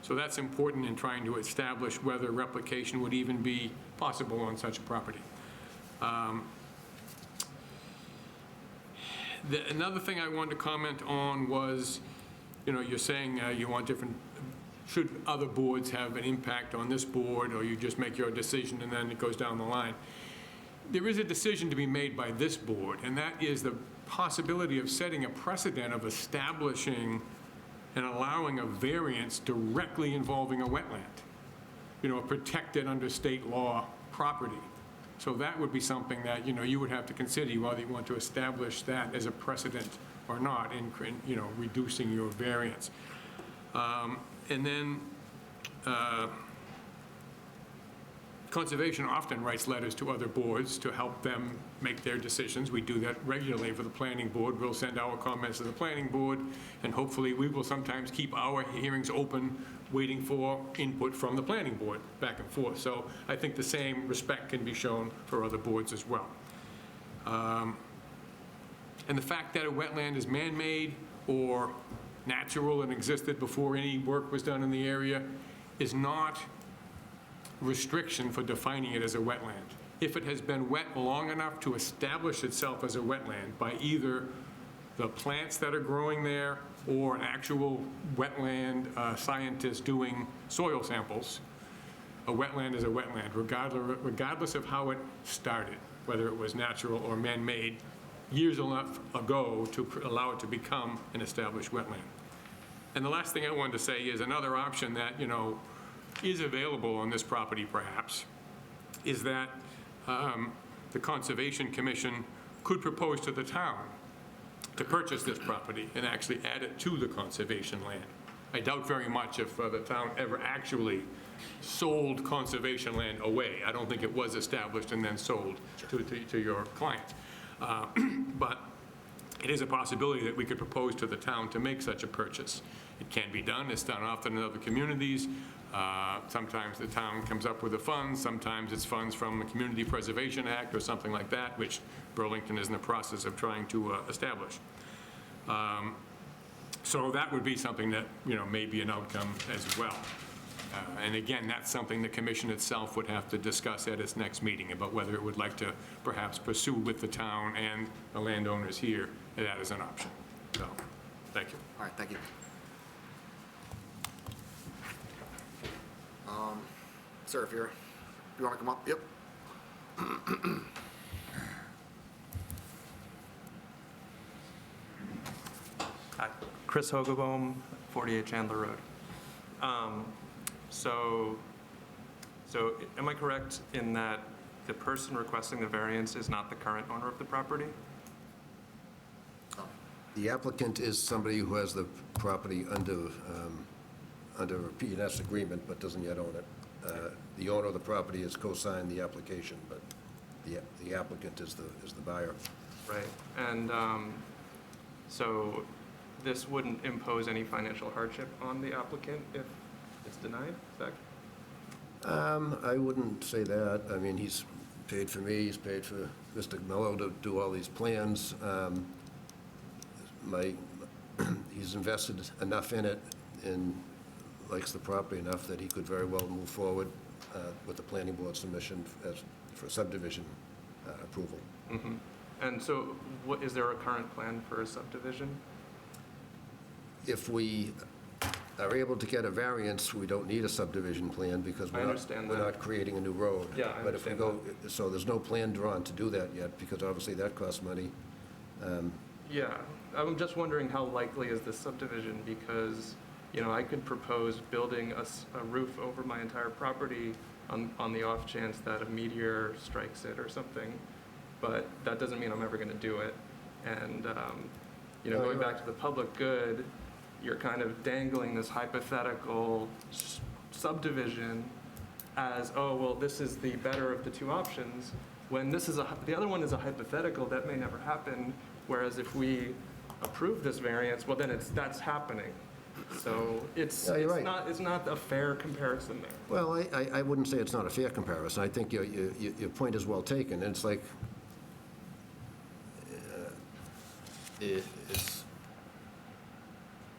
So that's important in trying to establish whether replication would even be possible on such a property. Another thing I wanted to comment on was, you know, you're saying you want different, should other boards have an impact on this board, or you just make your decision and then it goes down the line. There is a decision to be made by this board, and that is the possibility of setting a precedent of establishing and allowing a variance directly involving a wetland, you know, a protected under state law property. So that would be something that, you know, you would have to consider whether you want to establish that as a precedent or not in, you know, reducing your variance. And then Conservation often writes letters to other boards to help them make their decisions. We do that regularly for the planning board. We'll send our comments to the planning board, and hopefully we will sometimes keep our hearings open, waiting for input from the planning board back and forth. So I think the same respect can be shown for other boards as well. And the fact that a wetland is man-made or natural and existed before any work was done in the area is not restriction for defining it as a wetland. If it has been wet long enough to establish itself as a wetland by either the plants that are growing there or an actual wetland scientist doing soil samples, a wetland is a wetland, regardless of how it started, whether it was natural or man-made, years enough ago to allow it to become an established wetland. And the last thing I wanted to say is another option that, you know, is available on this property perhaps, is that the Conservation Commission could propose to the town to purchase this property and actually add it to the conservation land. I doubt very much if the town ever actually sold conservation land away. I don't think it was established and then sold to your client. But it is a possibility that we could propose to the town to make such a purchase. It can be done. It's done often in other communities. Sometimes the town comes up with the funds. Sometimes it's funds from the Community Preservation Act or something like that, which Burlington is in the process of trying to establish. So that would be something that, you know, may be an outcome as well. And again, that's something the commission itself would have to discuss at its next meeting about whether it would like to perhaps pursue with the town and the landowners here that is an option. So, thank you. All right, thank you. Sir, if you want to come up, yep. Hi, Chris Hogaboom, 48 Chandler Road. So am I correct in that the person requesting the variance is not the current owner of the property? The applicant is somebody who has the property under a P&S agreement but doesn't yet own it. The owner of the property has co-signed the application, but the applicant is the buyer. Right, and so this wouldn't impose any financial hardship on the applicant if it's denied, is that? I wouldn't say that. I mean, he's paid for me, he's paid for Mr. Mello to do all these plans. He's invested enough in it and likes the property enough that he could very well move forward with the planning board submission for subdivision approval. Mm-hmm. And so is there a current plan for a subdivision? If we are able to get a variance, we don't need a subdivision plan because we're not creating a new road. Yeah, I But if we go, so there's no plan drawn to do that yet because obviously that costs money. Yeah, I'm just wondering how likely is this subdivision because, you know, I could propose building a roof over my entire property on the off chance that a meteor strikes it or something, but that doesn't mean I'm ever going to do it. And, you know, going back to the public good, you're kind of dangling this hypothetical subdivision as, oh, well, this is the better of the two options, when this is the other one is a hypothetical that may never happen, whereas if we approve this variance, well, then that's happening. So it's not a fair comparison there. Well, I wouldn't say it's not a fair comparison. I think your point is well taken. It's like,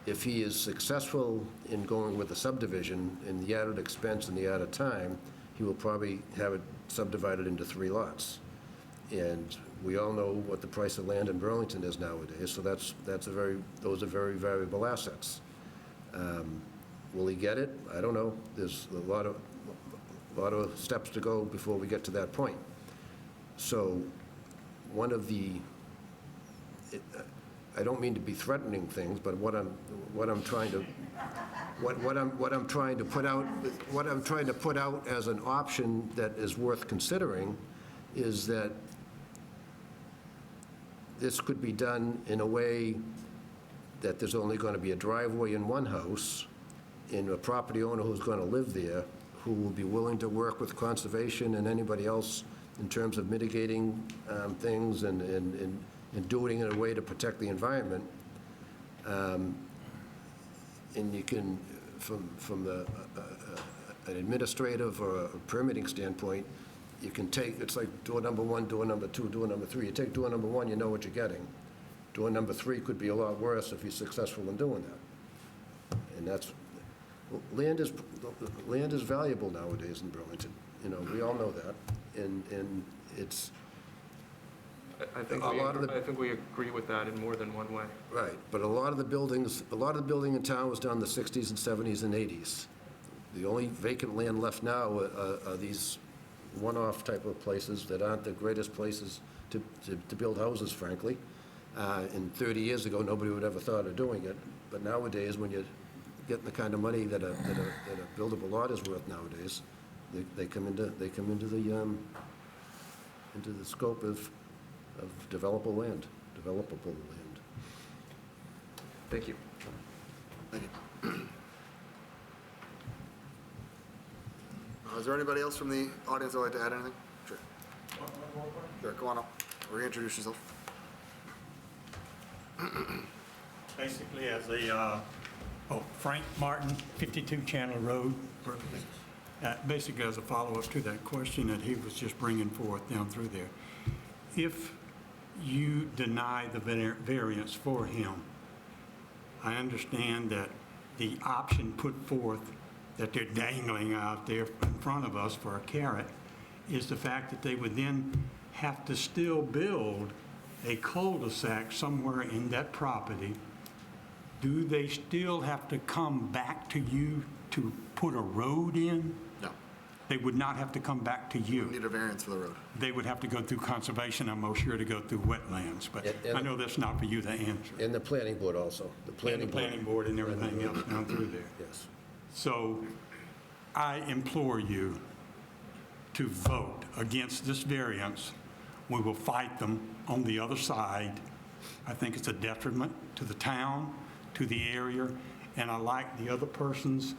if he is successful in going with the subdivision and the added expense and the added time, he will probably have it subdivided into 3 lots. And we all know what the price of land in Burlington is nowadays, so those are very valuable assets. Will he get it? I don't know. There's a lot of steps to go before we get to that point. So one of the, I don't mean to be threatening things, but what I'm trying to put out as an option that is worth considering is that this could be done in a way that there's only going to be a driveway in one house, and a property owner who's going to live there, who will be willing to work with conservation and anybody else in terms of mitigating things and doing it in a way to protect the environment. And you can, from an administrative or a permitting standpoint, you can take, it's like door number one, door number two, door number three. You take door number one, you know what you're getting. Door number three could be a lot worse if you're successful in doing that. And that's, land is valuable nowadays in Burlington. You know, we all know that. And it's, I think we agree with that in more than one way. right, but a lot of the building in town was done in the 60s and 70s and 80s. The only vacant land left now are these one-off type of places that aren't the greatest places to build houses, frankly. And 30 years ago, nobody would ever thought of doing it. But nowadays, when you're getting the kind of money that a buildable lot is worth nowadays, they come into the scope of developable land. Thank you. Thank you. Is there anybody else from the audience that would like to add anything? Sure. Sure, come on up. Reintroduce yourself. Basically, as a, Frank Martin, 52 Chandler Road. Basically, as a follow-up to that question that he was just bringing forth down through there. If you deny the variance for him, I understand that the option put forth that they're dangling out there in front of us for a carrot is the fact that they would then have to still build a cul-de-sac somewhere in that property. Do they still have to come back to you to put a road in? No. They would not have to come back to you. You need a variance for the road. They would have to go through conservation, I'm most sure to go through wetlands, but I know that's not for you to answer. And the planning board also. The planning board and everything else down through there. Yes. So I implore you to vote against this variance. We will fight them on the other side. I think it's a detriment to the town, to the area, and I like the other person's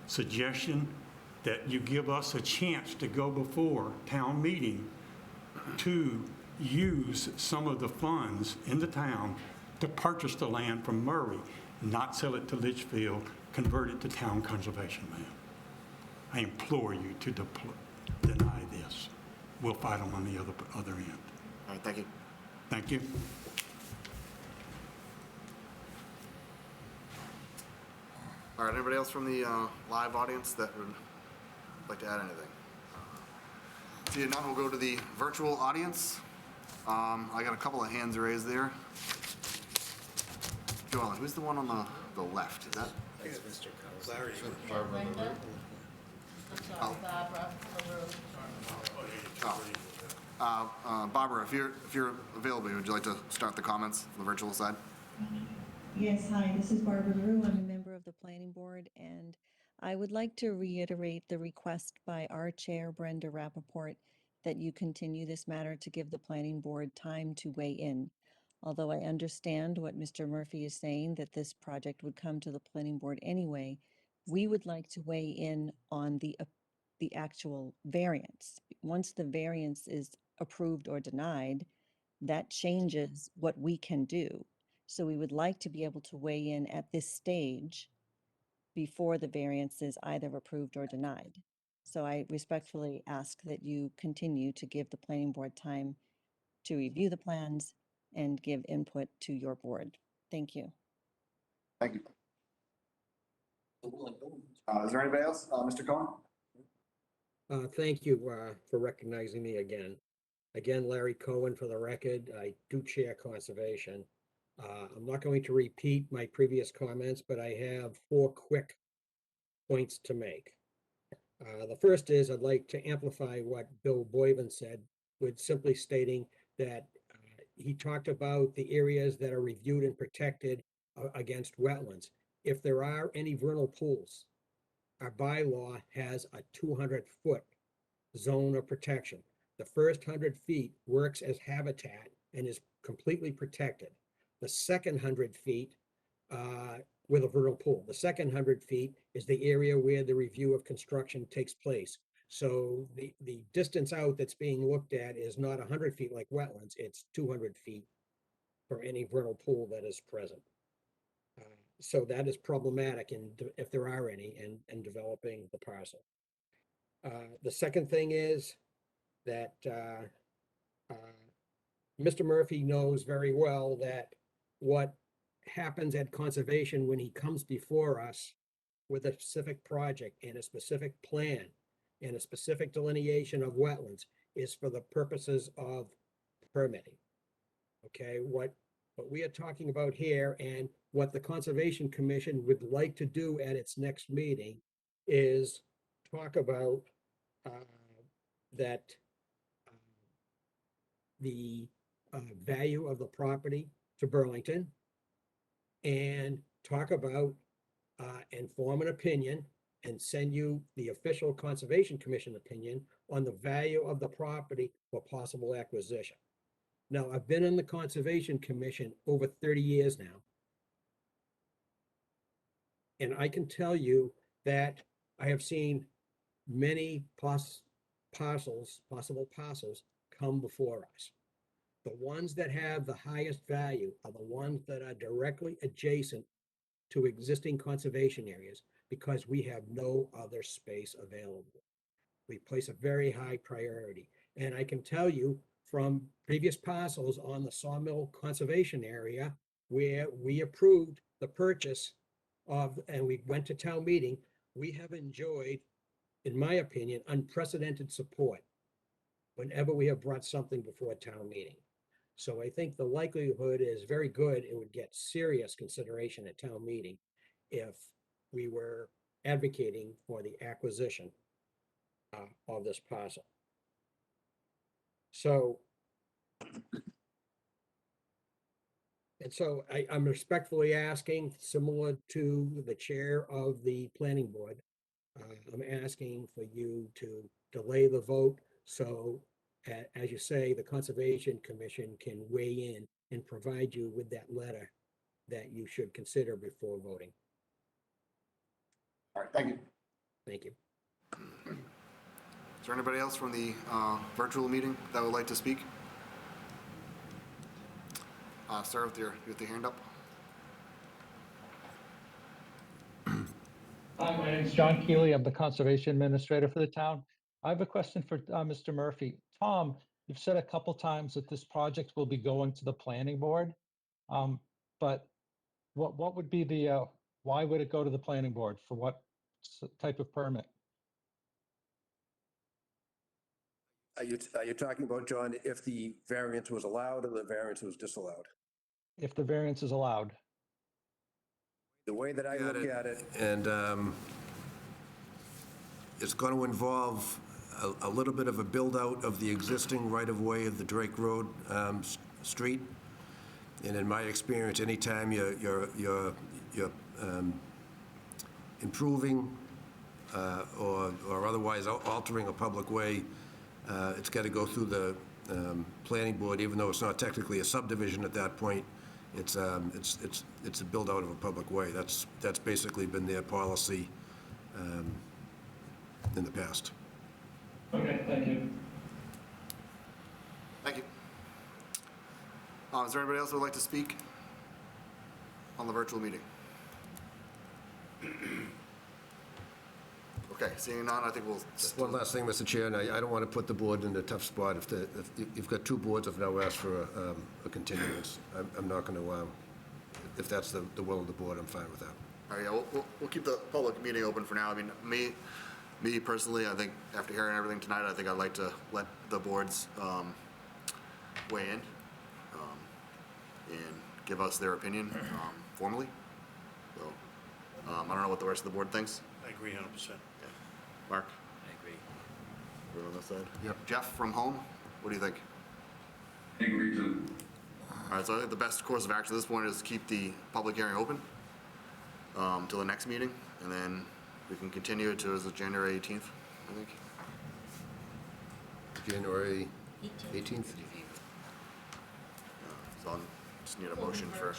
suggestion that you give us a chance to go before town meeting to use some of the funds in the town to purchase the land from Murray, not sell it to Litchfield, convert it to town conservation land. I implore you to deny this. We'll fight them on the other end. All right, thank you. Thank you. All right, anybody else from the live audience that would like to add anything? Seeing none, we'll go to the virtual audience. I got a couple of hands raised there. Joellen, who's the one on the left? Is that? That's Mr. Larry. Brenda? I'm sorry, Barbara LaRue. Barbara, if you're available, would you like to start the comments from the virtual side? Yes, hi, this is Barbara LaRue. I'm a member of the planning board, and I would like to reiterate the request by our chair, Brenda Rappaport, that you continue this matter to give the planning board time to weigh in. Although I understand what Mr. Murphy is saying, that this project would come to the planning board anyway, we would like to weigh in on the actual variance. Once the variance is approved or denied, that changes what we can do. So we would like to be able to weigh in at this stage before the variance is either approved or denied. So I respectfully ask that you continue to give the planning board time to review the plans and give input to your board. Thank you. Thank you. Is there anybody else? Mr. Cohen? Thank you for recognizing me again. Again, Larry Cohen for the record. I do chair conservation. I'm not going to repeat my previous comments, but I have 4 quick points to make. The first is I'd like to amplify what Bill Boyven said with simply stating that he talked about the areas that are reviewed and protected against wetlands. If there are any vernal pools, our bylaw has a 200-foot zone of protection. The first 100 feet works as habitat and is completely protected. The second 100 feet with a vernal pool. The second 100 feet is the area where the review of construction takes place. So the distance out that's being looked at is not 100 feet like wetlands, it's 200 feet for any vernal pool that is present. So that is problematic if there are any in developing the parcel. The second thing is that Mr. Murphy knows very well that what happens at conservation when he comes before us with a specific project and a specific plan and a specific delineation of wetlands is for the purposes of permitting. Okay, what we are talking about here and what the Conservation Commission would like to do at its next meeting is talk about that the value of the property to Burlington and talk about and form an opinion and send you the official Conservation Commission opinion on the value of the property for possible acquisition. Now, I've been in the Conservation Commission over 30 years now. And I can tell you that I have seen many possible parcels come before us. The ones that have the highest value are the ones that are directly adjacent to existing conservation areas because we have no other space available. We place a very high priority. And I can tell you from previous parcels on the Sawmill Conservation Area where we approved the purchase of, and we went to town meeting, we have enjoyed, in my opinion, unprecedented support whenever we have brought something before a town meeting. So I think the likelihood is very good it would get serious consideration at town meeting if we were advocating for the acquisition of this parcel. So, I'm respectfully asking, similar to the chair of the planning board, I'm asking for you to delay the vote so, as you say, the Conservation Commission can weigh in and provide you with that letter that you should consider before voting. All right, thank you. Thank you. Is there anybody else from the virtual meeting that would like to speak? Sir, with your hand up. Hi, my name is John Keeley. I'm the Conservation Administrator for the town. I have a question for Mr. Murphy. Tom, you've said a couple times that this project will be going to the planning board. But what would be the, why would it go to the planning board? For what type of permit? Are you talking about, John, if the variance was allowed or the variance was disallowed? If the variance is allowed. The way that I look at it, and it's going to involve a little bit of a build-out of the existing right-of-way of the Drake Road street. And in my experience, anytime you're improving or otherwise altering a public way, it's got to go through the planning board, even though it's not technically a subdivision at that point. It's a build-out of a public way. That's basically been their policy in the past. Okay, thank you. Thank you. Is there anybody else who would like to speak on the virtual meeting? Okay, seeing none, I think we'll... One last thing, Mr. Chair, and I don't want to put the board in a tough spot. If you've got two boards have now asked for a continuance, I'm not going to, if that's the will of the board, I'm fine with that. All right, yeah, we'll keep the public meeting open for now. I mean, me personally, I think after hearing everything tonight, I think I'd like to let the boards weigh in and give us their opinion formally. So I don't know what the rest of the board thinks. I agree 100%. Mark? I agree. Everyone on this side? Yep. Jeff from home, what do you think? I agree too. All right, so I think the best course of action at this point is to keep the public hearing open till the next meeting, and then we can continue it to as of January 18th, I think. January 18th? So I'll just need a motion for...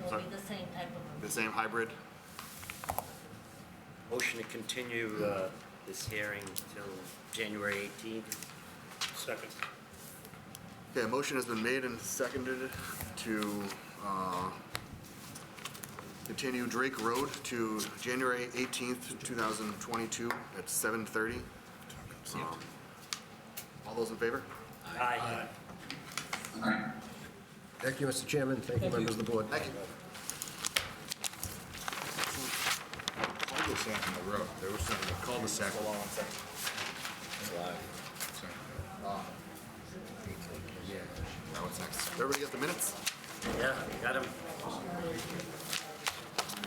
It'll be the same type of. The same hybrid? Motion to continue this hearing till January 18th. Second. Okay, a motion has been made and seconded to continue Drake Road to January 18th, 2022 at 7:30. All those in favor? Aye. Thank you, Mr. Chairman. Thank you, members of the board. Thank you. Cul-de-sac in the road. There was something, a cul-de-sac. Hold on 1 second. Now what's next? Everybody get the minutes? Yeah, got him.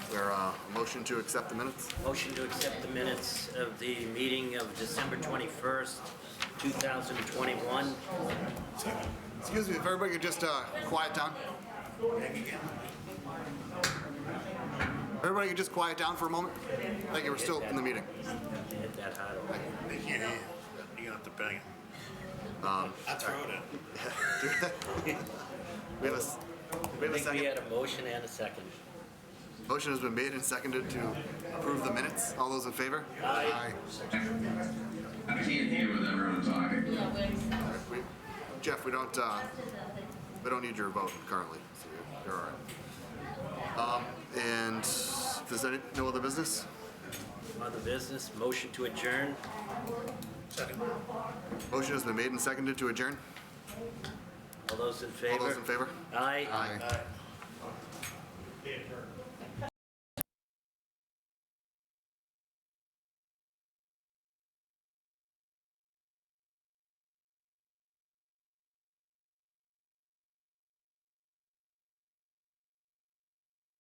Is there a motion to accept the minutes? Motion to accept the minutes of the meeting of December 21st, 2021. Excuse me, if everybody could just quiet down. Everybody could just quiet down for a moment. Thank you, we're still in the meeting. Hit that hard. They can't hear you. You're gonna have to bang it. I'll throw it in. We have a I think we second. had a motion and a second. Motion has been made and seconded to approve the minutes. All those in favor? Aye. I can't hear with everyone talking. Yeah, We- Jeff, we don't need your vote currently, so you're all right. And if there's no other business? Other business, motion to adjourn. Second. Motion has been made and seconded to adjourn. All those in favor? All those in favor? Aye. Aye.